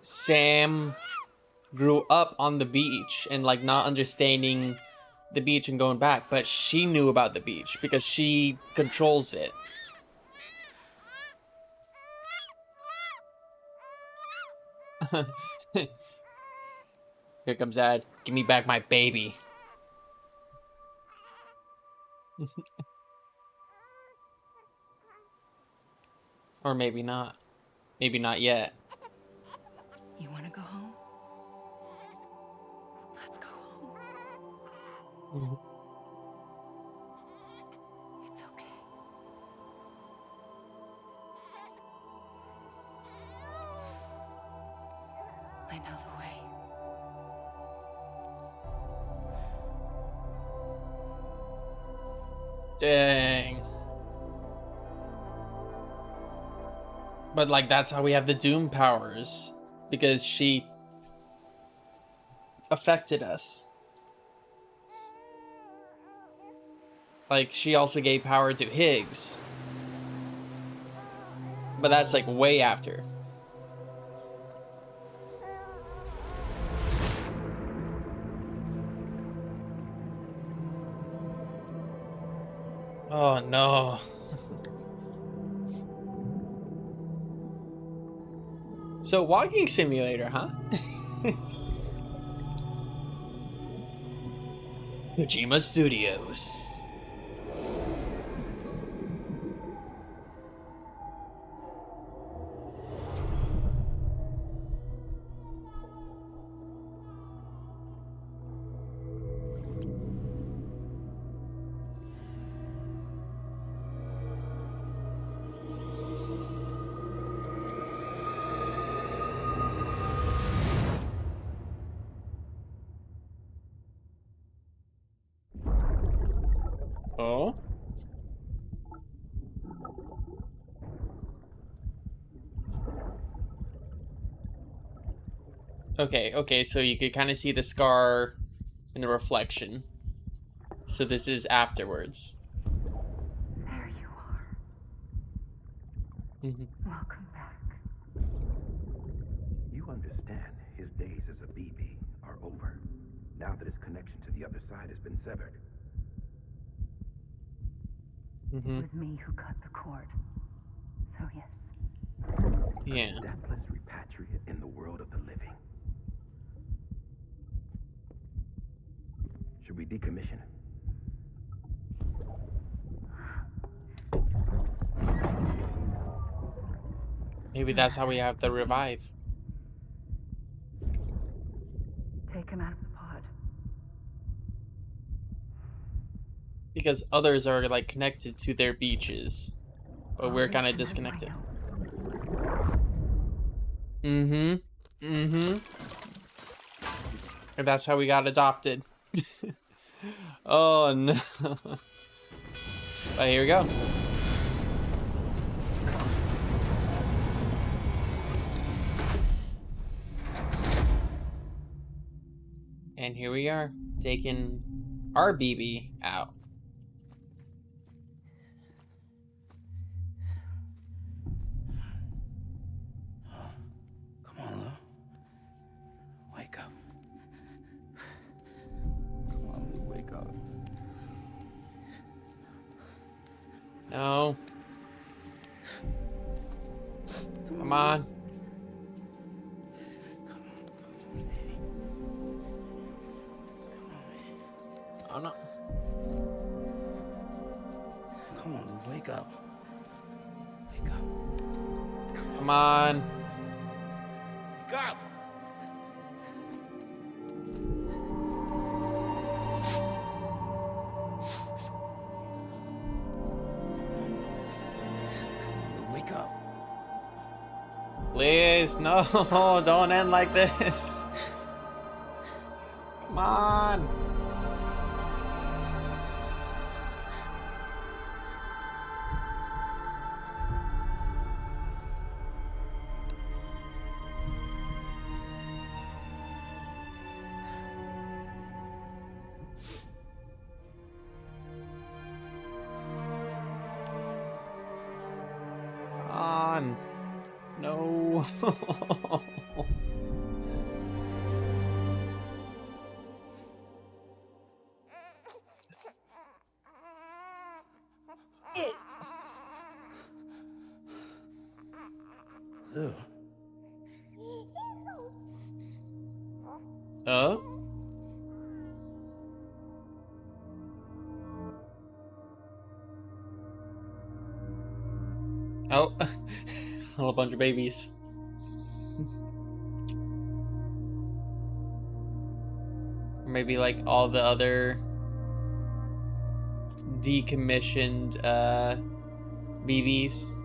Sam grew up on the beach and like not understanding the beach and going back, but she knew about the beach because she controls it. Here comes Dad. Give me back my baby. Or maybe not. Maybe not yet. You want to go home? Let's go home. It's okay. I know the way. Dang. But like that's how we have the Doom powers. Because she affected us. Like she also gave power to Higgs. But that's like way after. Oh no. So walking simulator, huh? Kojima Studios. Oh. Okay, so you could kind of see the scar in the reflection. So this is afterwards. There you are. Welcome back. You understand his days as a BB are over, now that his connection to the other side has been severed. It was me who cut the cord. So yes. Yeah. A deathless repatriate in the world of the living. Should we decommission? Maybe that's how we have the revive. Take him out of the pod. Because others are like connected to their beaches. But we're kind of Operation disconnected. Atlanta. And that's how we got adopted. Oh no. But here we go. And here we are, taking our BB out. Come on, Lou. Wake up. No. Come on. Oh no. Come on, Lou, wake up. Wake up. Come on. Wake up! Wake up. Please, no, don't end like this. Come on. On. No. Lou. Oh? Oh. A whole bunch of babies. Maybe like all the other decommissioned BBs.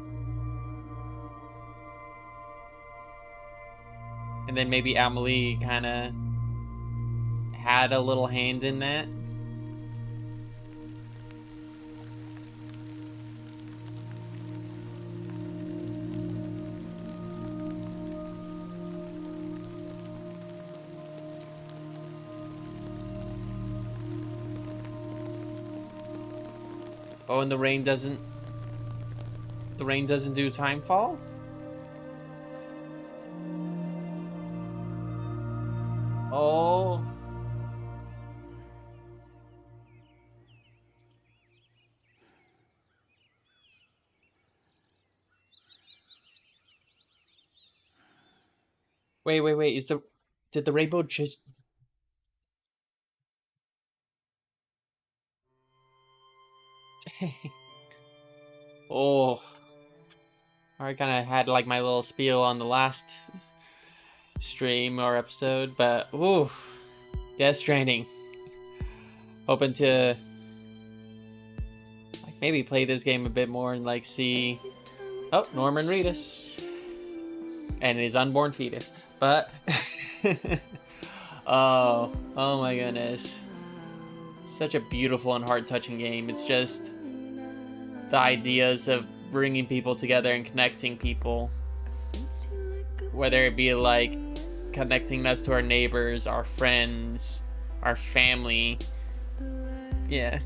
And then maybe Amelie kind of had a little hand in that. Oh, and the rain doesn't do timefall? Oh. Wait, did the rainbow just... Oh. I kind of had like my little spiel on the last stream or episode, but ooh, Death Stranding. Hoping to like maybe play this game a bit more and like see... Oh, Norman Reedus and his unborn fetus. But oh my goodness, such a beautiful and heart-touching game. It's just the ideas of bringing people together and connecting people, whether it be like connecting us to our neighbors, our friends, our family. Yeah.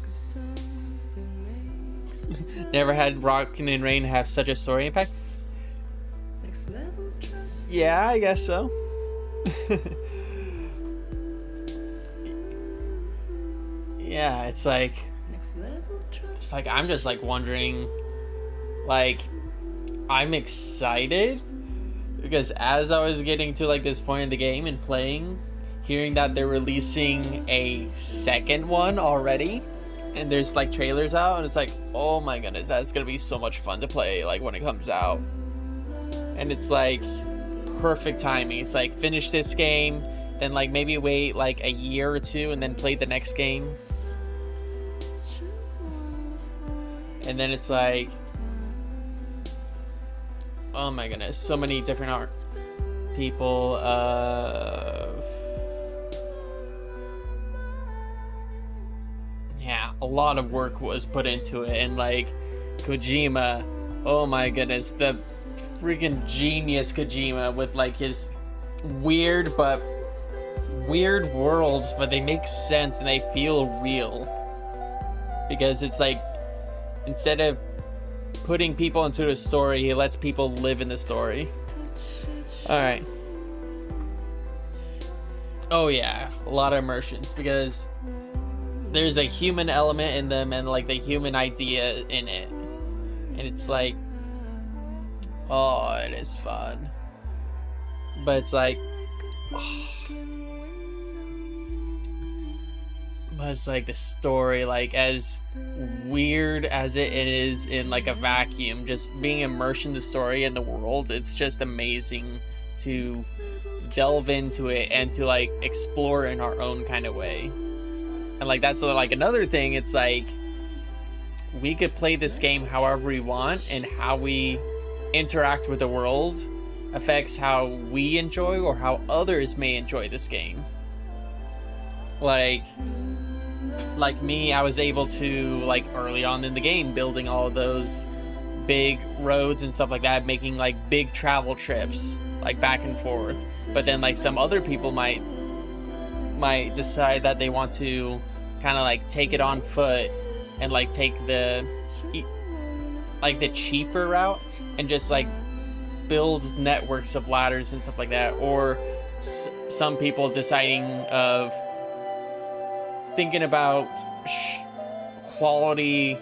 Never had Rockin' in Rain have such a story impact. Yeah, I guess so. Yeah, it's like I'm just like wondering, like, I'm excited because as I was getting to like this point in the game and playing, hearing that they're releasing a second one already and there's like trailers out, and it's like, oh my goodness, that's gonna be so much fun to play like when it comes out. And it's like perfect timing. It's like finish this game, then like maybe wait like a year or two and then play the next game. And then it's like, oh my goodness, so many different art people. Yeah, a lot of work was put into it, and like Kojima, oh my goodness, the freaking genius Kojima with like his weird worlds, but they make sense and they feel real, because it's like instead of putting people into the story, he lets people live in the story. All right. Oh yeah, a lot of immersions, because there's a human element in them and like the human idea in it. and it's like, oh, it is fun. But it's like, oh. But it's like the story, like as weird as it is in like a vacuum, just being immersed in the story and the world, it's just amazing to delve into it and to like explore in our own kind of way. And like that's like another thing, it's like we could play this game however we want, and how we interact with the world affects how we enjoy or how others may enjoy this game. Like me, I was able to, like early on in the game, building all of those big roads and stuff like that, making like big travel trips like back and forth. But then like some other people might decide that they want to kind of like take it on foot and like take the cheaper route and just like build networks of ladders and stuff like that. Or some people deciding of thinking about quality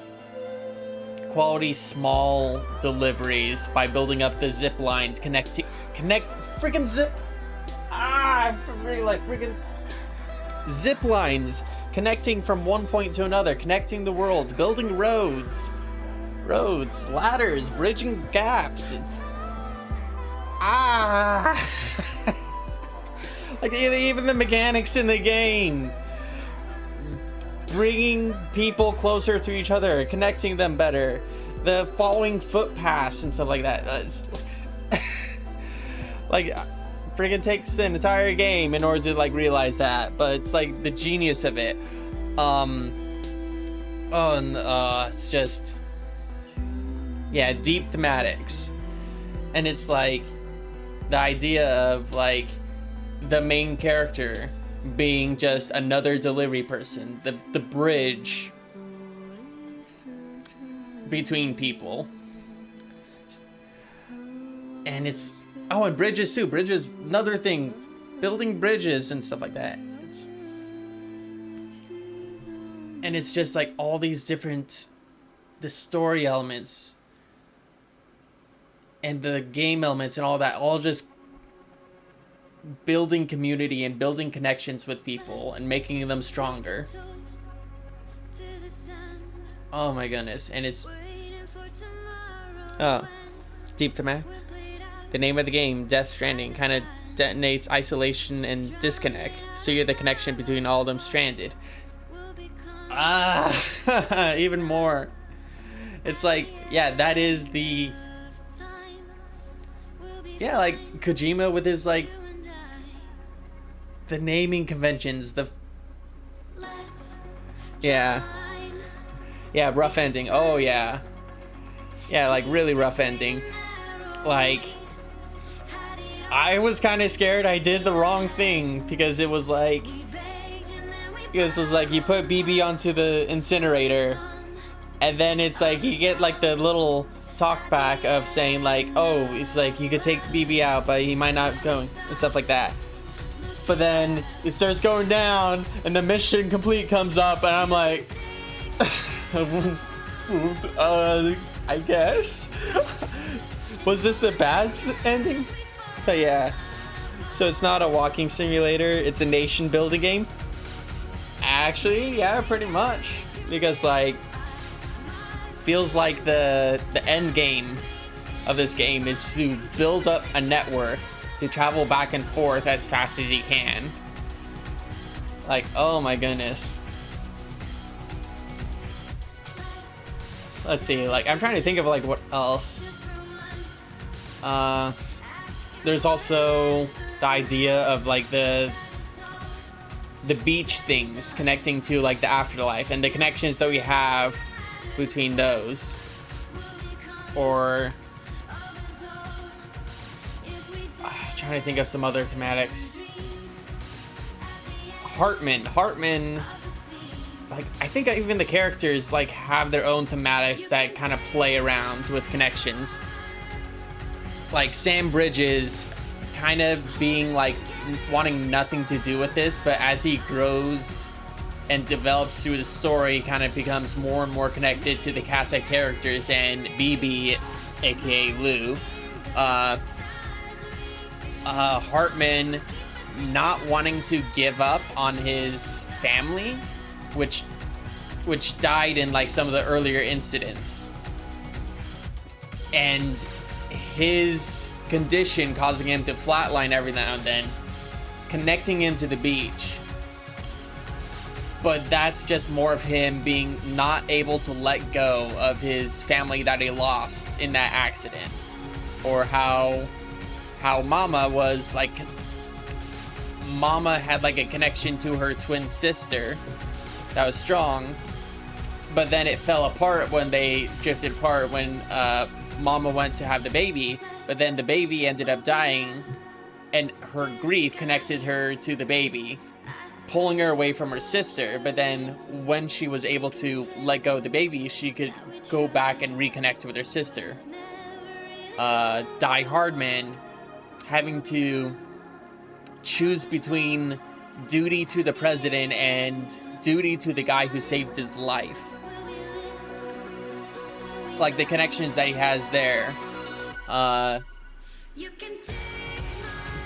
small deliveries by building up the zip lines, zip lines connecting from one point to another, connecting the world, building roads, ladders, bridging gaps. It's like even the mechanics in the game, bringing people closer to each other, connecting them better, the following footpaths and stuff like that. Like friggin' takes an entire game in order to like realize that, but it's like the genius of it. It's just, yeah, deep thematics. And it's like the idea of like the main character being just another delivery person, the bridge between people. And it's, oh, and bridges too. Bridges, another thing, building bridges and stuff like that. And it's just like all these different, the story elements and the game elements and all that, all just building community and building connections with people and making them stronger. Oh my goodness. And it's deep thematic. The name of the game, Death Stranding, kind of detonates isolation and disconnect, so you're the connection between all of them stranded. Even more. It's like, yeah, that is the, yeah, like Kojima with his like the naming conventions, yeah, rough ending. Oh yeah, like really rough ending. Like I was kind of scared I did the wrong thing, because it was like you put BB onto the incinerator, and then it's like you get like the little talk back of saying like, oh, it's like you could take BB out, but he might not go, and stuff like that. But then it starts going down, and the mission complete comes up, and I'm like, I guess. Was this the bad ending? But yeah. So it's not a walking simulator, it's a nation building game. Actually, yeah, pretty much. Because like, feels like the end game of this game is to build up a network to travel back and forth as fast as you can. Like, oh my goodness. Let's see, like I'm trying to think of like what else. There's also the idea of like the beach things connecting to like the afterlife and the connections that we have between those. Or trying to think of some other thematics. Hartman, like I think even the characters like have their own thematics that kind of play around with connections. Like Sam Bridges kind of being like wanting nothing to do with this, but as he grows and develops through the story, kind of becomes more and more connected to the cast of characters and BB, aka Lou. Hartman not wanting to give up on his family, which died in like some of the earlier incidents, and his condition causing him to flatline every now and then, connecting him to the beach. But that's just more of him being not able to let go of his family that he lost in that accident, or how Mama was like, Mama had like a connection to her twin sister that was strong, but then it fell apart when they drifted apart when Mama went to have the baby, but then the baby ended up dying, and her grief connected her to the baby, pulling her away from her sister. But then when she was able to let go of the baby, she could go back and reconnect with her sister. Die Hardman having to choose between duty to the president and duty to the guy who saved his life. Like the connections that he has there.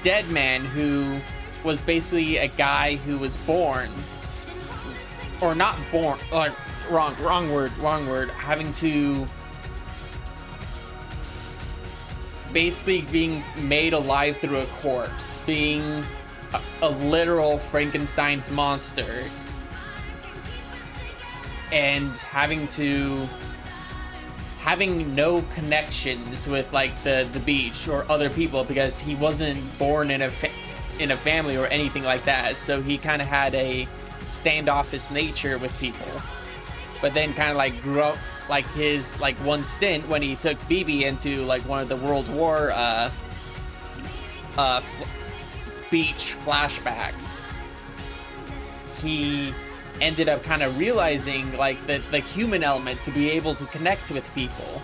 Dead Man, who was basically a guy who was born, or not born, wrong word, having to basically being made alive through a corpse, being a literal Frankenstein's monster, and having no connections with like the beach or other people, because he wasn't born in a family or anything like that, so he kind of had a standoffish nature with people. But then kind of like grew up, like his like one stint when he took BB into like one of the World War beach flashbacks, he ended up kind of realizing like the human element to be able to connect with people.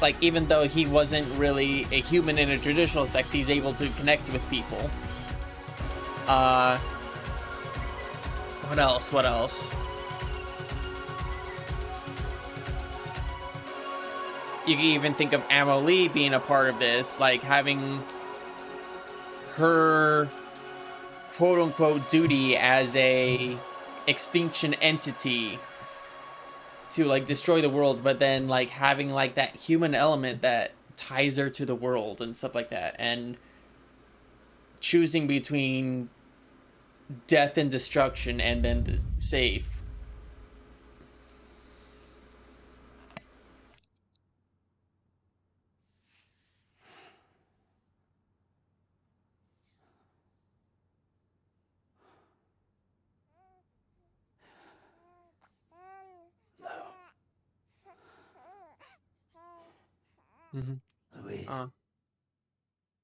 Like even though he wasn't really a human in a traditional sense, he's able to connect with people. What else? You can even think of Amo Lee being a part of this, like having her quote-unquote duty as a extinction entity to like destroy the world, but then like having like that human element that ties her to the world and stuff like that, and choosing between death and destruction and then the safe.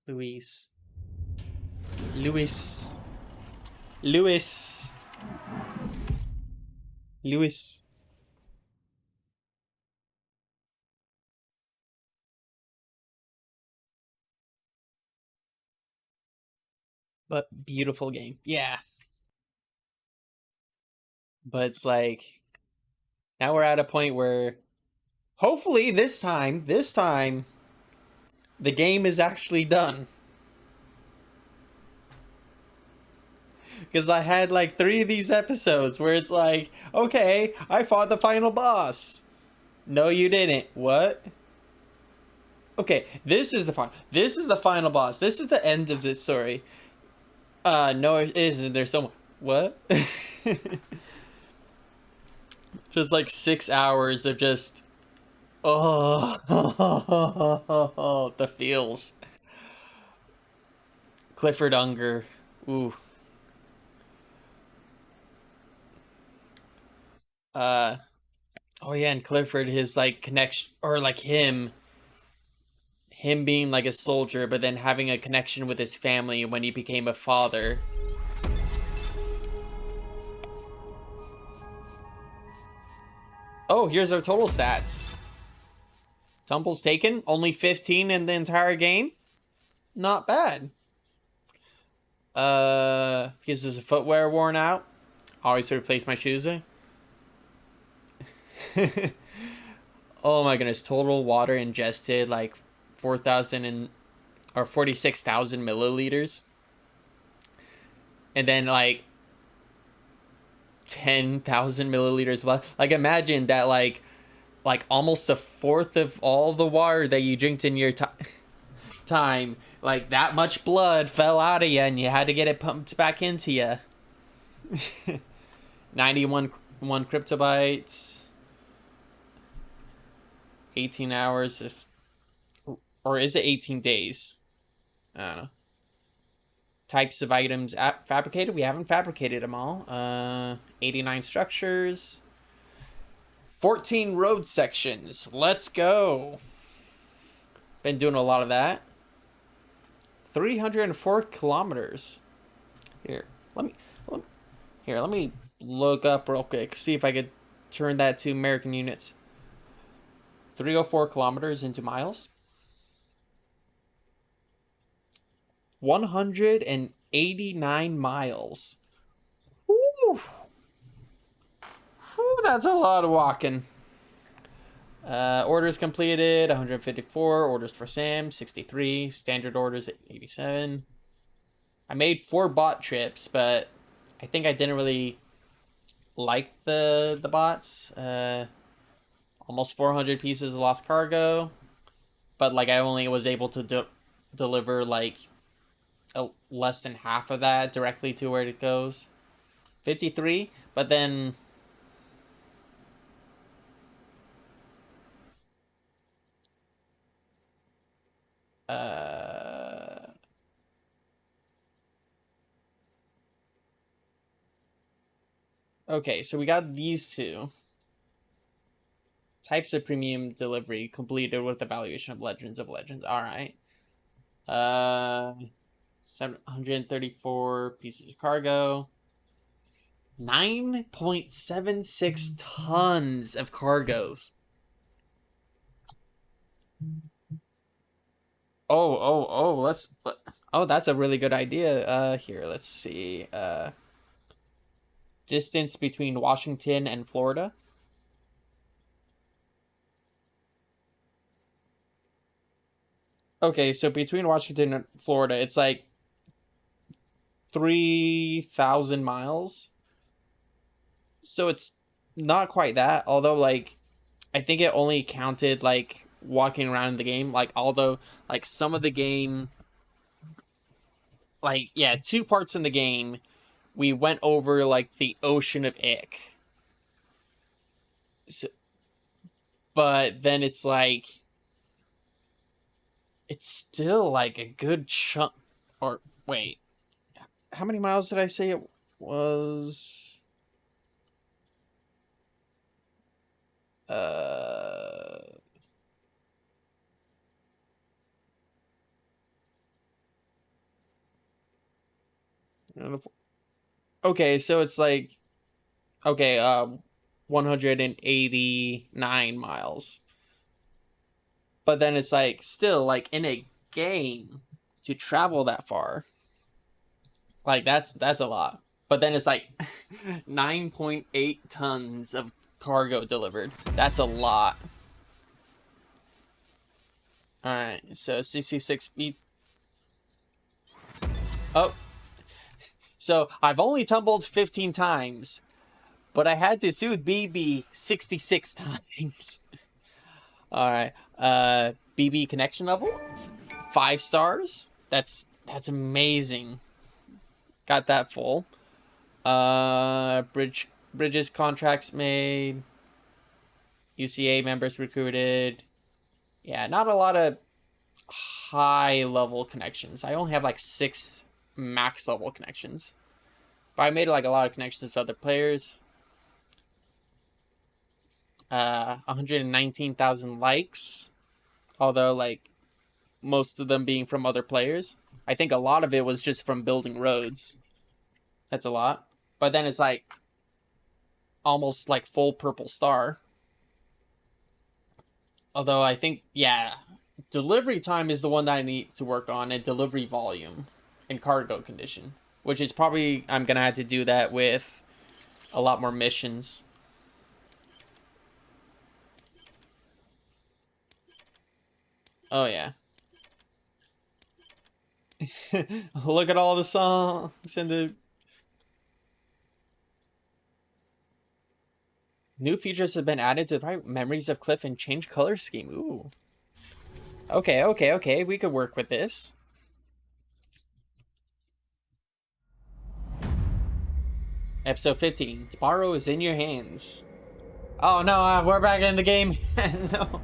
Louise. But beautiful game. Yeah. But it's like, now we're at a point where hopefully this time, the game is actually done. Because I had like 3 of these episodes where it's like, okay, I fought the final boss. No, you didn't. What? Okay, this is the final boss. This is the end of this story. No, it isn't. There's someone. What? Just like 6 hours of just, oh, the feels. Clifford Unger. Ooh. Oh yeah, and Clifford, his like connection, or like him being like a soldier, but then having a connection with his family when he became a father. Oh, here's our total stats. Tumbles taken, only 15 in the entire game. Not bad. Because his footwear worn out. Always replace my shoes. Oh my goodness, total water ingested like 4,000 and or 46,000 milliliters. And then like 10,000 milliliters left. Like imagine that like almost a fourth of all the water that you drinked in your time, like that much blood fell out of you and you had to get it pumped back into you. 91 cryptobytes. 18 hours if, or is it 18 days? I don't know. Types of items fabricated. We haven't fabricated them all. 89 structures. 14 road sections. Let's go. Been doing a lot of that. 304 kilometers. Here, let me look up real quick. See if I could turn that to American units. 304 kilometers into miles. 189 miles. Woo! Whew, that's a lot of walking. Orders completed, 154. Orders for Sam, 63. Standard orders, 87. I made 4 bot trips, but I think I didn't really like the bots. Almost 400 pieces of lost cargo. But, like, I only was able to deliver, like, less than half of that directly to where it goes. 53, but then okay, so we got these two types of premium delivery completed with evaluation of Legends of Legends. All right. 734 pieces of cargo. 9.76 tons of cargo. Oh, that's a really good idea. Here, let's see. Distance between Washington and Florida. Okay, so between Washington and Florida, it's like 3,000 miles. So it's not quite that, although like I think it only counted like walking around the game, like although like some of the game, like yeah, 2 parts in the game we went over like the ocean of Ick. So, but then it's like it's still like a good chunk. Or wait, how many miles did I say it was? Okay, so it's like okay, 189 miles. But then it's like still like in a game to travel that far. Like that's a lot. But then it's like 9.8 tons of cargo delivered. That's a lot. All right, so 66 feet. Oh. So I've only tumbled 15 times, but I had to soothe BB 66 times. All right. BB connection level 5 stars. That's amazing. Got that full. Bridges contracts made. UCA members recruited. Yeah, not a lot of high level connections. I only have like 6 max level connections. But I made like a lot of connections to other players. 119,000 likes. Although like most of them being from other players. I think a lot of it was just from building roads. That's a lot. But then it's like almost like full purple star. Although I think, yeah, delivery time is the one that I need to work on, and delivery volume and cargo condition, which is probably I'm going to have to do that with a lot more missions. Oh yeah. Look at all the songs and the new features have been added to the memories of Cliff and change color scheme. Ooh. Okay, okay, okay. We could work with this. Episode 15. Tomorrow is in your hands. Oh no, we're back in the game. No.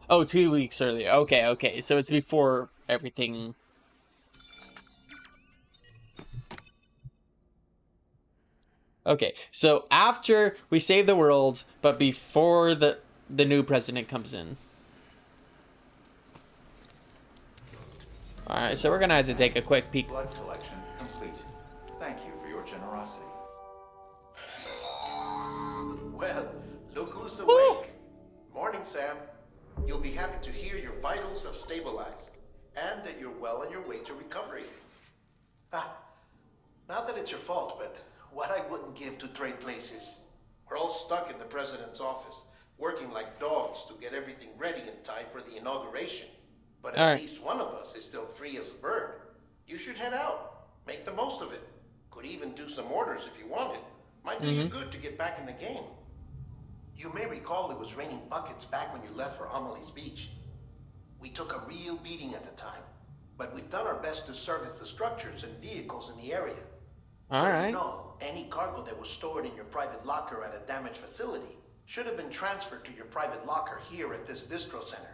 Oh, 2 weeks earlier. Okay, okay. So it's before everything. Okay, so after we save the world, but before the new president comes in. All right, so we're gonna have to take a quick peek. Blood collection complete. Thank you for your generosity. Well, look who's awake. Morning, Sam. You'll be happy to hear your vitals have stabilized, and that you're well on your way to recovery. Not that it's your fault, but what I wouldn't give to trade places. We're all stuck in the president's office, working like dogs to get everything ready in time for the inauguration. But at least one of us is still free as a bird. You should head out. Make the most of it. Could even do some orders if you wanted. Might do you good to get back in the game. You may recall it was raining buckets back when you left for Amelie's Beach. We took a real beating at the time, but we've done our best to service the structures and vehicles in the area. You know, any cargo that was stored in your private locker at a damaged facility should have been transferred to your private locker here at this distro center.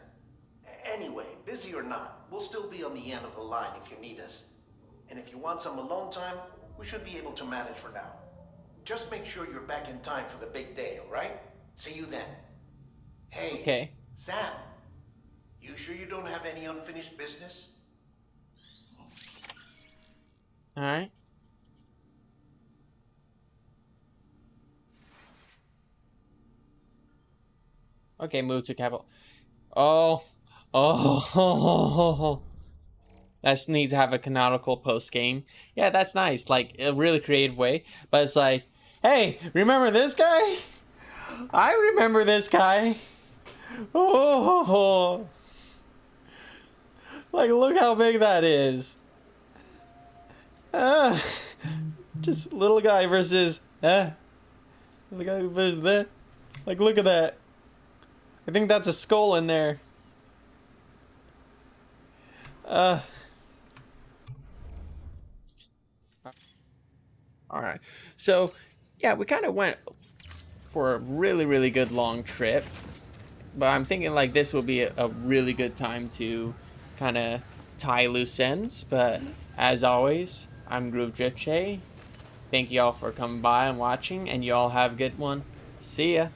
Anyway, busy or not, we'll still be on the end of the line if you need us. And if you want some alone time, we should be able to manage for now. Just make sure you're back in time for the big day, alright? See you then. Hey, Sam, you sure you don't have any unfinished business? Alright. Okay, move to capital. Oh. That needs to have a canonical post game. Yeah, that's nice. Like, a really creative way. But it's like, hey, remember this guy? I remember this guy. Oh. Like, look how big that is. Just little guy versus, little guy versus that. Like, look at that. I think that's a skull in there. Alright. So, yeah, we kind of went for a really, really good long trip. But I'm thinking, like, this will be a really good time to kind of tie loose ends. But, as always, I'm Groove Drip Thank you all for coming by and watching. And you all have a good one. See ya.